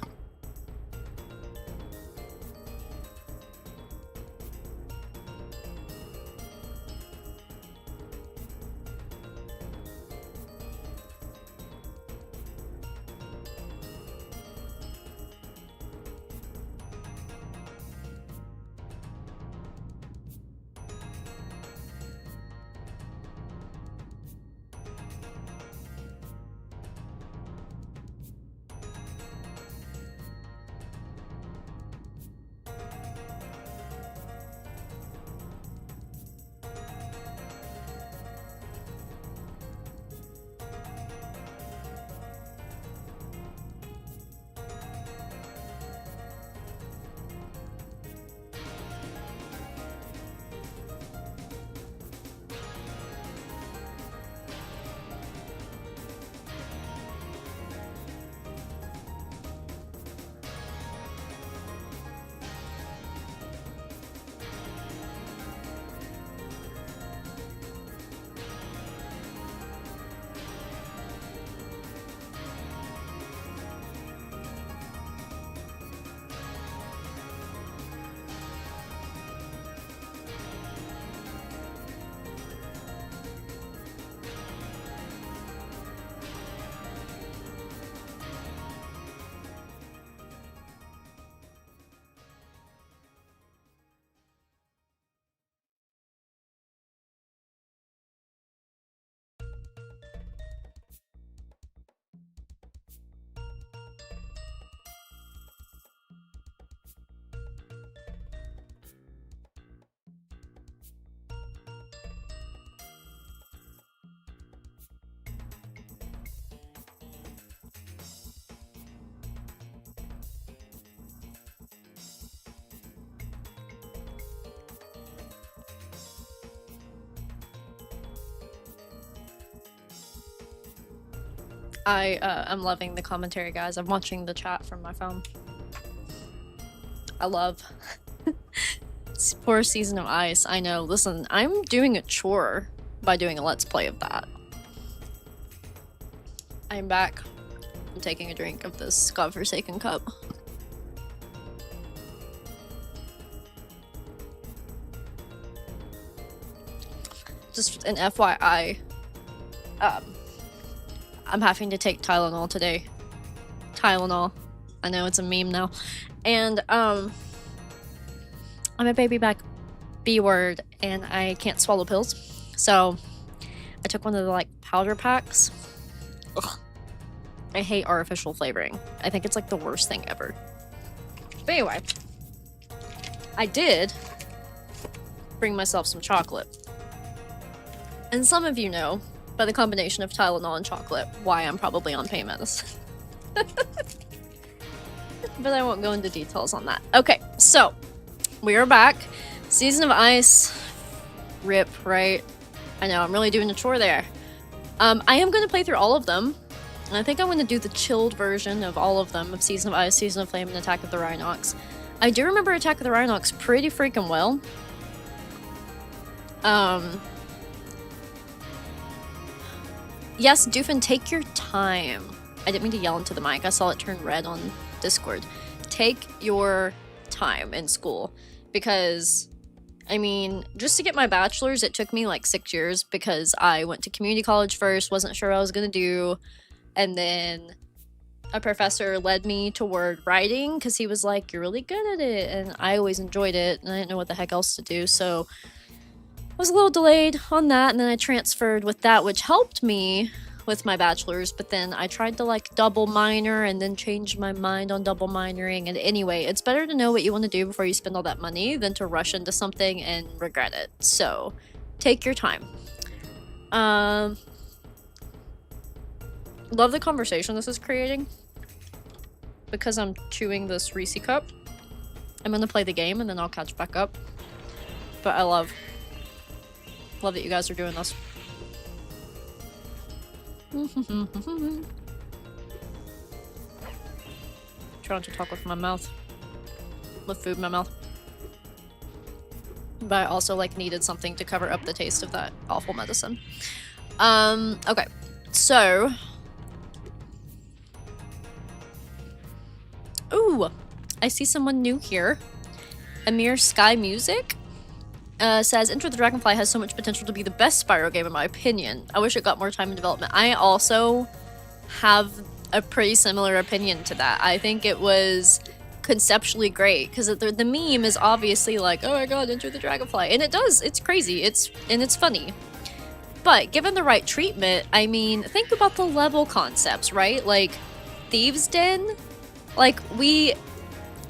I'm loving the commentary, guys. I'm watching the chat from my phone. I love poor Season of Ice. I know. Listen, I'm doing a chore by doing a Let's Play of that. I'm back. I'm taking a drink of this godforsaken cup. Just an FYI, I'm having to take Tylenol today. Tylenol. I know it's a meme now. And, I'm a baby back B word and I can't swallow pills. So, I took one of the, like, powder packs. Ugh. I hate artificial flavoring. I think it's, like, the worst thing ever. But anyway, I did bring myself some chocolate. And some of you know, by the combination of Tylenol and chocolate, why I'm probably on pain medicine. But I won't go into details on that. Okay, so we are back. Season of Ice. Rip, right? I know, I'm really doing a chore there. I am going to play through all of them. And I think I'm going to do the chilled version of all of them, of Season of Ice, Season of Flame, and Attack of the Rhynocs. I do remember Attack of the Rhynocs pretty freaking well. Yes, Doofin, take your time. I didn't mean to yell into the mic. I saw it turn red on Discord. Take your time in school. Because, I mean, just to get my bachelor's, it took me like 6 years because I went to community college first, wasn't sure what I was gonna do. And then a professor led me toward writing because he was like, you're really good at it. And I always enjoyed it. And I didn't know what the heck else to do. So I was a little delayed on that, and then I transferred with that, which helped me with my bachelor's, but then I tried to like double minor and then changed my mind on double minoring. And anyway, it's better to know what you want to do before you spend all that money than to rush into something and regret it. So take your time. Love the conversation this is creating. Because I'm chewing this Reese cup, I'm gonna play the game and then I'll catch back up. But I love that you guys are doing this. Trying to talk with my mouth. With food in my mouth. But I also like needed something to cover up the taste of that awful medicine. Okay. So. Ooh! I see someone new here. Amir Sky Music. Says, Enter the Dragonfly has so much potential to be the best Spyro game in my opinion. I wish it got more time in development. I also have a pretty similar opinion to that. I think it was conceptually great, because the meme is obviously like, oh my god, Enter the Dragonfly. And it does, it's crazy, it's funny. But given the right treatment, I mean, think about the level concepts, right? Like, Thieves' Den? Like, we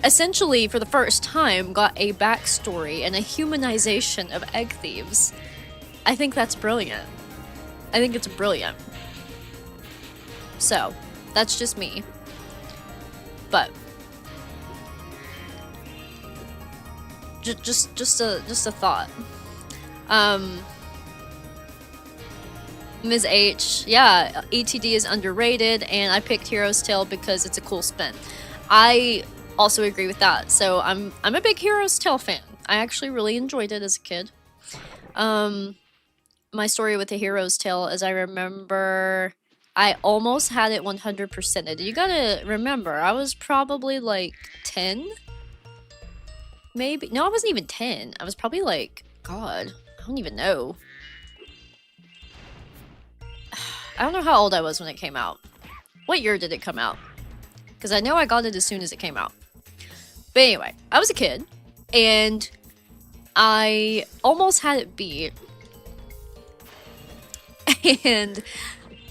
essentially, for the first time, got a backstory and a humanization of egg thieves. I think that's brilliant. I think it's brilliant. So, that's just me. But just a thought. Ms. H, yeah, ETD is underrated, and I picked Hero's Tale because it's a cool spin. I also agree with that. So I'm a big Hero's Tale fan. I actually really enjoyed it as a kid. My story with the Hero's Tale is I remember I almost had it 100%ed. You gotta remember, I was probably like 10? Maybe? No, I wasn't even 10. I was probably like, God, I don't even know. I don't know how old I was when it came out. What year did it come out? Because I know I got it as soon as it came out. But anyway, I was a kid, and I almost had it beat. And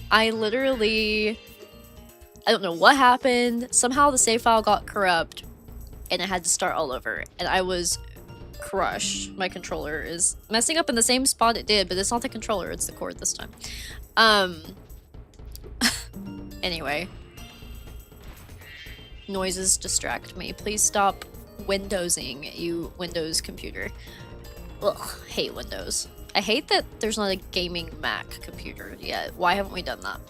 I literally, I don't know what happened. Somehow the save file got corrupt, and I had to start all over. And I was crushed. My controller is messing up in the same spot it did, but it's not the controller, it's the cord this time. Anyway. Noises distract me. Please stop windowsing, you Windows computer. Ugh, hate Windows. I hate that there's not a gaming Mac computer yet. Why haven't we done that?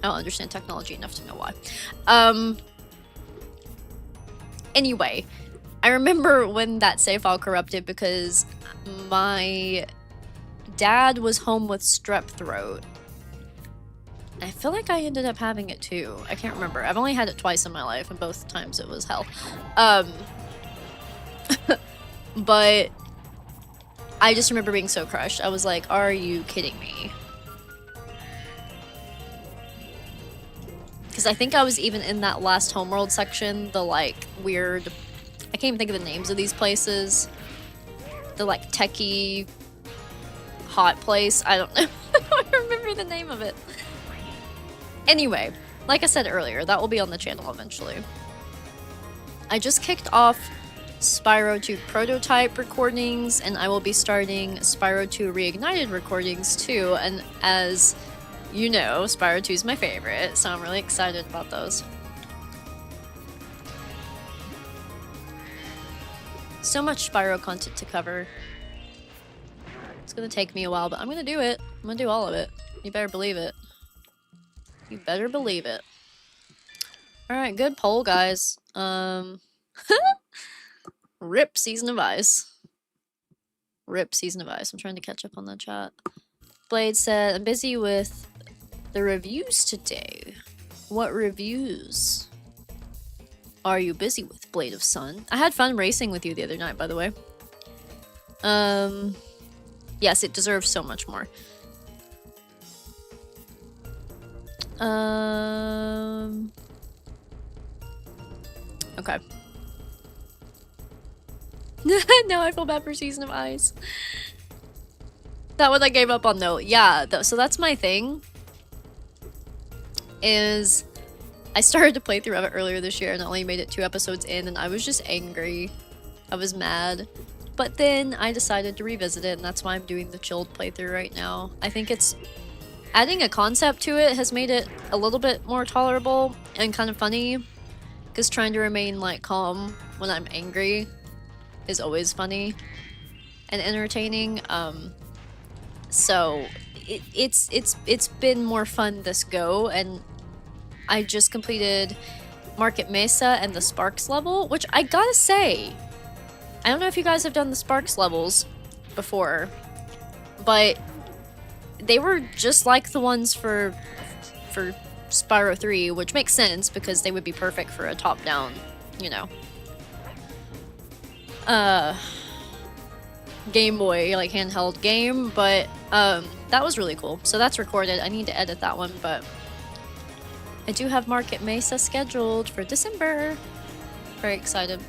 I don't understand technology enough to know why. Anyway, I remember when that save file corrupted because my dad was home with strep throat. I feel like I ended up having it too. I can't remember. I've only had it twice in my life, and both times it was hell. But I just remember being so crushed. I was like, are you kidding me? Because I think I was even in that last homeworld section, the like weird, I can't even think of the names of these places. The like techie hot place. I don't know. I don't remember the name of it. Anyway, like I said earlier, that will be on the channel eventually. I just kicked off Spyro 2 prototype recordings, and I will be starting Spyro 2 reignited recordings too, and as you know, Spyro 2 is my favorite, so I'm really excited about those. So much Spyro content to cover. It's gonna take me a while, but I'm gonna do it. I'm gonna do all of it. You better believe it. You better believe it. Alright, good poll, guys. Rip Season of Ice. Rip Season of Ice. I'm trying to catch up on the chat. Blade said, I'm busy with the reviews today. What reviews are you busy with, Blade of Sun? I had fun racing with you the other night, by the way. Yes, it deserves so much more. Okay. Now I feel bad for Season of Ice. That one I gave up on though. Yeah, so that's my thing. Is I started to play through of it earlier this year and I only made it 2 episodes in and I was just angry. I was mad. But then I decided to revisit it and that's why I'm doing the chilled playthrough right now. I think it's adding a concept to it has made it a little bit more tolerable and kind of funny. Because trying to remain like calm when I'm angry is always funny and entertaining. So it's been more fun this go, and I just completed Market Mesa and the Sparks level, which I gotta say, I don't know if you guys have done the Sparks levels before, but they were just like the ones for Spyro 3, which makes sense because they would be perfect for a top-down, you know, Game Boy, like, handheld game, but, that was really cool. So that's recorded. I need to edit that one, but I do have Market Mesa scheduled for December. Very excited.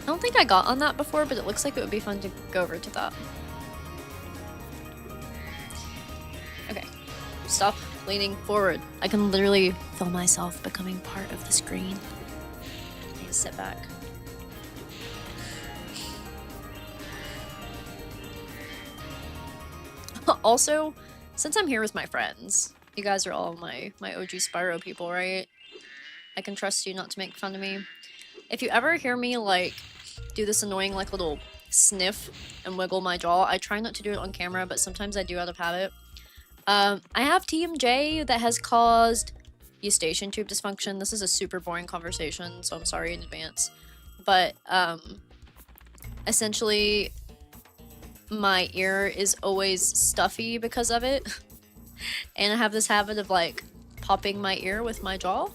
I don't think I got on that before, but it looks like it would be fun to go over to that. Okay. Stop leaning forward. I can literally feel myself becoming part of the screen. I need to sit back. Also, since I'm here with my friends, you guys are all my OG Spyro people, right? I can trust you not to make fun of me. If you ever hear me, like, do this annoying, like, little sniff and wiggle my jaw, I try not to do it on camera, but sometimes I do out of habit. I have TMJ that has caused eustachian tube dysfunction. This is a super boring conversation, so I'm sorry in advance. But, essentially, my ear is always stuffy because of it. And I have this habit of, like, popping my ear with my jaw.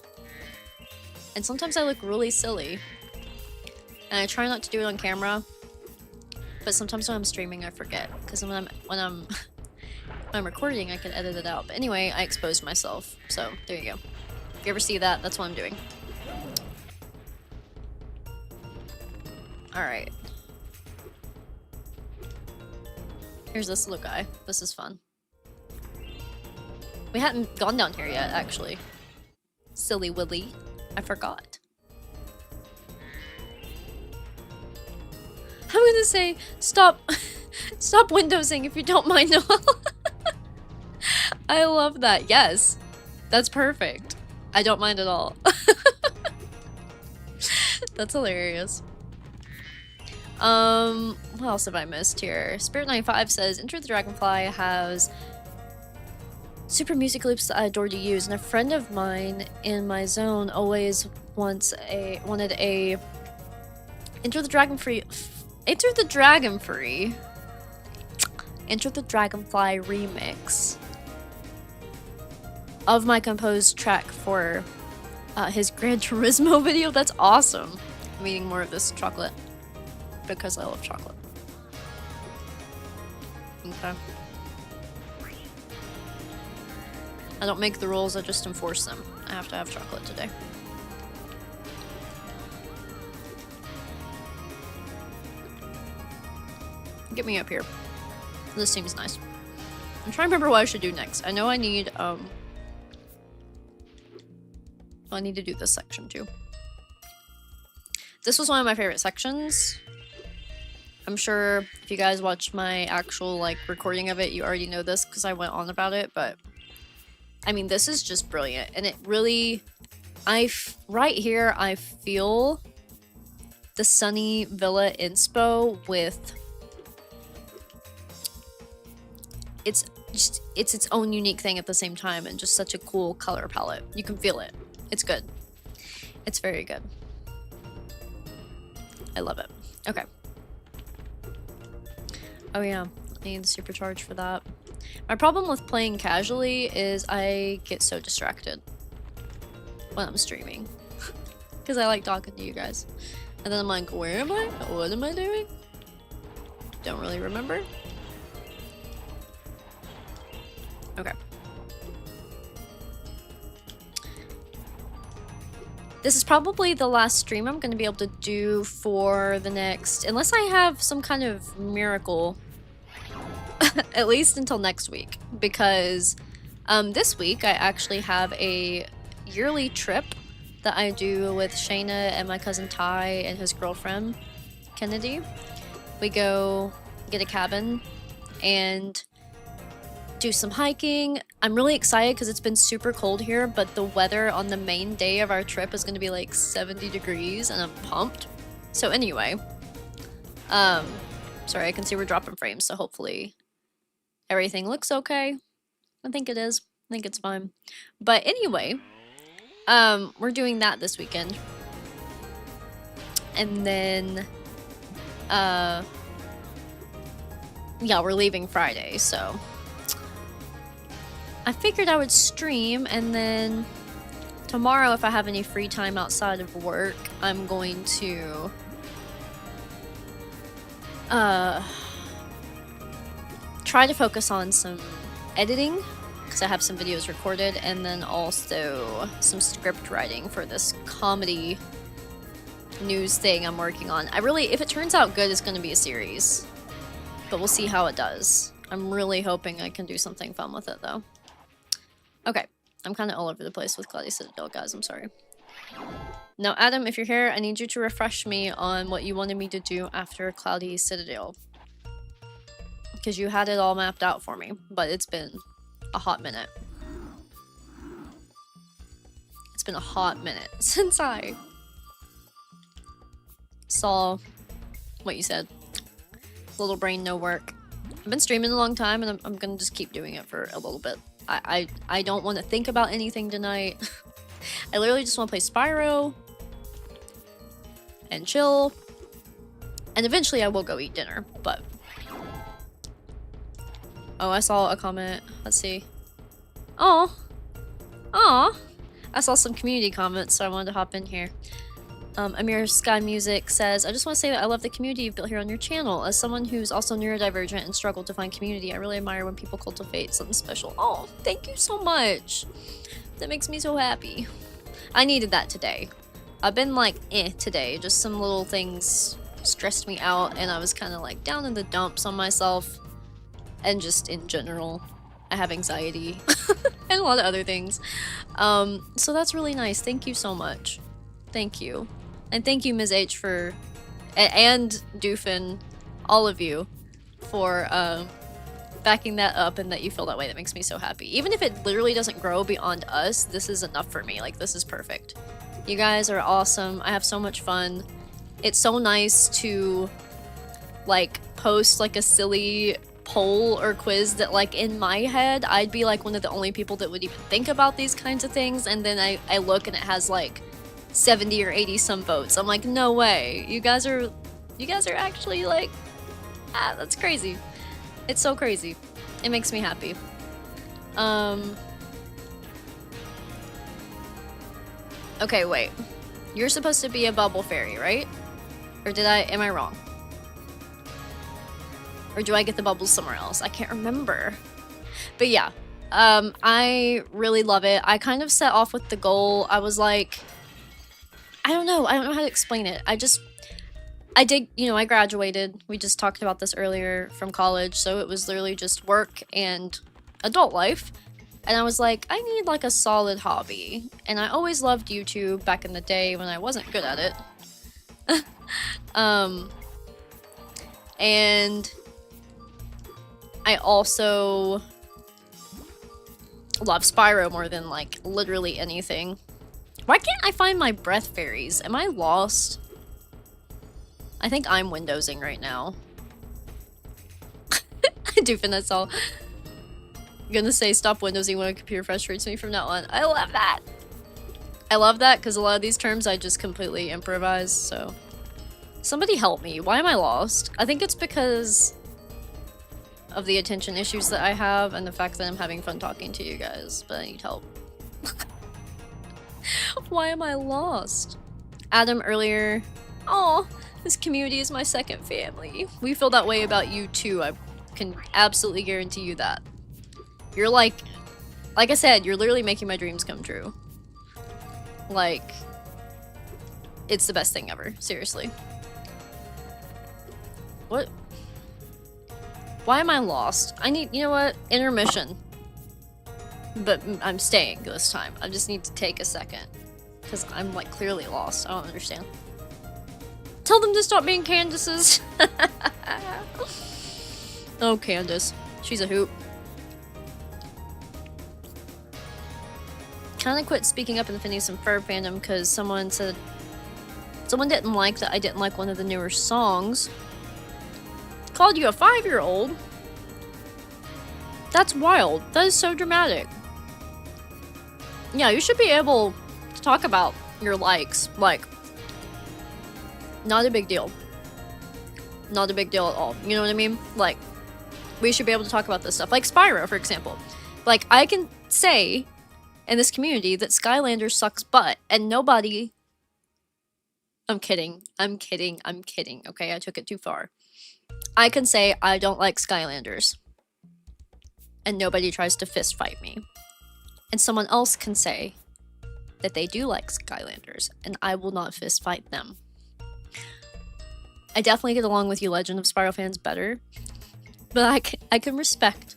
And sometimes I look really silly. And I try not to do it on camera. But sometimes when I'm streaming, I forget. Because when I'm recording, I can edit it out. But anyway, I exposed myself. So, there you go. If you ever see that, that's what I'm doing. Alright. Here's this little guy. This is fun. We hadn't gone down here yet, actually. Silly Willy. I forgot. I'm gonna say, stop windowsing if you don't mind, Noel. I love that. Yes. That's perfect. I don't mind at all. That's hilarious. What else have I missed here? Spirit95 says, Enter the Dragonfly has super music loops that I adore to use, and a friend of mine in my zone always wanted a Enter the Dragonfly remix of my composed track for his Gran Turismo video. That's awesome. I'm eating more of this chocolate because I love chocolate. Okay. I don't make the rules, I just enforce them. I have to have chocolate today. Get me up here. This seems nice. I'm trying to remember what I should do next. I know I need, I need to do this section too. This was one of my favorite sections. I'm sure if you guys watched my actual, like, recording of it, you already know this because I went on about it, but I mean, this is just brilliant. And it really, right here, I feel the Sunny Villa inspo with, it's its own unique thing at the same time and just such a cool color palette. You can feel it. It's good. It's very good. I love it. Okay. Oh yeah, I need the supercharge for that. My problem with playing casually is I get so distracted when I'm streaming. Because I like talking to you guys. And then I'm like, where am I? What am I doing? Don't really remember. Okay. This is probably the last stream I'm going to be able to do for the next, unless I have some kind of miracle, at least until next week. Because this week I actually have a yearly trip that I do with Shayna and my cousin Ty and his girlfriend, Kennedy. We go get a cabin and do some hiking. I'm really excited because it's been super cold here, but the weather on the main day of our trip is going to be like 70 degrees and I'm pumped. So anyway, sorry, I can see we're dropping frames, so hopefully everything looks okay. I think it is. I think it's fine. But anyway, we're doing that this weekend. And then, yeah, we're leaving Friday, so I figured I would stream, and then tomorrow, if I have any free time outside of work, I'm going to try to focus on some editing, because I have some videos recorded, and then also some script writing for this comedy news thing I'm working on. If it turns out good, it's going to be a series, but we'll see how it does. I'm really hoping I can do something fun with it, though. Okay, I'm kind of all over the place with Cloudy Citadel, guys, I'm sorry. Now, Adam, if you're here, I need you to refresh me on what you wanted me to do after Cloudy Citadel. Because you had it all mapped out for me, but it's been a hot minute. It's been a hot minute since I saw what you said. Little brain, no work. I've been streaming a long time, and I'm gonna just keep doing it for a little bit. I don't want to think about anything tonight. I literally just want to play Spyro and chill, and eventually I will go eat dinner, but oh, I saw a comment. Let's see. Oh, I saw some community comments, so I wanted to hop in here. Amir Sky Music says, I just want to say that I love the community you've built here on your channel. As someone who's also neurodivergent and struggled to find community, I really admire when people cultivate something special. Oh, thank you so much. That makes me so happy. I needed that today. I've been like, today. Just some little things stressed me out, and I was kind of like down in the dumps on myself. And just in general, I have anxiety and a lot of other things. So that's really nice. Thank you so much. Thank you. And thank you, Ms. H, for, and Doofin, all of you, for backing that up and that you feel that way. That makes me so happy. Even if it literally doesn't grow beyond us, this is enough for me. Like, this is perfect. You guys are awesome. I have so much fun. It's so nice to, like, post, like, a silly poll or quiz that, like, in my head, I'd be, like, one of the only people that would even think about these kinds of things, and then I look and it has, like, 70 or 80 some votes. I'm like, no way. You guys are actually like, that's crazy. It's so crazy. It makes me happy. Okay, wait. You're supposed to be a bubble fairy, right? Or am I wrong? Or do I get the bubbles somewhere else? I can't remember. But yeah, I really love it. I kind of set off with the goal. I was like, I don't know how to explain it. I did, I graduated. We just talked about this earlier from college, so it was literally just work and adult life. And I was like, I need like a solid hobby. And I always loved YouTube back in the day when I wasn't good at it. And I also love Spyro more than like literally anything. Why can't I find my breath fairies? Am I lost? I think I'm windowsing right now. I do fin that's all. I'm gonna say stop windowsing when a computer frustrates me from now on. I love that! I love that because a lot of these terms I just completely improvise, so. Somebody help me. Why am I lost? I think it's because of the attention issues that I have and the fact that I'm having fun talking to you guys, but I need help. Why am I lost? Adam earlier. Oh, this community is my second family. We feel that way about you too. I can absolutely guarantee you that. You're like I said, you're literally making my dreams come true. Like, it's the best thing ever. Seriously. What? Why am I lost? I need, you know what? Intermission. But I'm staying this time. I just need to take a second. Because I'm, like, clearly lost. I don't understand. Tell them to stop being Candaces. Oh, Candace. She's a hoot. Kinda quit speaking up in the Phineas and Ferb fandom because someone said... Someone didn't like that I didn't like one of the newer songs. Called you a 5-year-old? That's wild. That is so dramatic. Yeah, you should be able to talk about your likes. Like, not a big deal. Not a big deal at all. You know what I mean? Like, we should be able to talk about this stuff. Like Spyro, for example. Like, I can say in this community that Skylanders sucks butt, and nobody... I'm kidding. I'm kidding. I'm kidding. Okay, I took it too far. I can say I don't like Skylanders. And nobody tries to fist fight me. And someone else can say that they do like Skylanders, and I will not fist fight them. I definitely get along with you Legend of Spyro fans better. But I can respect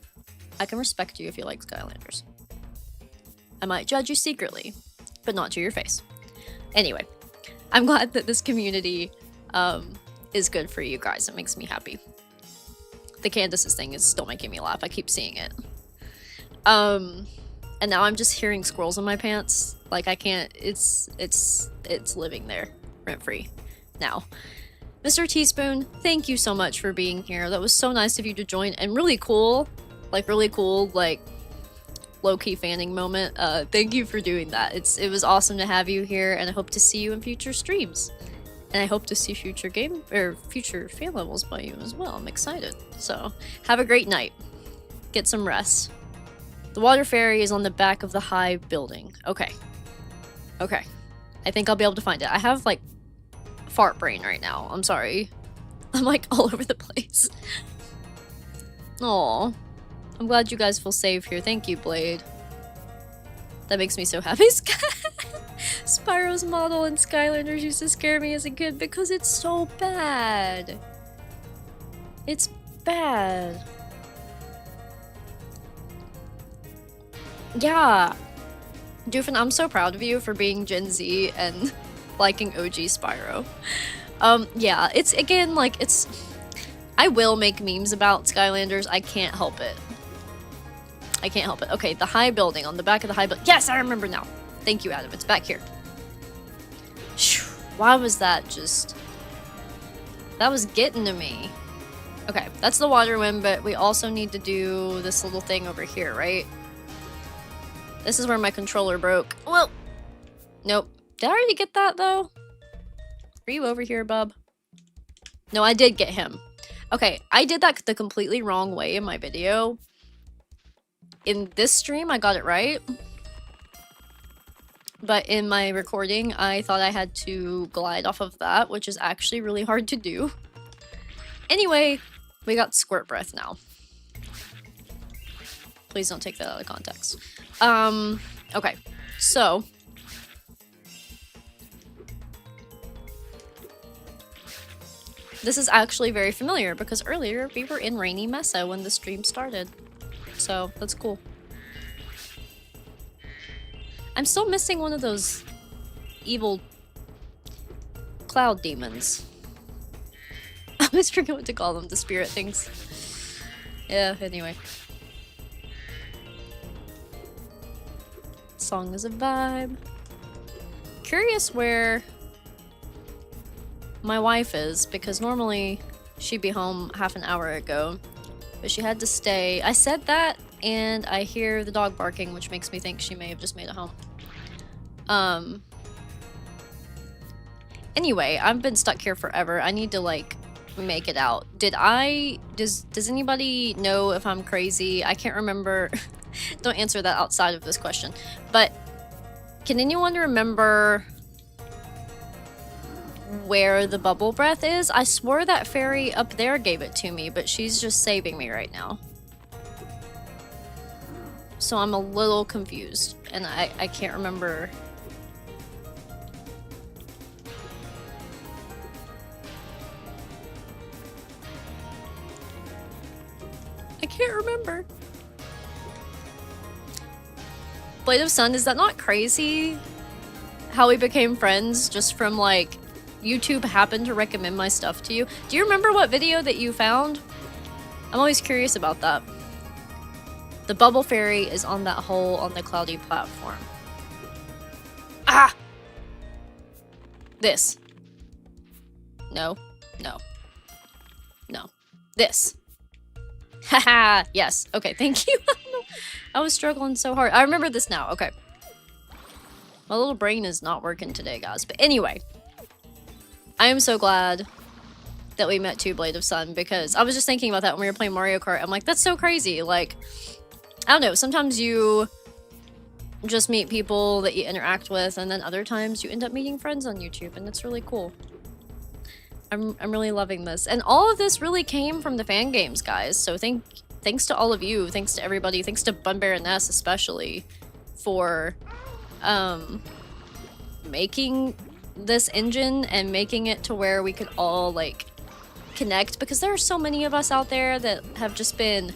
you if you like Skylanders. I might judge you secretly, but not to your face. Anyway, I'm glad that this community is good for you guys. It makes me happy. The Candace's thing is still making me laugh. I keep seeing it. And now I'm just hearing squirrels in my pants. Like, I can't, it's living there rent-free now. Mr. Teaspoon, thank you so much for being here. That was so nice of you to join, and really cool, like, low-key fanning moment. Thank you for doing that. It was awesome to have you here, and I hope to see you in future streams. And I hope to see future fan levels by you as well. I'm excited. So, have a great night. Get some rest. The water fairy is on the back of the high building. Okay. Okay. I think I'll be able to find it. I have, like, fart brain right now. I'm sorry. I'm, like, all over the place. Aw. I'm glad you guys feel safe here. Thank you, Blade. That makes me so happy. Spyro's model in Skylanders used to scare me as a kid because it's so bad. It's bad. Yeah. Doofin, I'm so proud of you for being Gen Z and liking OG Spyro. Yeah, it's, again, like, it's... I will make memes about Skylanders. I can't help it. I can't help it. Okay, the high building, on the back of the high building. Yes, I remember now. Thank you, Adam. It's back here. Why was that just... That was getting to me. Okay, that's the water win, but we also need to do this little thing over here, right? This is where my controller broke. Well, nope. Did I already get that, though? Are you over here, bub? No, I did get him. Okay, I did that the completely wrong way in my video. In this stream, I got it right. But in my recording, I thought I had to glide off of that, which is actually really hard to do. Anyway, we got squirt breath now. Please don't take that out of context. Okay, so... This is actually very familiar because earlier we were in Rainy Mesa when the stream started. So, that's cool. I'm still missing one of those evil cloud demons. I always forget what to call them, the spirit things. Yeah, anyway. Song is a vibe. Curious where my wife is, because normally she'd be home half an hour ago, but she had to stay. I said that, and I hear the dog barking, which makes me think she may have just made it home. Anyway, I've been stuck here forever. I need to, like, make it out. Does anybody know if I'm crazy? I can't remember. Don't answer that outside of this question. But can anyone remember where the bubble breath is? I swore that fairy up there gave it to me, but she's just saving me right now. So I'm a little confused, and I can't remember. I can't remember. Blade of Sun, is that not crazy? How we became friends just from like YouTube happened to recommend my stuff to you. Do you remember what video that you found? I'm always curious about that. The bubble fairy is on that hole on the cloudy platform. Ah! This. No. No. No. This. Haha, yes. Okay, thank you. I was struggling so hard. I remember this now. Okay. My little brain is not working today, guys. But anyway. I am so glad that we met Blade of Sun, because I was just thinking about that when we were playing Mario Kart. I'm like, that's so crazy. Like, I don't know. Sometimes you just meet people that you interact with, and then other times you end up meeting friends on YouTube, and it's really cool. I'm really loving this. And all of this really came from the fan games, guys. So thanks to all of you. Thanks to everybody. Thanks to Bunbaroness especially for making this engine and making it to where we could all like connect, because there are so many of us out there that have just been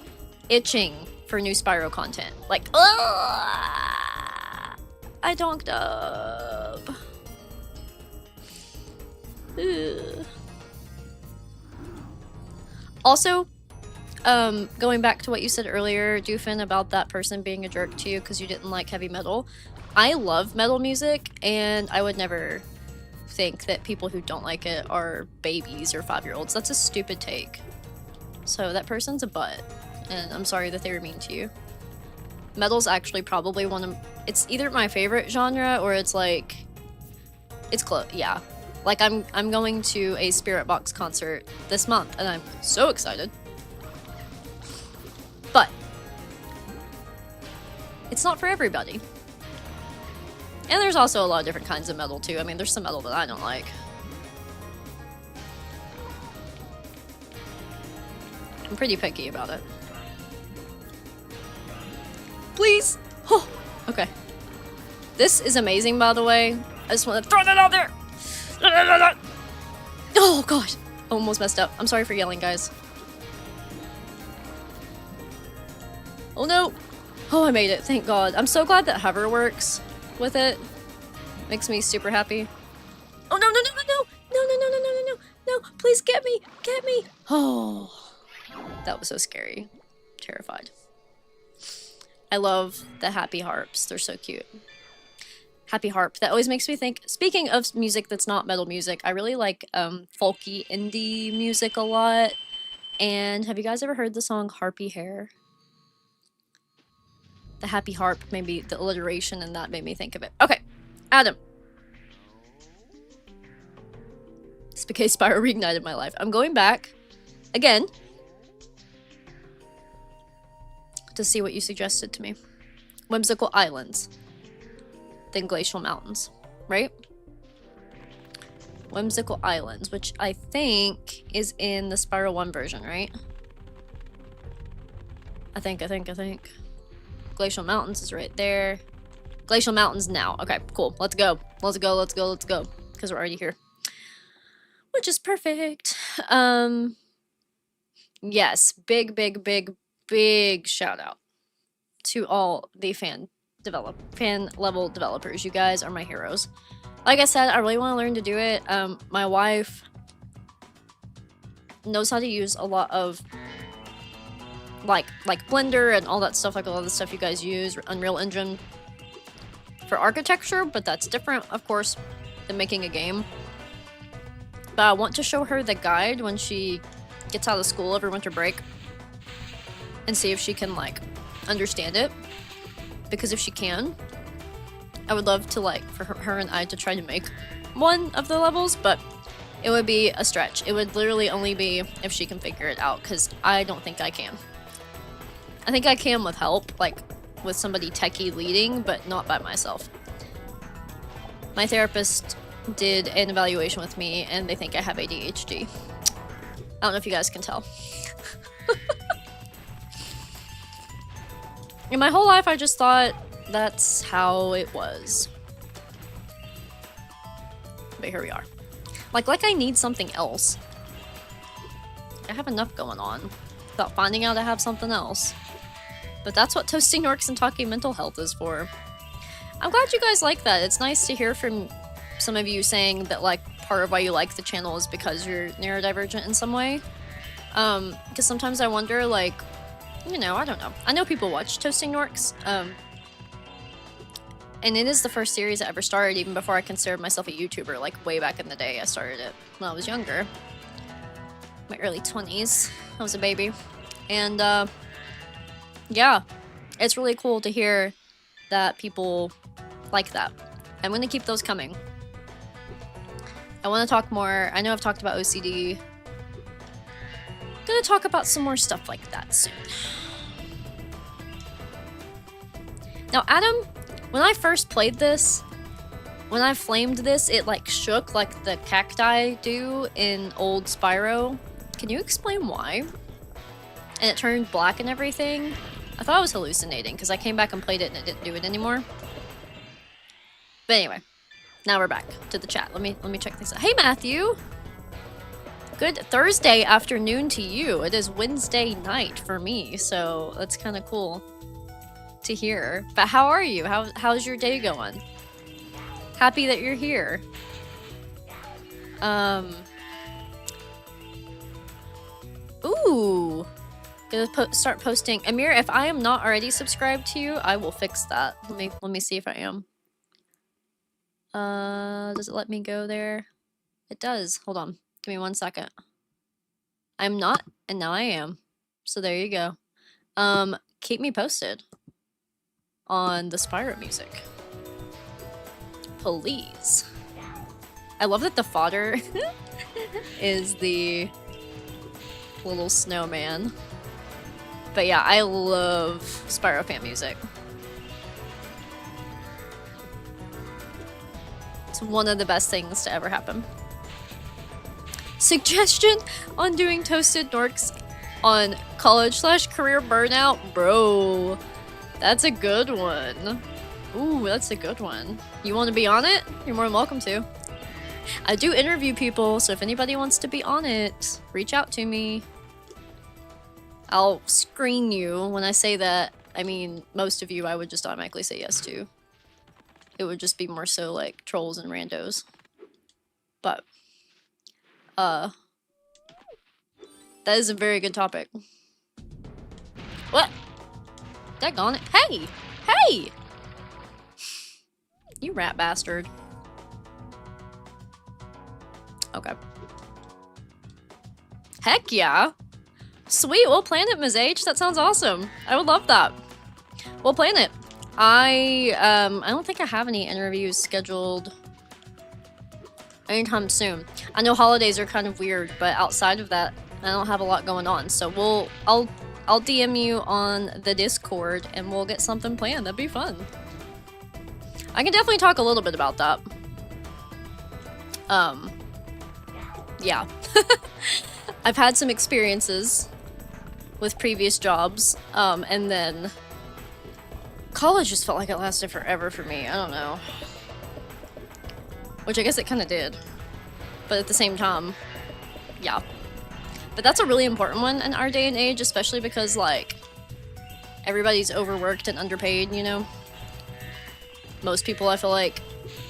itching for new Spyro content. Like, I donked up. Ugh. Also, going back to what you said earlier, Doofin, about that person being a jerk to you because you didn't like heavy metal. I love metal music, and I would never think that people who don't like it are babies or 5-year-olds. That's a stupid take. So that person's a butt, and I'm sorry that they were mean to you. Metal's actually probably one of... It's either my favorite genre, or it's like... It's close, yeah. Like, I'm going to a Spirit Box concert this month, and I'm so excited. But it's not for everybody. And there's also a lot of different kinds of metal, too. I mean, there's some metal that I don't like. I'm pretty picky about it. Please! Oh, okay. This is amazing, by the way. I just want to throw that out there! Oh, God. Almost messed up. I'm sorry for yelling, guys. Oh, no. Oh, I made it. Thank God. I'm so glad that hover works with it. Makes me super happy. Oh, no, no, no, no, no. No, no, no, no, no, no, no. No, please get me. Get me. Oh, that was so scary. Terrified. I love the happy harps. They're so cute. Happy harp. That always makes me think, speaking of music that's not metal music, I really like folky indie music a lot. And have you guys ever heard the song Harpy Hair? The happy harp, maybe the alliteration in that made me think of it. Okay, Adam. It's because Spyro reignited my life. I'm going back again to see what you suggested to me. Whimsical Islands. Then Glacial Mountains, right? Whimsical Islands, which I think is in the Spyro 1 version, right? I think. Glacial Mountains is right there. Glacial Mountains now. Okay, cool. Let's go. Let's go, let's go, let's go. Because we're already here. Which is perfect. Yes, big shout out to all the fan level developers. You guys are my heroes. Like I said, I really want to learn to do it. My wife knows how to use a lot of like Blender and all that stuff, like a lot of the stuff you guys use, Unreal Engine for architecture, but that's different, of course, than making a game. But I want to show her the guide when she gets out of school over winter break and see if she can like understand it. Because if she can, I would love to, like, for her and I to try to make one of the levels, but It would be a stretch. It would literally only be if she can figure it out, because I don't think I can. I think I can with help, like with somebody techie leading, but not by myself. My therapist did an evaluation with me and they think I have ADHD. I don't know if you guys can tell. In my whole life, I just thought that's how it was. But here we are. Like I need something else. I have enough going on without finding out I have something else. But that's what toasting orcs and talking mental health is for. I'm glad you guys like that. It's nice to hear from some of you saying that, like, part of why you like the channel is because you're neurodivergent in some way. Because sometimes I wonder, like, you know, I don't know. I know people watch Toasting Orcs, and it is the first series I ever started, even before I considered myself a YouTuber, like, way back in the day. I started it when I was younger. My early 20s. I was a baby. And, yeah. It's really cool to hear that people like that. I'm gonna keep those coming. I want to talk more. I know I've talked about OCD. Gonna talk about some more stuff like that soon. Now, Adam, when I first played this, when I flamed this, it like shook like the cacti do in old Spyro. Can you explain why? And it turned black and everything. I thought I was hallucinating because I came back and played it and it didn't do it anymore. But anyway, now we're back to the chat. Let me check this out. Hey, Matthew! Good Thursday afternoon to you. It is Wednesday night for me, so that's kind of cool to hear. But how are you? How's your day going? Happy that you're here. Ooh. Gonna start posting. Amir, if I am not already subscribed to you, I will fix that. Let me see if I am. Does it let me go there? It does. Hold on. Give me 1 second. I'm not, and now I am. So there you go. Keep me posted on the Spyro music. Please. I love that the fodder is the little snowman. But yeah, I love Spyro fan music. It's one of the best things to ever happen. Suggestion on doing Toasted Norks on college/career burnout? Bro, that's a good one. Ooh, that's a good one. You want to be on it? You're more than welcome to. I do interview people, so if anybody wants to be on it, reach out to me. I'll screen you. When I say that, I mean most of you I would just automatically say yes to. It would just be more so like trolls and randos. But that is a very good topic. What? Daggone it. Hey! Hey! You rat bastard. Okay. Heck yeah! Sweet, we'll plan it, Ms. H. That sounds awesome. I would love that. We'll plan it. I don't think I have any interviews scheduled anytime soon. I know holidays are kind of weird, but outside of that, I don't have a lot going on. So I'll DM you on the Discord and we'll get something planned. That'd be fun. I can definitely talk a little bit about that. Yeah. I've had some experiences with previous jobs, and then college just felt like it lasted forever for me. I don't know. Which I guess it kind of did. But at the same time, yeah. But that's a really important one in our day and age, especially because, like, everybody's overworked and underpaid, you know? Most people, I feel like,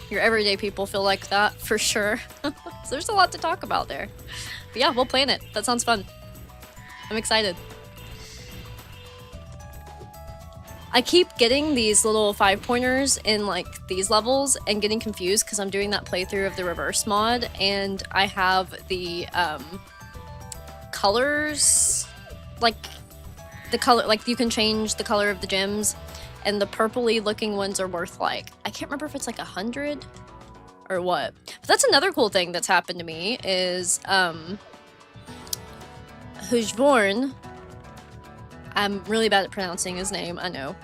your everyday people feel like that, for sure. So there's a lot to talk about there. But yeah, we'll plan it. That sounds fun. I'm excited. I keep getting these little 5-pointers in like these levels and getting confused because I'm doing that playthrough of the reverse mod and I have the colors, like the color, like you can change the color of the gems and the purpley looking ones are worth like, I can't remember if it's like 100 or what. But that's another cool thing that's happened to me is, Hujvorn, I'm really bad at pronouncing his name, I know,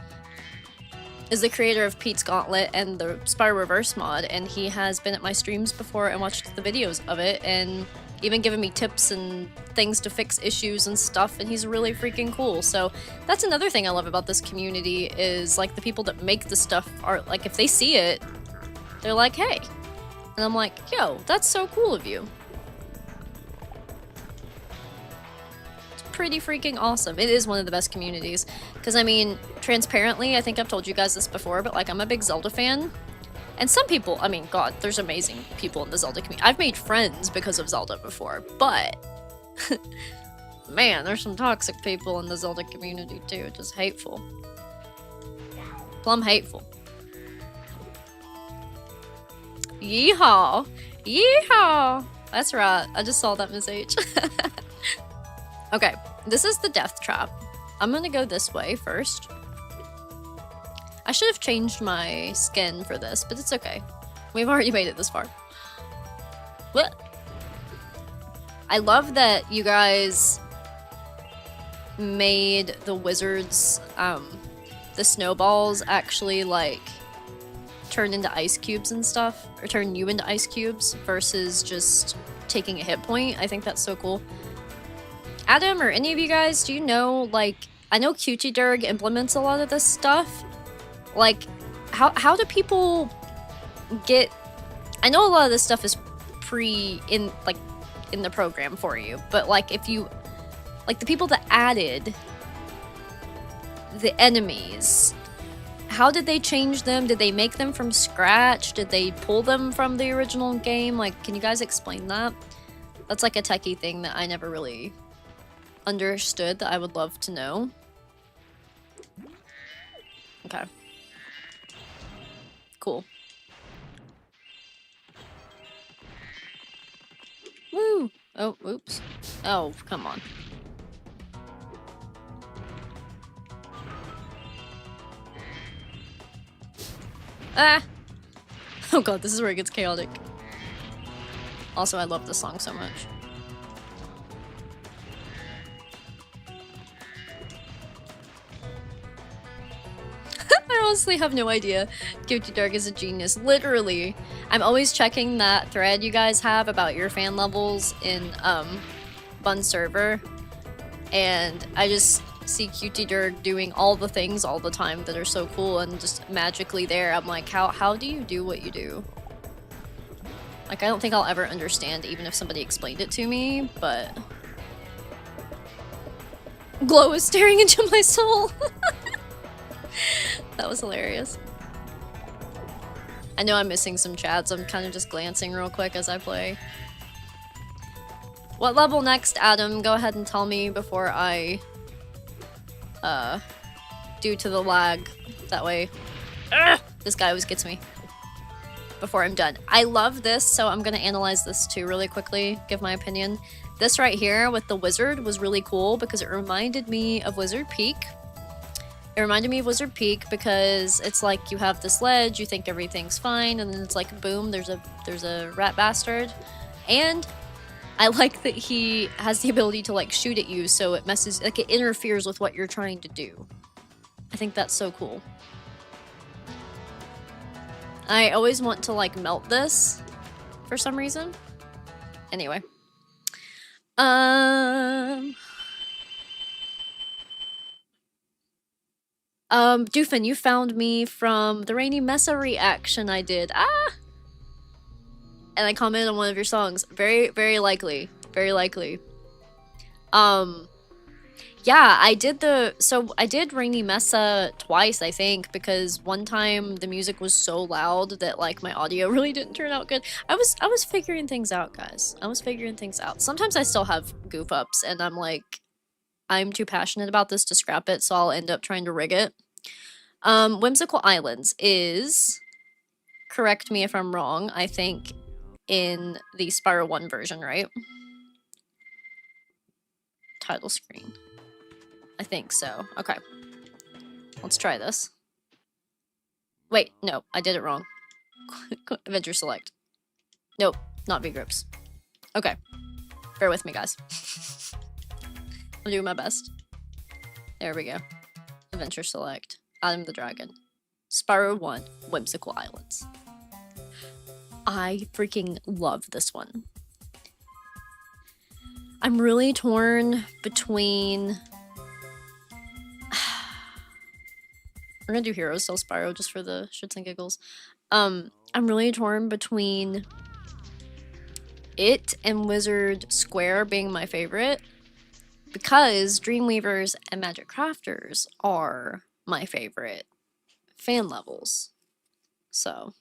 is the creator of Pete's Gauntlet and the Spyro Reverse mod, and he has been at my streams before and watched the videos of it, and even given me tips and things to fix issues and stuff, and he's really freaking cool. So that's another thing I love about this community is, like, the people that make the stuff are, like, if they see it, they're like, hey. And I'm like, yo, that's so cool of you. It's pretty freaking awesome. It is one of the best communities. Because, I mean, transparently, I think I've told you guys this before, but, like, I'm a big Zelda fan. And some people, I mean, God, there's amazing people in the Zelda community. I've made friends because of Zelda before, but man, there's some toxic people in the Zelda community too, just hateful. Plumb hateful. Yeehaw! Yeehaw! That's right, I just saw that message. Okay, this is the death trap. I'm gonna go this way first. I should have changed my skin for this, but it's okay. We've already made it this far. What? I love that you guys made the wizards, the snowballs actually, like, turn into ice cubes and stuff, or turn you into ice cubes versus just taking a hit point. I think that's so cool. Adam, or any of you guys, do you know, like, I know QTDurg implements a lot of this stuff. Like, how do people get... I know a lot of this stuff is in the program for you, but, like, if you... Like, the people that added the enemies, how did they change them? Did they make them from scratch? Did they pull them from the original game? Like, can you guys explain that? That's, like, a techie thing that I never really understood that I would love to know. Okay. Cool. Woo! Oh, oops. Oh, come on. Ah! Oh god, this is where it gets chaotic. Also, I love this song so much. I honestly have no idea. QTDurg is a genius. Literally. I'm always checking that thread you guys have about your fan levels in Bun server. And I just see QTDurg doing all the things all the time that are so cool and just magically there. I'm like, how do you do what you do? Like, I don't think I'll ever understand even if somebody explained it to me, but... Glow is staring into my soul! That was hilarious. I know I'm missing some chats. I'm kind of just glancing real quick as I play. What level next, Adam? Go ahead and tell me before I... due to the lag. That way... This guy always gets me. Before I'm done. I love this, so I'm gonna analyze this too really quickly, give my opinion. This right here with the wizard was really cool because it reminded me of Wizard Peak. It reminded me of Wizard Peak because it's like you have this ledge, you think everything's fine, and then it's like boom, there's a rat bastard. And I like that he has the ability to like shoot at you, so it messes, like it interferes with what you're trying to do. I think that's so cool. I always want to like melt this for some reason. Anyway. Doofin, you found me from the Rainy Mesa reaction I did. Ah! And I commented on one of your songs. Very, very likely. Very likely. Yeah, I did Rainy Mesa twice, I think, because one time the music was so loud that like my audio really didn't turn out good. I was figuring things out, guys. I was figuring things out. Sometimes I still have goof ups and I'm like, I'm too passionate about this to scrap it, so I'll end up trying to rig it. Whimsical Islands is, correct me if I'm wrong, I think in the Spyro 1 version, right? Title screen. I think so. Okay. Let's try this. Wait, no, I did it wrong. Adventure select. Nope, not Vgripps. Okay. Bear with me, guys. I'm doing my best. There we go. Adventure Select. AdamTheDragon. Spyro 1. Whimsical Islands. I freaking love this one. I'm really torn between... We're gonna do Heroes Still Spyro just for the shits and giggles. I'm really torn between it and Wizard Square being my favorite, because Dreamweavers and Magic Crafters are my favorite fan levels. So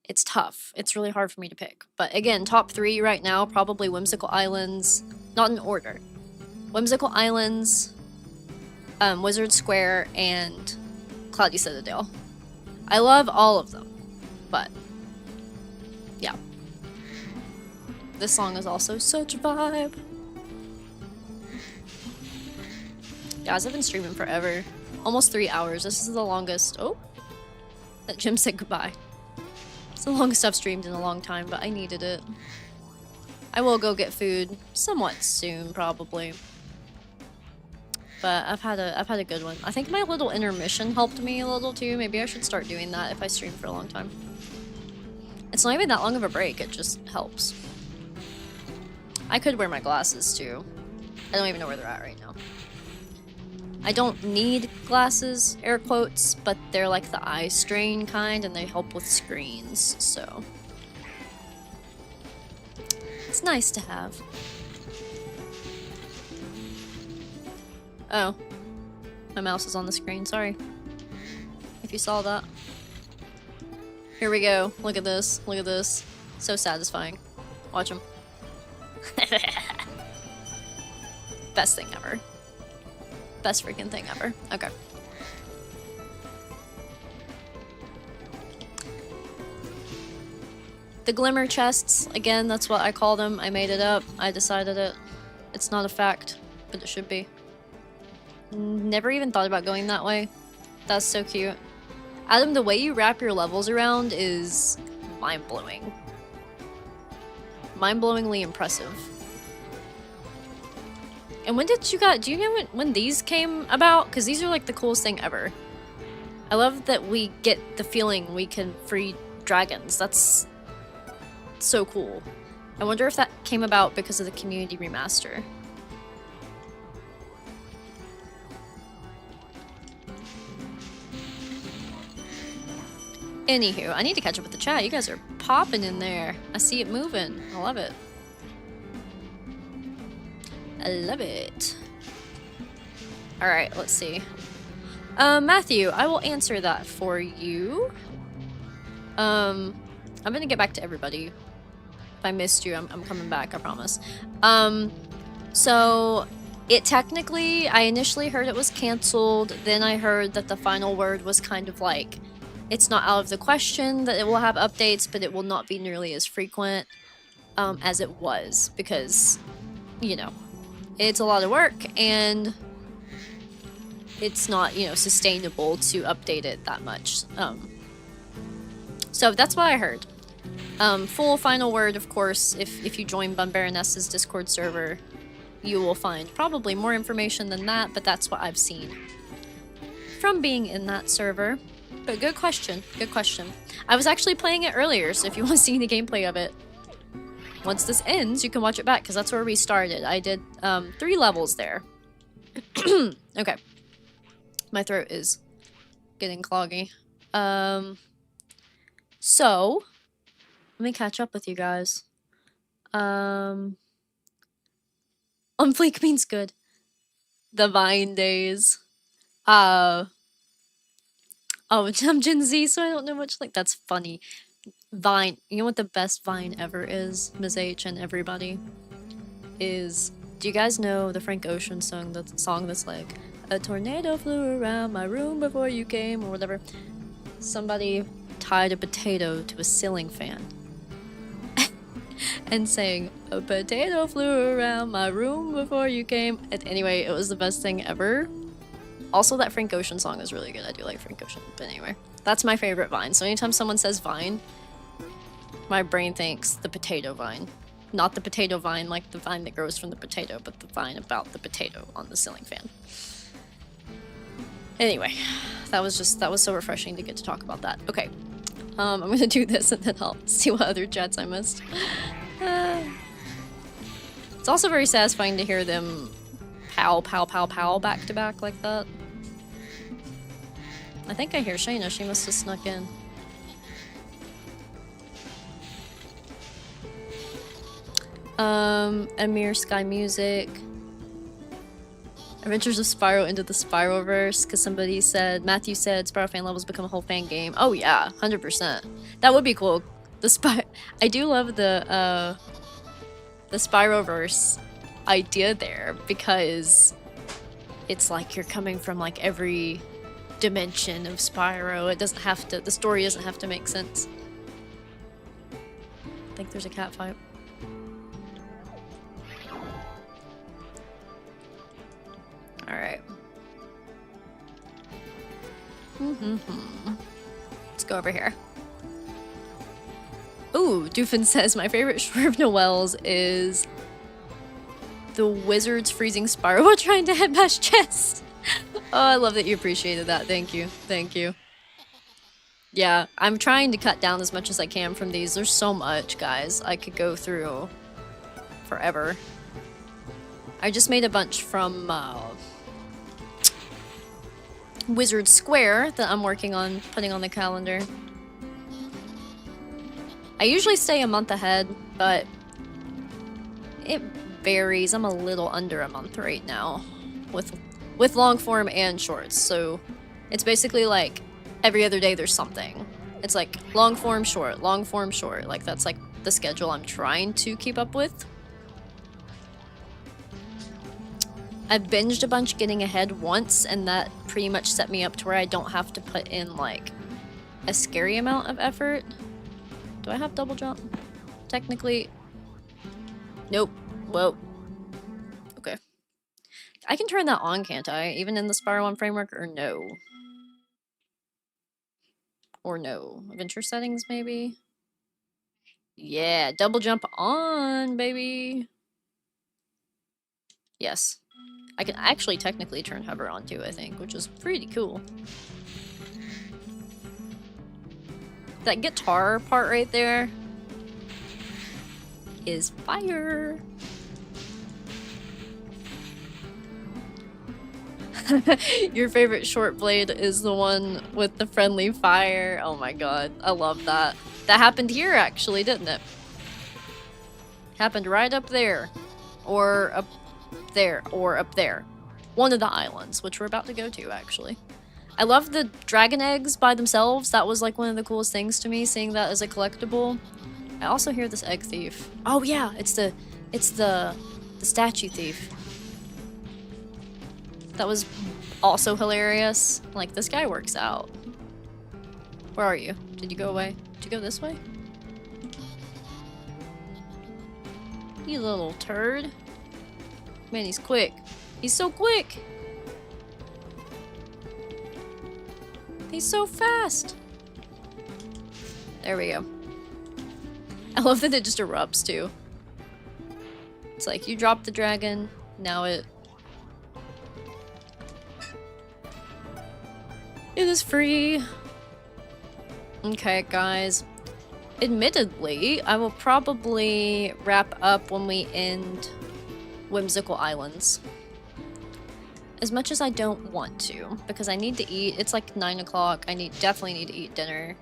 it's tough. It's really hard for me to pick. But again, top 3 right now, probably Whimsical Islands, not in order. Whimsical Islands, Wizard Square, and Cloudy Citadel. I love all of them, but yeah. This song is also such a vibe. Guys, I've been streaming forever. Almost 3 hours. This is the longest. Oh, that Jim said goodbye. It's the longest I've streamed in a long time, but I needed it. I will go get food somewhat soon, probably. But I've had a good one. I think my little intermission helped me a little too. Maybe I should start doing that if I stream for a long time. It's not even that long of a break, it just helps. I could wear my glasses too. I don't even know where they're at right now. I don't need glasses, air quotes, but they're like the eye strain kind and they help with screens, so. It's nice to have. Oh. My mouse is on the screen, sorry. If you saw that. Here we go. Look at this. Look at this. So satisfying. Watch him. Best thing ever. Best freaking thing ever. Okay. The glimmer chests, again, that's what I call them. I made it up. I decided it. It's not a fact, but it should be. Never even thought about going that way. That's so cute. Adam, the way you wrap your levels around is mind-blowing. Mind-blowingly impressive. And when did you got, do you know when these came about? Because these are like the coolest thing ever. I love that we get the feeling we can free dragons. That's so cool. I wonder if that came about because of the community remaster. Anywho, I need to catch up with the chat. You guys are popping in there. I see it moving. I love it. I love it. Alright, let's see. Matthew, I will answer that for you. I'm gonna get back to everybody. If I missed you, I'm coming back, I promise. So, it technically, I initially heard it was canceled, then I heard that the final word was kind of like, it's not out of the question that it will have updates, but it will not be nearly as frequent as it was, because, you know, it's a lot of work, and it's not, you know, sustainable to update it that much. So that's what I heard. Full final word, of course, if you join Bunbaroness's Discord server, you will find probably more information than that, but that's what I've seen from being in that server. But good question, good question. I was actually playing it earlier, so if you want to see the gameplay of it, once this ends, you can watch it back, because that's where we started. I did 3 levels there. Okay. My throat is getting cloggy. So, let me catch up with you guys. On fleek means good. The Vine days. Oh, I'm Gen Z, so I don't know much. Like, that's funny. Vine. You know what the best Vine ever is, Ms. H and everybody? Is, do you guys know the Frank Ocean song that's like, a tornado flew around my room before you came, or whatever? Somebody tied a potato to a ceiling fan. And saying, a potato flew around my room before you came. And anyway, it was the best thing ever. Also, that Frank Ocean song is really good. I do like Frank Ocean. But anyway, That's my favorite vine. So anytime someone says vine, my brain thinks the potato vine. Not the potato vine like the vine that grows from the potato, but the vine about the potato on the ceiling fan. Anyway, that was so refreshing to get to talk about that. Okay, I'm gonna do this and then I'll see what other chats I missed. It's also very satisfying to hear them pow, pow, pow, pow back to back like that. I think I hear Shayna. She must have snuck in. Amir Sky Music. Adventures of Spyro into the Spyroverse, because somebody said, Matthew said, Spyro fan levels become a whole fan game. Oh yeah, 100%. That would be cool. I do love the Spyroverse idea there, because it's like you're coming from like every dimension of Spyro. It doesn't have to, the story doesn't have to make sense. I think there's a cat fight. Alright. Let's go over here. Ooh, Doofin says, my favorite short of Noel's is the wizard's freezing Spyro while trying to headbash chest. Oh, I love that you appreciated that. Thank you. Thank you. Yeah, I'm trying to cut down as much as I can from these. There's so much, guys. I could go through forever. I just made a bunch from Wizard Square that I'm working on putting on the calendar. I usually stay a month ahead, but it varies. I'm a little under a month right now with long form and shorts. So it's basically like every other day there's something. It's like long form short, long form short. Like that's like the schedule I'm trying to keep up with. I've binged a bunch getting ahead once, and that pretty much set me up to where I don't have to put in like a scary amount of effort. Do I have double jump? Technically, nope. Whoa. Okay. I can turn that on, can't I? Even in the Spyro 1 framework, or no? Or no? Adventure settings, maybe? Yeah, double jump on, baby! Yes. I can actually technically turn hover on too, I think, which is pretty cool. That guitar part right there is fire! Your favorite short blade is the one with the friendly fire. Oh my god, I love that. That happened here actually, didn't it? Happened right up there. Or up there, or up there. One of the islands, which we're about to go to, actually. I love the dragon eggs by themselves. That was like one of the coolest things to me, seeing that as a collectible. I also hear this egg thief. Oh yeah, it's the statue thief. That was also hilarious. Like, this guy works out. Where are you? Did you go away? Did you go this way? You little turd. Man, he's quick. He's so quick! He's so fast! There we go. I love that it just erupts, too. It's like, you drop the dragon, now it is free. Okay, guys. Admittedly, I will probably wrap up when we end Whimsical Islands. As much as I don't want to, because I need to eat. It's like 9 o'clock. I definitely need to eat dinner.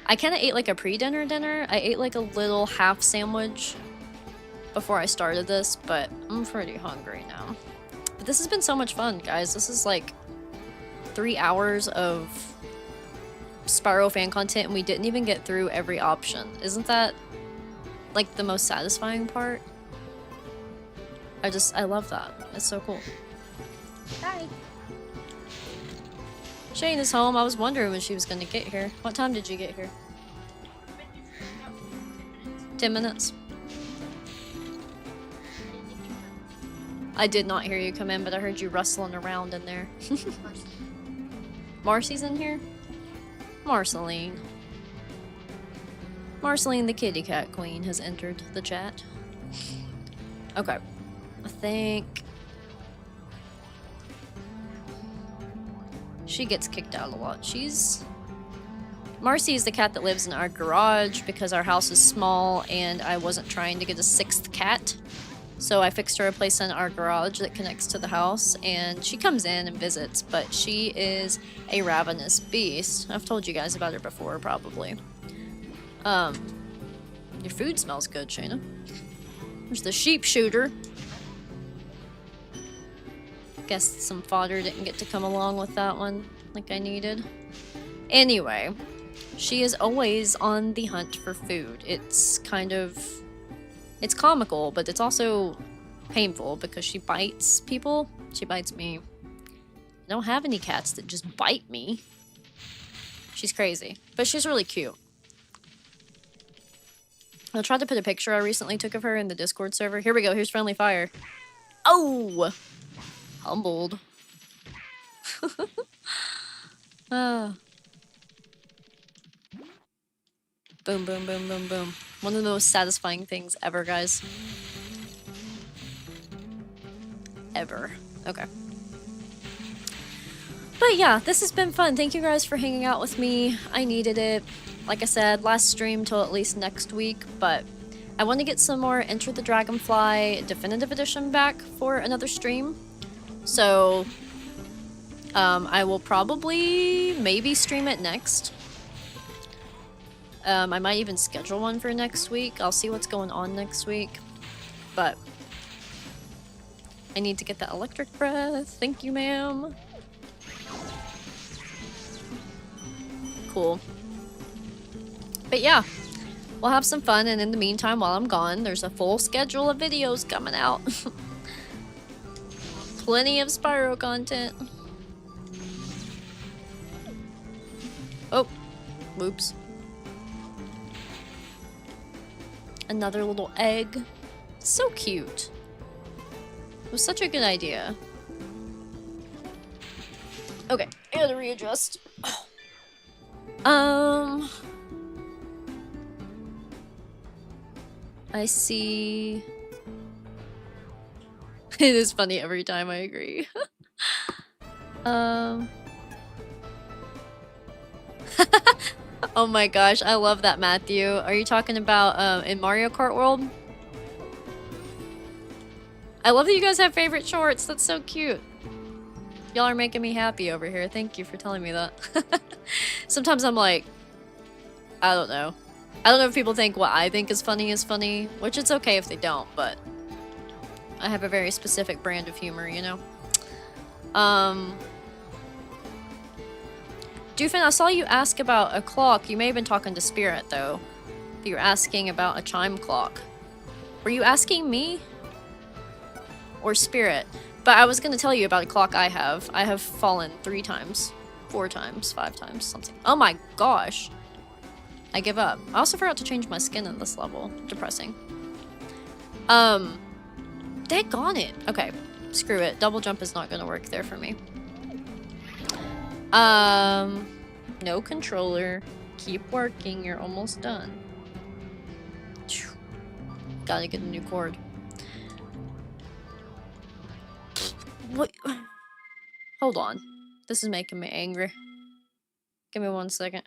I kind of ate like a pre-dinner dinner. I ate like a little half sandwich before I started this, but I'm pretty hungry now. But this has been so much fun, guys. This is like 3 hours of Spyro fan content, and we didn't even get through every option. Isn't that like the most satisfying part? I love that. It's so cool. Hi. Shane is home. I was wondering when she was gonna get here. What time did you get here? 10 minutes. I did not hear you come in, but I heard you rustling around in there. Marcy's in here? Marceline. Marceline the kitty cat queen has entered the chat. Okay. I think she gets kicked out a lot. Marcy is the cat that lives in our garage because our house is small and I wasn't trying to get a 6th cat. So I fixed her a place in our garage that connects to the house, and she comes in and visits, but she is a ravenous beast. I've told you guys about her before, probably. Your food smells good, Shayna. There's the sheep shooter. Guess some fodder didn't get to come along with that one like I needed. Anyway, she is always on the hunt for food. It's comical, but it's also painful because she bites people. She bites me. I don't have any cats that just bite me. She's crazy, but she's really cute. I tried to put a picture I recently took of her in the Discord server. Here we go. Here's friendly fire. Oh! Humbled. Boom, boom, boom, boom, boom. One of the most satisfying things ever, guys. Ever. Okay. But yeah, this has been fun. Thank you guys for hanging out with me. I needed it. Like I said, last stream till at least next week, but I want to get some more Enter the Dragonfly Definitive Edition back for another stream. So, I will probably maybe stream it next. I might even schedule one for next week. I'll see what's going on next week. But I need to get that electric breath. Thank you, ma'am. Cool. But yeah, we'll have some fun, and in the meantime, while I'm gone, there's a full schedule of videos coming out. Plenty of Spyro content. Oh, whoops. Another little egg. So cute. It was such a good idea. Okay, I gotta readjust. I see. It is funny every time, I agree. Oh my gosh, I love that, Matthew. Are you talking about in Mario Kart World? I love that you guys have favorite shorts. That's so cute. Y'all are making me happy over here. Thank you for telling me that. Sometimes I'm like, I don't know. I don't know if people think what I think is funny, which it's okay if they don't, but I have a very specific brand of humor, you know? Doofin, I saw you ask about a clock. You may have been talking to Spirit, though. You were asking about a chime clock. Were you asking me? Or Spirit? But I was gonna tell you about a clock I have. I have fallen 3 times. 4 times. 5 times. Something. Oh my gosh. I give up. I also forgot to change my skin in this level. Depressing. Daggone it. Okay. Screw it. Double jump is not gonna work there for me. No controller. Keep working. You're almost done. Gotta get a new cord. What? Hold on. This is making me angry. Give me 1 second.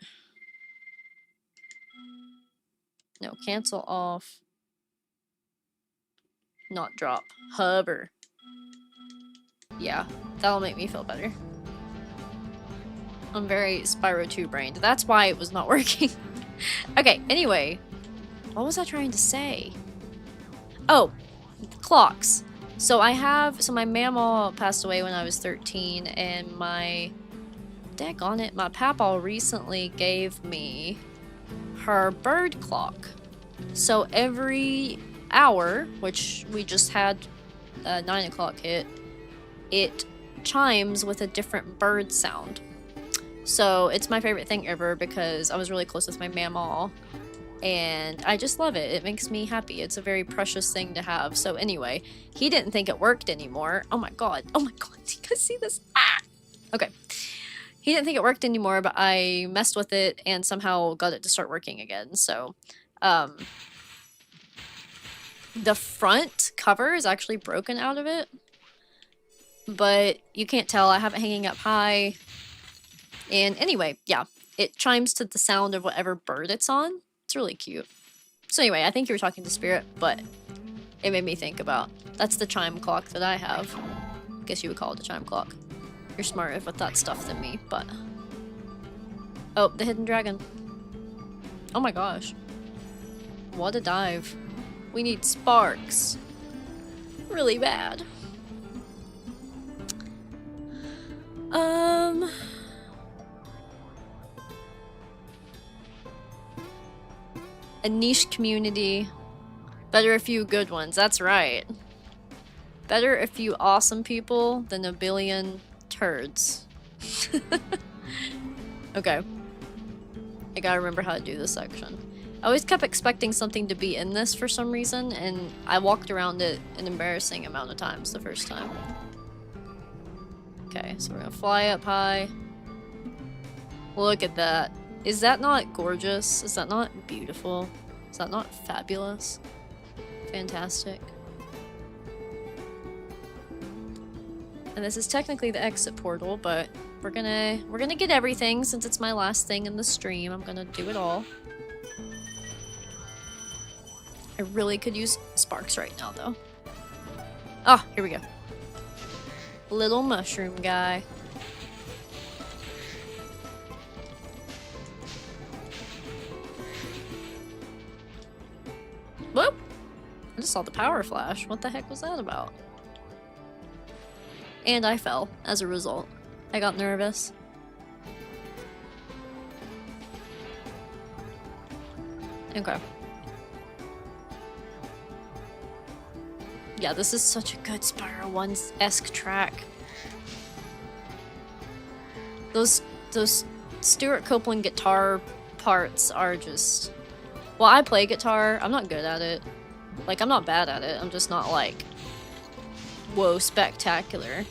No, cancel off. Not drop. Hover. Yeah, that'll make me feel better. I'm very Spyro 2 brained. That's why it was not working. Okay, anyway. What was I trying to say? Oh, clocks. So my mamaw passed away when I was 13, and my papaw recently gave me her bird clock. So every hour, which we just had 9 o'clock hit, it chimes with a different bird sound. So it's my favorite thing ever because I was really close with my mamaw, and I just love it. It makes me happy. It's a very precious thing to have. So anyway, he didn't think it worked anymore. Oh my god. Oh my god. Do you guys see this? Ah! Okay. he didn't think it worked anymore, but I messed with it and somehow got it to start working again. So, the front cover is actually broken out of it, but you can't tell. I have it hanging up high. And anyway, yeah, it chimes to the sound of whatever bird it's on. It's really cute. So anyway, I think you were talking to Spirit, but it made me think about, that's the chime clock that I have. I guess you would call it a chime clock. You're smarter with that stuff than me, but... Oh, the hidden dragon. Oh my gosh. What a dive. We need sparks. Really bad. A niche community. Better a few good ones, that's right. Better a few awesome people than a billion turds. Okay. I gotta remember how to do this section. I always kept expecting something to be in this for some reason, and I walked around it an embarrassing amount of times the first time. Okay, so we're gonna fly up high. Look at that. Is that not gorgeous? Is that not beautiful? Is that not fabulous? Fantastic. And this is technically the exit portal, but we're gonna get everything since it's my last thing in the stream. I'm gonna do it all. I really could use sparks right now, though. Ah, here we go. Little mushroom guy. Whoop! I just saw the power flash. What the heck was that about? And I fell as a result. I got nervous. Okay. Yeah, this is such a good Spyro 1-esque track. Those Stuart Copeland guitar parts are just... Well, I play guitar. I'm not good at it. Like, I'm not bad at it. I'm just not, like, whoa, spectacular.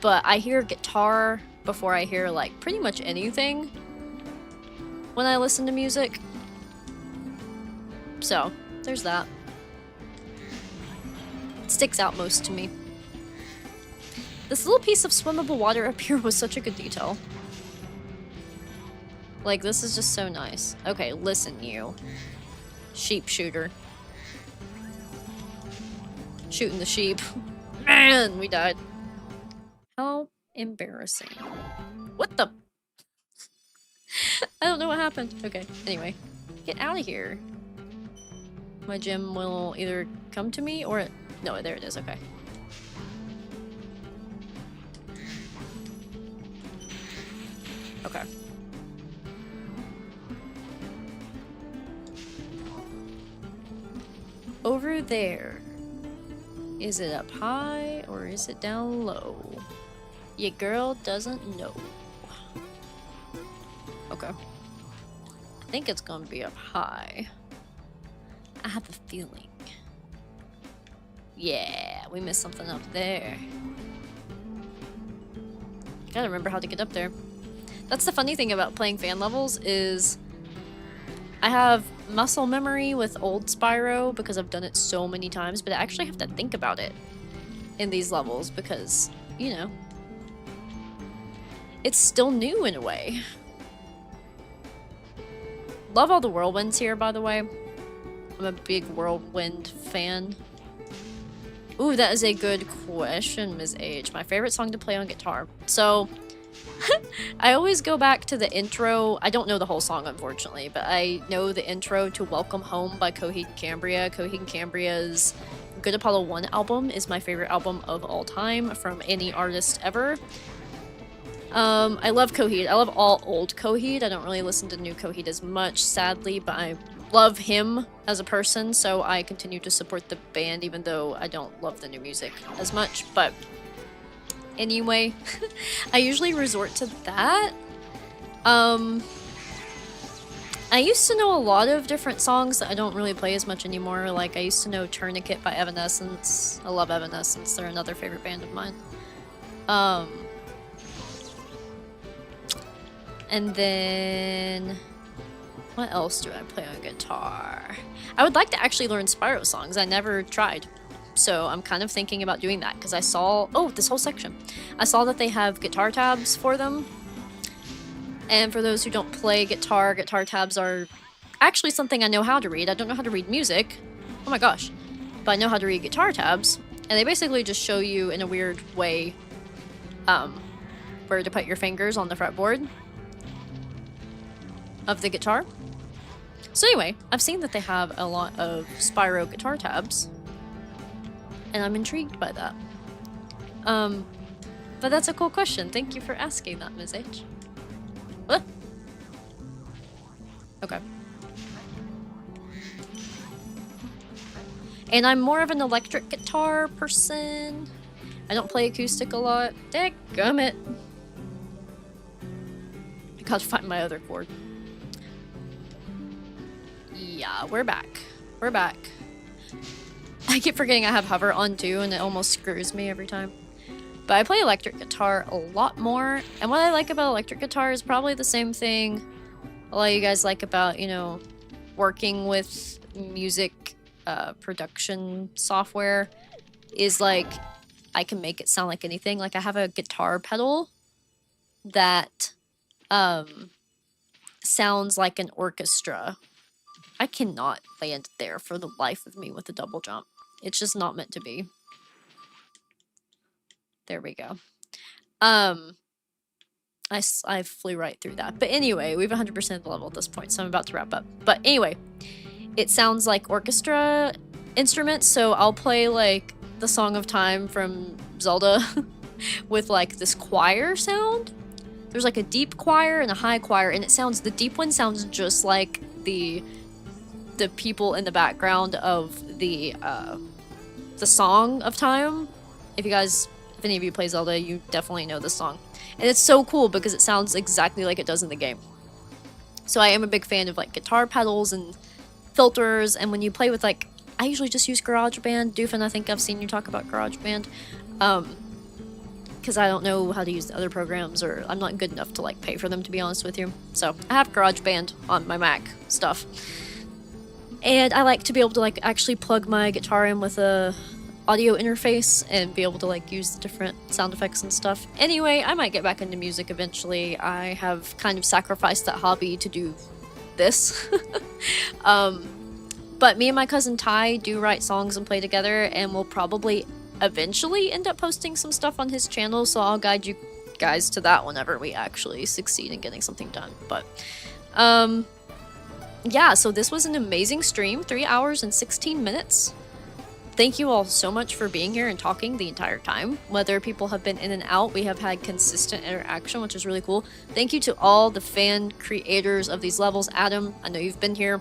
But I hear guitar before I hear, like, pretty much anything when I listen to music. So, there's that. It sticks out most to me. This little piece of swimmable water up here was such a good detail. Like, this is just so nice. Okay, listen, you. Sheep shooter. Shooting the sheep. Man, we died. How embarrassing. What the? I don't know what happened. Okay, anyway. Get out of here. My gem will either come to me or... No, there it is, okay. Okay. Over there. Is it up high or is it down low? Your girl doesn't know. Okay. I think it's gonna be up high. I have a feeling. Yeah, we missed something up there. Gotta remember how to get up there. That's the funny thing about playing fan levels is I have muscle memory with old Spyro because I've done it so many times, but I actually have to think about it in these levels because, you know, it's still new in a way. Love all the whirlwinds here, by the way. I'm a big whirlwind fan. Ooh, that is a good question, Ms. H. My favorite song to play on guitar. So, I always go back to the intro. I don't know the whole song, unfortunately, but I know the intro to Welcome Home by Coheed and Cambria. Coheed and Cambria's Good Apollo 1 album is my favorite album of all time from any artist ever. I love Coheed. I love all old Coheed. I don't really listen to new Coheed as much, sadly, but I love him as a person, so I continue to support the band even though I don't love the new music as much. But anyway, I usually resort to that. I used to know a lot of different songs that I don't really play as much anymore. Like, I used to know Tourniquet by Evanescence. I love Evanescence. They're another favorite band of mine. And then what else do I play on guitar? I would like to actually learn Spyro songs. I never tried. So I'm kind of thinking about doing that because I saw, oh, this whole section. I saw that they have guitar tabs for them. And for those who don't play guitar, guitar tabs are actually something I know how to read. I don't know how to read music. Oh my gosh. But I know how to read guitar tabs. And they basically just show you in a weird way where to put your fingers on the fretboard of the guitar. So anyway, I've seen that they have a lot of Spyro guitar tabs, and I'm intrigued by that. But that's a cool question. Thank you for asking that, Ms. H. What? Okay. And I'm more of an electric guitar person. I don't play acoustic a lot. Dadgummit. I gotta find my other chord. Yeah, we're back. We're back. I keep forgetting I have hover on too, and it almost screws me every time. But I play electric guitar a lot more, and what I like about electric guitar is probably the same thing a lot of you guys like about, you know, working with music production software, is like I can make it sound like anything. Like I have a guitar pedal that sounds like an orchestra. I cannot land there for the life of me with a double jump. It's just not meant to be. There we go. I flew right through that. But anyway, we have 100% the level at this point, so I'm about to wrap up. But anyway, it sounds like orchestra instruments, so I'll play like the Song of Time from Zelda with like this choir sound. There's like a deep choir and a high choir, and it sounds, the deep one sounds just like the people in the background of the Song of Time. If any of you play Zelda, you definitely know this song. And it's so cool because it sounds exactly like it does in the game. So I am a big fan of like guitar pedals and filters, and when you play with like, I usually just use GarageBand. Doofin, I think I've seen you talk about GarageBand. Because I don't know how to use the other programs, or I'm not good enough to like pay for them, to be honest with you. So I have GarageBand on my Mac stuff. And I like to be able to like actually plug my guitar in with a audio interface and be able to like use the different sound effects and stuff. Anyway, I might get back into music eventually. I have kind of sacrificed that hobby to do this. But me and my cousin Ty do write songs and play together, and we'll probably eventually end up posting some stuff on his channel, so I'll guide you guys to that whenever we actually succeed in getting something done. But yeah, so this was an amazing stream, 3 hours and 16 minutes. Thank you all so much for being here and talking the entire time. Whether people have been in and out, we have had consistent interaction, which is really cool. Thank you to all the fan creators of these levels. Adam, I know you've been here.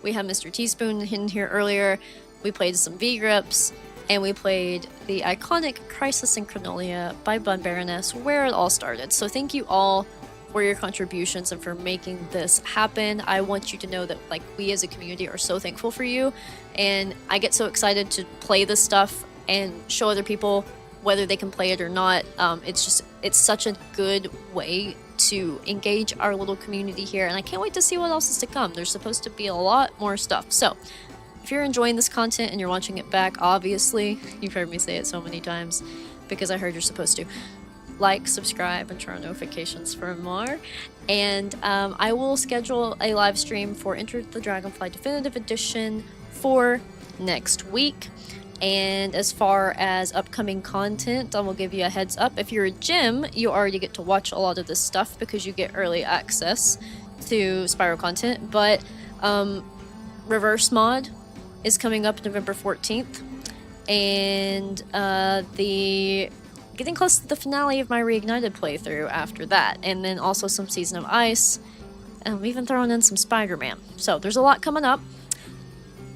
We had Mr. Teaspoon in here earlier. We played some Vgripps, and we played the iconic Crisis in Chronolia by Bunbaroness, where it all started. So thank you all for your contributions and for making this happen. I want you to know that like we as a community are so thankful for you, and I get so excited to play this stuff and show other people whether they can play it or not. It's such a good way to engage our little community here, and I can't wait to see what else is to come. There's supposed to be a lot more stuff. So if you're enjoying this content and you're watching it back, obviously, you've heard me say it so many times because I heard you're supposed to. Like, subscribe, and turn on notifications for more. And I will schedule a live stream for Enter the Dragonfly Definitive Edition for next week. And as far as upcoming content, I will give you a heads up. If you're a gym, you already get to watch a lot of this stuff because you get early access to Spyro content. But Reverse Mod is coming up November 14th. And getting close to the finale of my Reignited playthrough after that. And then also some Season of Ice. And I'm even throwing in some Spider-Man. So there's a lot coming up.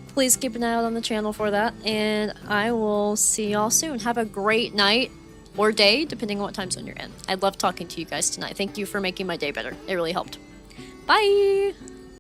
Please keep an eye out on the channel for that, and I will see y'all soon. Have a great night or day, depending on what time zone you're in. I love talking to you guys tonight. Thank you for making my day better. It really helped. Bye!